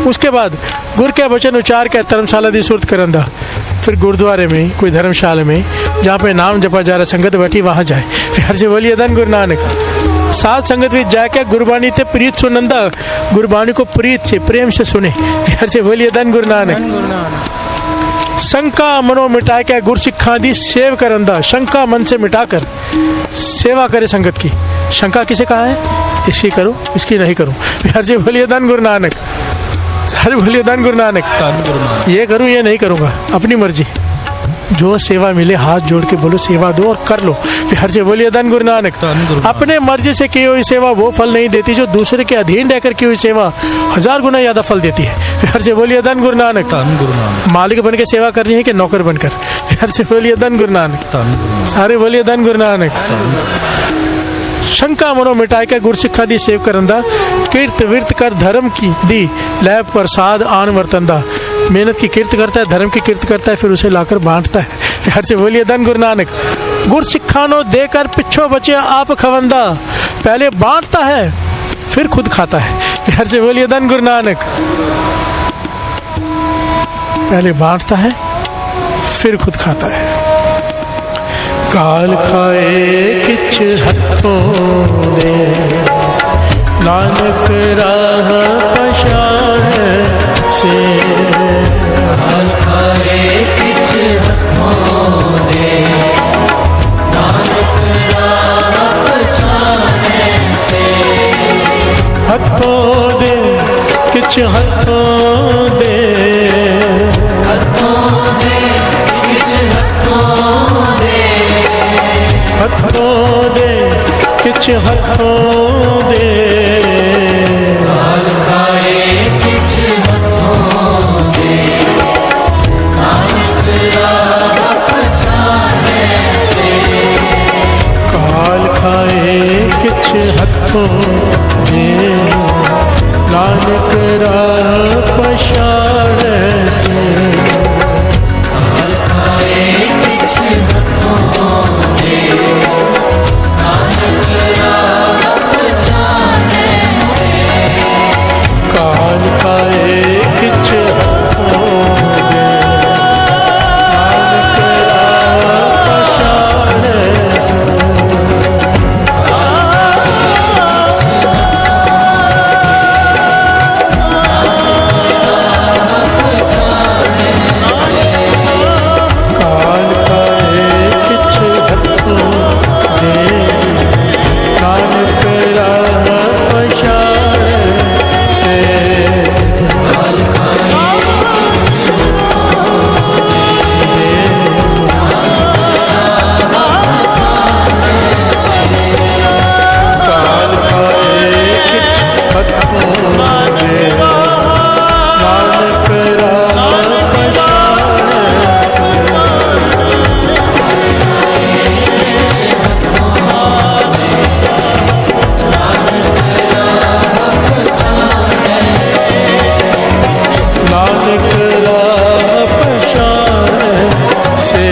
उसके बाद गुर के वचन उच्चार के धर्मशाला दी सूरत करंदा, फिर गुरुद्वारे में कोई धर्मशाला में जहाँ पे नाम जपा जा रहा, संगत बैठी वहाँ जाए। फिर हर से बोलिए धन गुरु नानक। साथ संगत में जाके गुरबाणी ते प्रीत सुनंदा, गुरबाणी को प्रीत से प्रेम से सुने। फिर हर से बोलिए धन गुरु नानक। शंका मनो मिटा के गुर सिखा दी सेव करंदा, शंका मन से मिटाकर सेवा करे संगत की। शंका किसे कहा है? इसकी करो, इसकी नहीं करूं। हर से बोलिए धन गुरु नानक। हर बोलिए धन गुरु नानक। ये करूं ये नहीं करूंगा, अपनी मर्जी। जो सेवा मिले हाथ जोड़ के बोलो सेवा दो और कर लो। हर से बोलिए धन गुरु नानक। अपने मर्जी से की हुई सेवा वो फल नहीं देती जो दूसरे के अधीन रहकर की हुई सेवा 1000 गुना ज्यादा फल देती है। हर से बोलिए धन गुरु नानक। मालिक बन के सेवा करनी है कि नौकर बनकर? हर से बोलिए धन गुरु नानक। सारे बोलिए धन गुरु नानक। शंका मनो मिटाए के गुर सिखा दी सेव करंदा, कीर्त विरत कर धर्म की दी लय प्रसाद आन वर्तंदा। मेहनत की कीर्त करता है, धर्म की कीर्त करता है, फिर उसे लाकर बांटता है। फिर हर से बोलिए धन गुरु नानक। गुर सिखानो देकर पिछो बचे आप खवंदा, पहले बांटता है फिर खुद खाता है। फिर हर से बोलिए धन गुरु नानक। पहले बांटता है फिर खुद खाता है। काल खाए किछ हथों दे, नानक राह पछाण से। काल खाए किछ हथों दे, नानक राह पछाणै से। हथों दे किछ हथों दे, हथों दे किछ हथों दे, हथों दे किछ हथों दे। काल खाए किछ हथों दे, नानक राह पछाणै से। काल खाए किछ हथों दे, नानक राह पछाण से। काल खाए किछ हथों दे, नानक राह पछाणै से। काल खाए किछ हथों दे, नानक राह पछाण से। काल खाए किछ हथों दे, नानक राह पछाण से। काल खाए किछ हथों दे, काल खाए किछ हथों दे, नानक राह पछाण से। नानक राह पछाण से।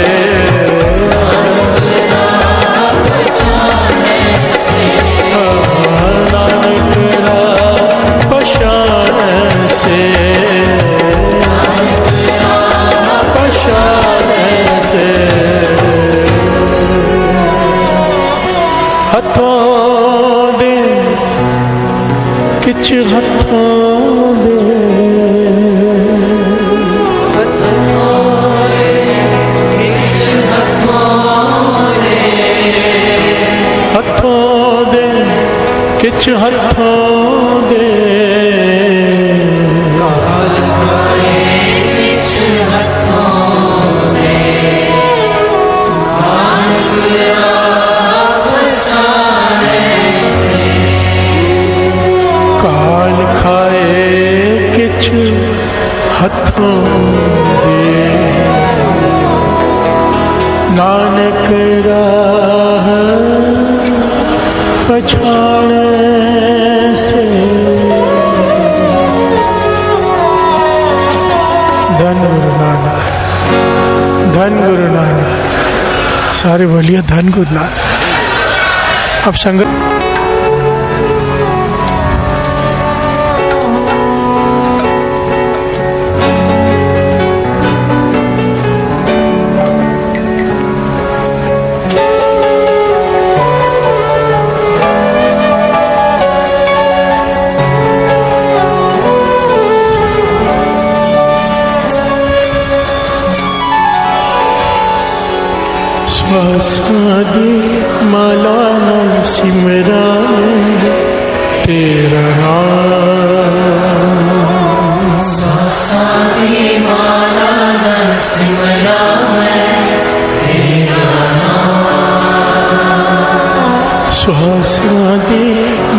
नानक राह पछाण से। पछाण से। हथों दे किछ हथों दे, हथों दे किछ हथों दे। किछ हथों दे, नानक राह पछाणै से। काल खाए किछ हथों दे, नानक राह पछाण से। धन गुरु नानक। धन गुरु नानक। सारे बोलिए धन गुरु नानक। अब संगत सादी माला नल सिमरा में तेरा नाम, सादी माला नल सिमरा में तेरा नाम, सादी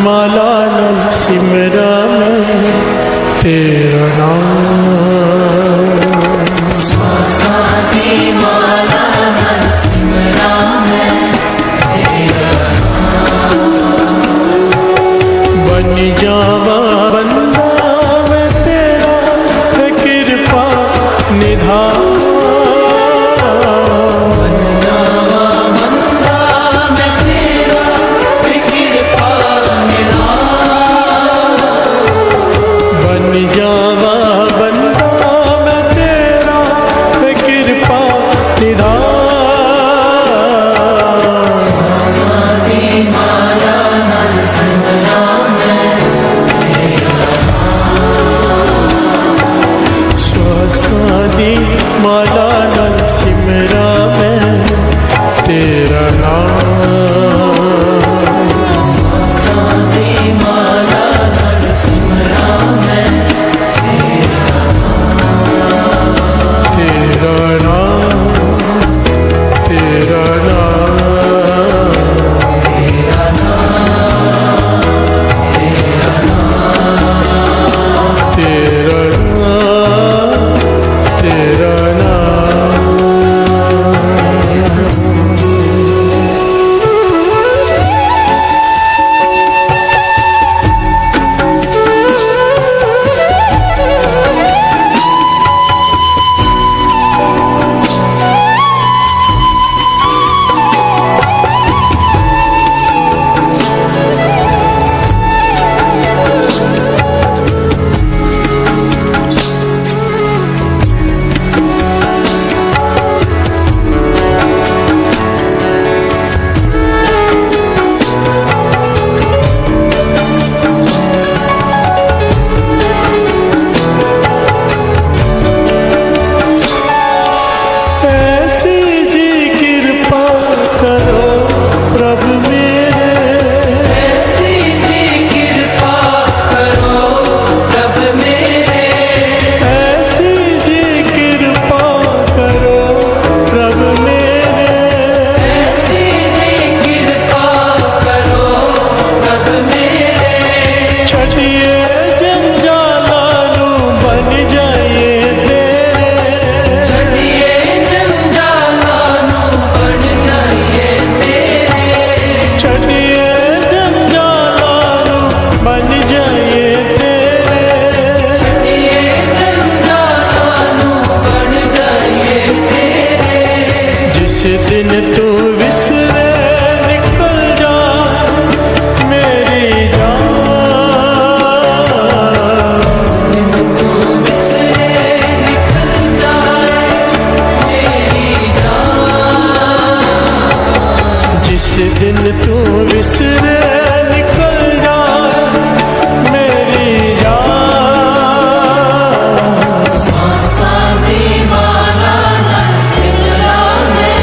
माला नल सिमरा में तेरा नाम, सादी माला नल सिमरा में तेरा बन जावा बंदा मैं तेरा है कृपा निधान, बन जावा बंदा मैं तेरा कृपा निधान, बन जावा बंदा मैं तेरा है कृपा निधान, सादी माला नल सिमरा में तेरा सादी माला नल सिमरा में तेरा नाम, सादी माला नल सिमरा में तेरा नाम, तेरा नाम, तेरा नाम, तेरा नाम। ऐसी जी कृपा करो प्रभु मेरे, ऐसी जी कृपा करो प्रभु मेरे, ऐसी जी कृपा करो प्रभु मेरे, ऐसी जी कृपा करो प्रभु मेरे, छड़िए जंजालानू बन जाइए तेरे, छड़िए जंजालानू बन जाइए तेरे, छड़िए जंजालानू बन जाइए तेरे, छड़िए जंजालानू बन जाइए तेरे, जिस दिन तू विसरे निकल जा मेरी जान, बिसरे निकल जाए मेरी जान, जिस दिन तू विसरे निकल जा मेरी जान, सादी माला नल सिमरा में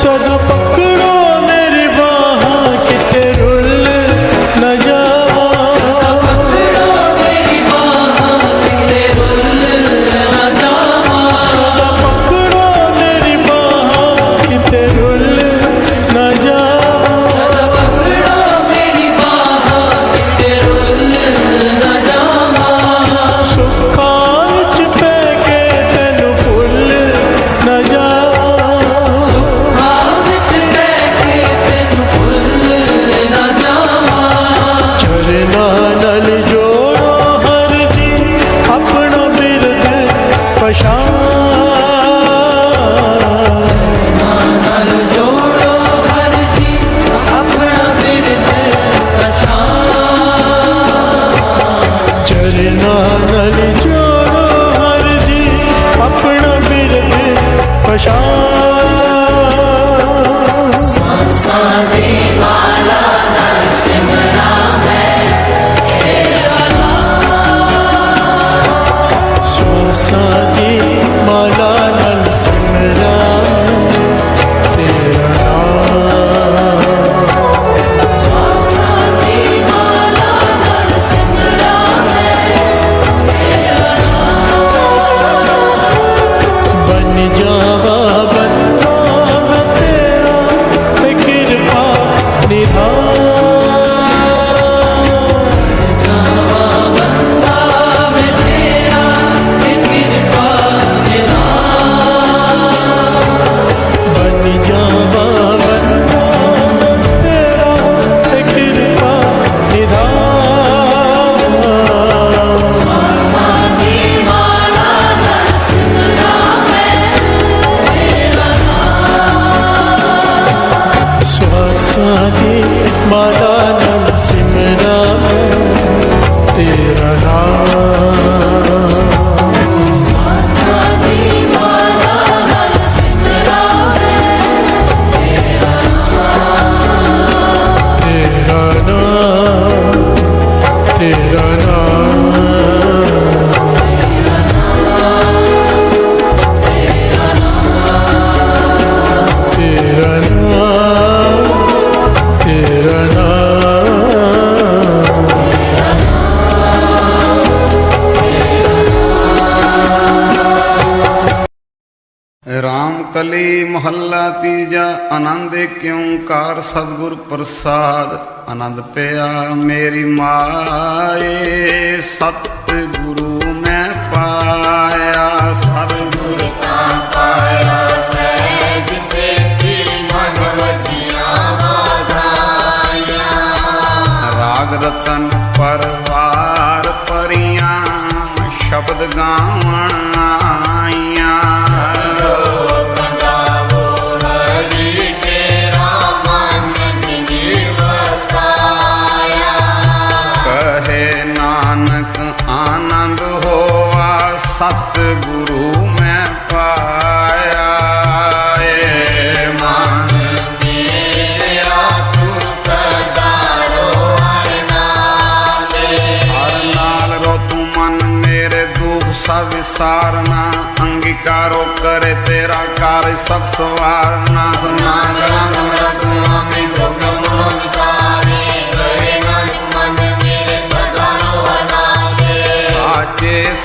सदा पकड़ो मेरी बाह किते रुल न जावा सदा पकड़ो मेरी बाह किते रुल न जावा सुखां विच पै के तैनू भुल न जावा चरना नल जोड़ो हर जी अपना बिरद पछाण चरना नल जोड़ो हर जी अपना बिरद पछाण श्वासां दी माला नाल सिमरा तेरा बन जावा बंदा मैं तेरा ते कृपा निधान बन जावा बंदा तेरा ते कृपा निधान श्वासां दी माला नाल सिमरा मैं तेरा नाम तेरा नाम तेरा नाम तेरा नाम तेरा नाम राम कली मोहल्ला तीजा आनंद क्योंकार सतगुर प्रसाद आनंद पिया मेरी माए सतगुरु मैं पाया सतगुर का पाया सहज से मन वजिया वाधाया राग रतन परवार परियां शब्द गावण आईयां आनंद होवा सतगुरु मैं पाया मन मेरा तू सदा रो हर नाल रो तू मन मेरे दुख सब विसारना अंगीकारो करे तेरा कार्य सब सवारना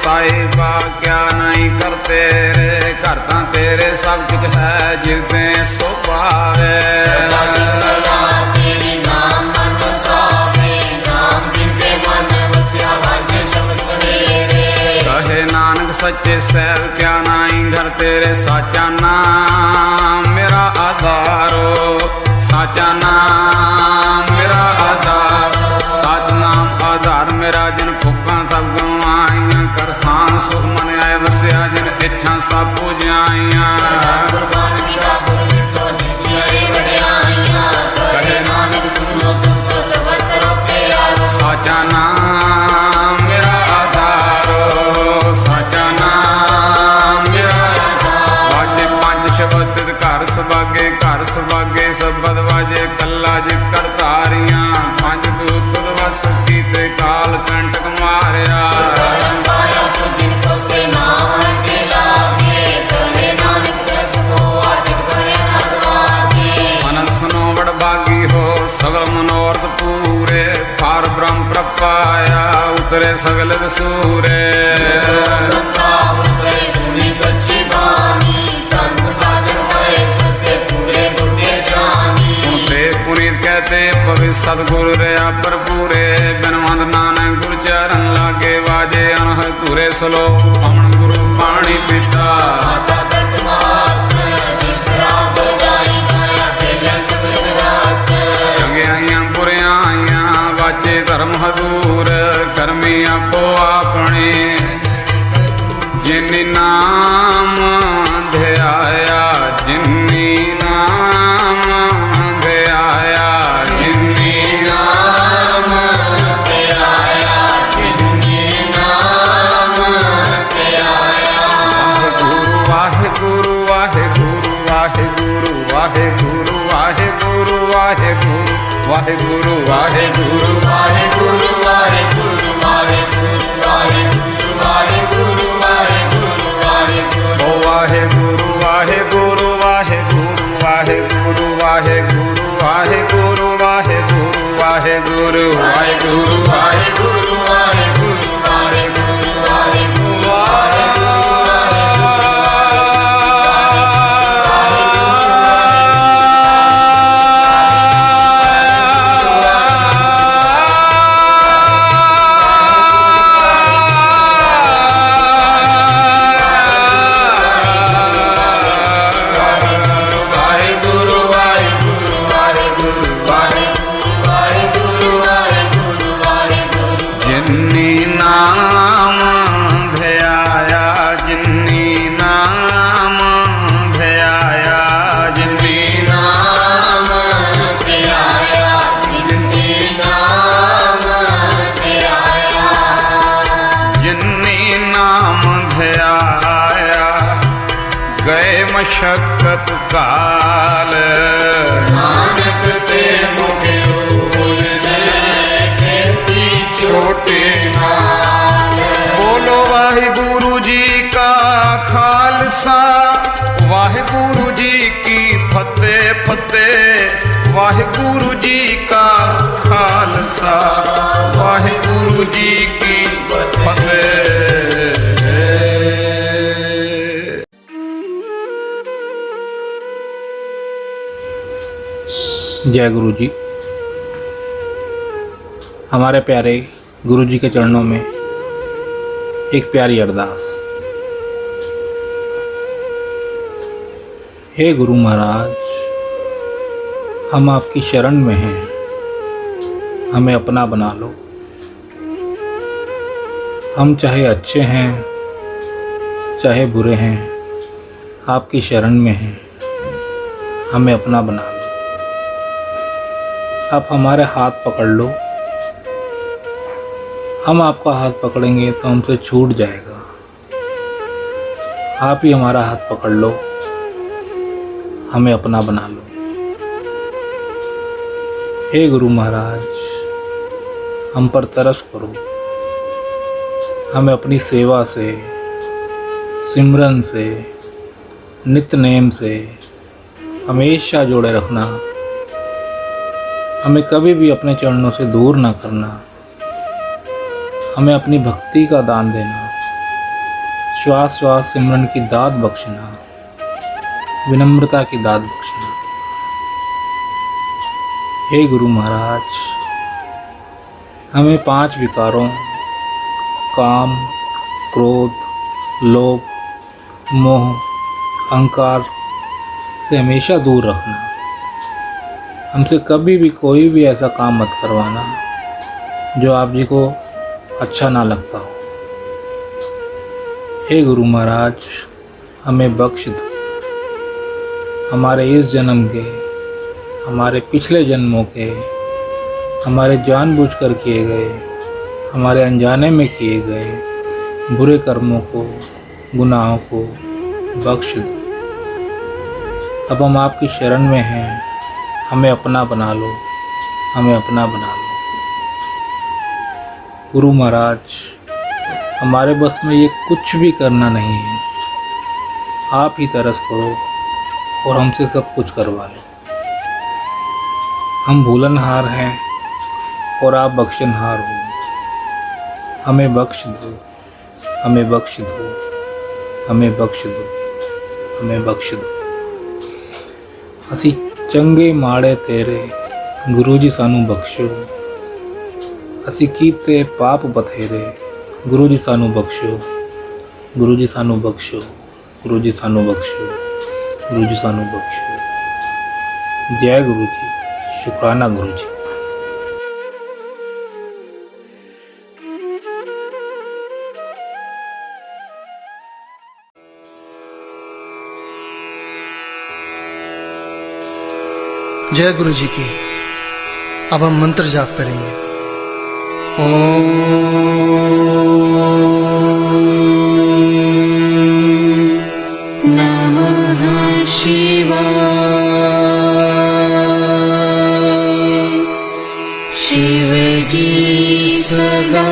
साहिबा क्या नहीं करते रे करता तेरे सब कुछ है जिलते सो पावे कहे नानक सच्चे सैल क्या नहीं घर तेरे साचा नाम मेरा आधारो साचा नाम मेरा आधार साच नाम आधार मेरा जिन फुका सब गवाइया करसान सुख मन आए वस्या जिन इच्छा सब पूजाइया साचा नाम मेरा आधारो साचा नाम मेरा वाजे पंज शब्द घर सबागे शब्द वाजे कला जिकर तारियां पंज दूत वस कीते काल कंटक मारिया उतरे सगल सूरे संताप उतरे सुनी सच्ची बानी संत साधन भय सबसे पूरे दुनिया जानी सुनते पुनीत कहते पवित्र सतगुरु रे पर पूरे बिनवंत नानक गुरु चरण लागे बाजे अनहद तुरे सलो पवन गुरु पानी पीता माता तक महात्म तीसरा बजाई गाया खेले सगल जगत चंगियाइयां बुरियाइयां बाचे धर्म हदूर कर्मी आपो अपने जिन्नी नाम ध्याया जिन्नी नाम ध्याया जिन्नी नाम ते आया जिन्नी नाम ते आया वाहे गुरु वाहे गुरु वाहे गुरु वाहे गुरु वाहे गुरु वाहे गुरु वाहे गुरु वाहे गुरु वाहे गुरु वाहे गुरु वाहे गुरु वाहे गुरु वाहे गुरु वाहे गुरु वाहे गुरु ओ वाहे गुरु वाहे गुरु वाहे गुरु वाहे गुरु वाहे गुरु वाहे गुरु वाहे गुरु वाहे गुरु वाहे गुरु वाहे गुरु वाहे गुरु वाहे गुरु वाहे गुरु वाहे जिन्नी नाम ध्याया जिन्नी नाम ध्याया जिन्नी नाम ते आया जिन्नी नाम ते आया जिन्नी नाम ध्याया गए मशक्कत काल नानक ते मुखे छोटे बोलो वाहिगुरु जी का खालसा वाहिगुरु जी की फतेह फतेह वाहिगुरु जी का खालसा वाहिगुरु जी की फतेह। जय गुरु जी। हमारे प्यारे गुरु जी के चरणों में एक प्यारी अरदास। हे गुरु महाराज, हम आपकी शरण में हैं, हमें अपना बना लो। हम चाहे अच्छे हैं चाहे बुरे हैं, आपकी शरण में हैं, हमें अपना बना लो। आप हमारे हाथ पकड़ लो, हम आपका हाथ पकड़ेंगे तो हमसे छूट जाएगा। आप ही हमारा हाथ पकड़ लो, हमें अपना बना लो। हे गुरु महाराज, हम पर तरस करो, हमें अपनी सेवा से, सिमरन से, नित्य नेम से हमेशा जोड़े रखना। हमें कभी भी अपने चरणों से दूर ना करना। हमें अपनी भक्ति का दान देना, श्वास श्वास सिमरन की दात बख्शना, विनम्रता की दात बख्शना। हे गुरु महाराज, हमें 5 विकारों काम, क्रोध, लोभ, मोह, अहंकार से हमेशा दूर रखना। हमसे कभी भी कोई भी ऐसा काम मत करवाना जो आप जी को अच्छा ना लगता हो। हे गुरु महाराज, हमें बख्श दो। हमारे इस जन्म के, हमारे पिछले जन्मों के, हमारे जानबूझकर किए गए, हमारे अनजाने में किए गए बुरे कर्मों को, गुनाहों को बख्श दो। अब हम आपकी शरण में हैं, हमें अपना बना लो, हमें अपना बना लो। गुरु महाराज, हमारे बस में ये कुछ भी करना नहीं है, आप ही तरस करो और हमसे सब कुछ करवा लो। हम भूलनहार हैं और आप बख्शनहार हो। हमें बख्श दो, हमें बख्श दो, हमें बख्श दो, हमें बख्श दो। ਅਸੀਂ ਚੰਗੇ ਮਾੜੇ ਤੇਰੇ, ਗੁਰੂ ਜੀ ਸਾਨੂੰ ਬਖਸ਼ੋ। ਅਸੀਂ ਕੀਤੇ ਪਾਪ ਬਥੇਰੇ, ਗੁਰੂ ਜੀ ਸਾਨੂੰ ਬਖਸ਼ੋ, ਗੁਰੂ ਜੀ ਸਾਨੂੰ ਬਖਸ਼ੋ, ਗੁਰੂ ਜੀ ਸਾਨੂੰ ਬਖਸ਼ੋ, ਗੁਰੂ ਜੀ ਸਾਨੂੰ ਬਖਸ਼ੋ। ਜੈ ਗੁਰੂ ਜੀ, ਸ਼ੁਕਰਾਨਾ ਗੁਰੂ ਜੀ। जय गुरु जी की। अब हम मंत्र जाप करेंगे। ओम नमः शिवाय। शिव जी सदा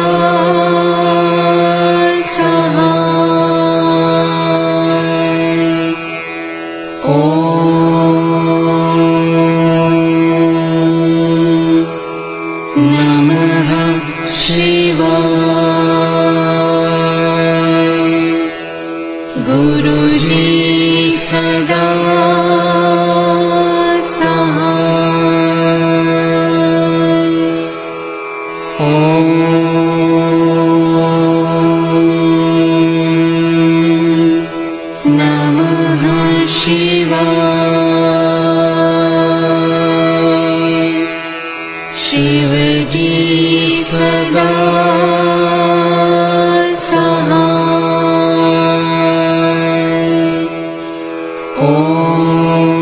सहाय। नमः शिवाय। गुरु जी सदा सहाय। ओम नमः शिवाय। शिव जी सदा सहाय। ओम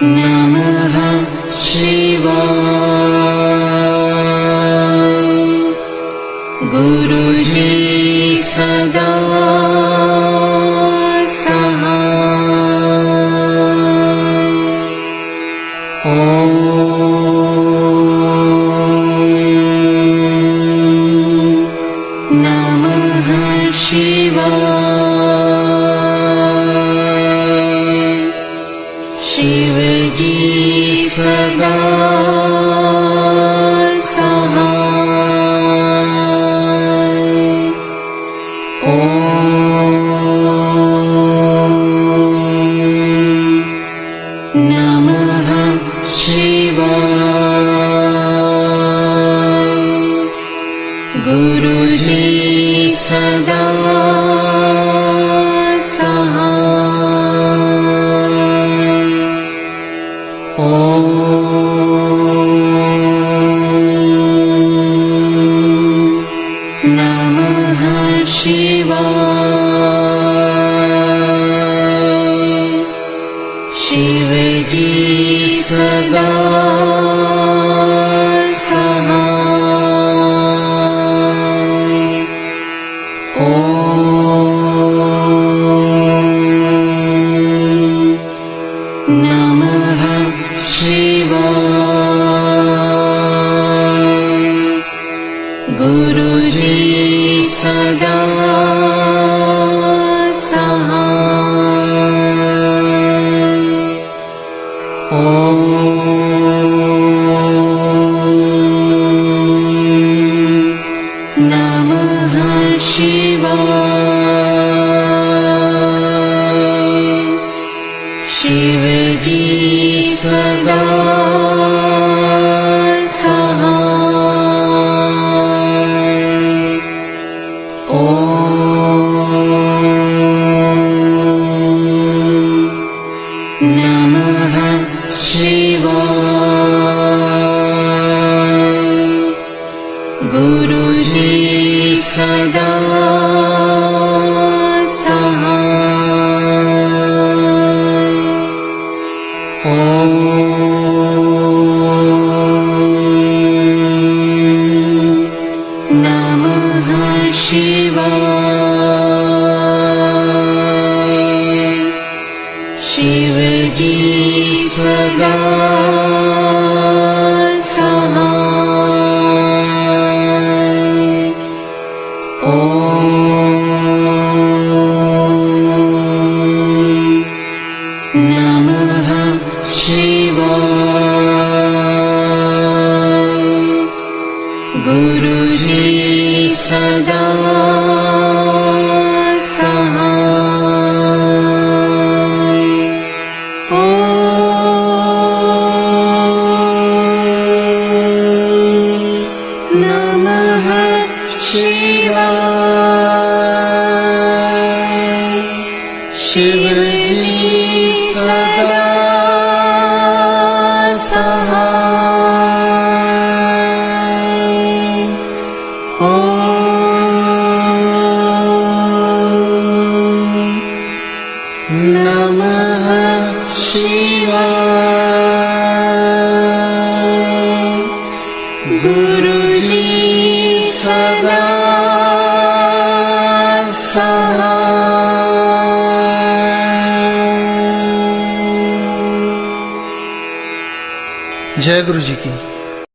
नमः शिवाय। गुरु जी सदा सहाय। ओम नमः शिवाय। शिव जी सदा सहाय। ओम नमः शिवाय। गुरु जी सदा सहाय। ओम नमः शिवाय। शिव जी सदा सहाय। ओम नमः शिवाय। गुरु जी सदा सहाय। ओम नमः शिवाय। शिव जी सदा सहाय। ओम नमः शिवाय। गुरु जी सदा सहाय। ओम नमः शिवाय। शिव जी सदा सहाय। ओम नमः शिवाय। शिव जी सदा सहाय। ओम नमः शिवाय। गुरु जी सदा सहाय। जय गुरु जी की।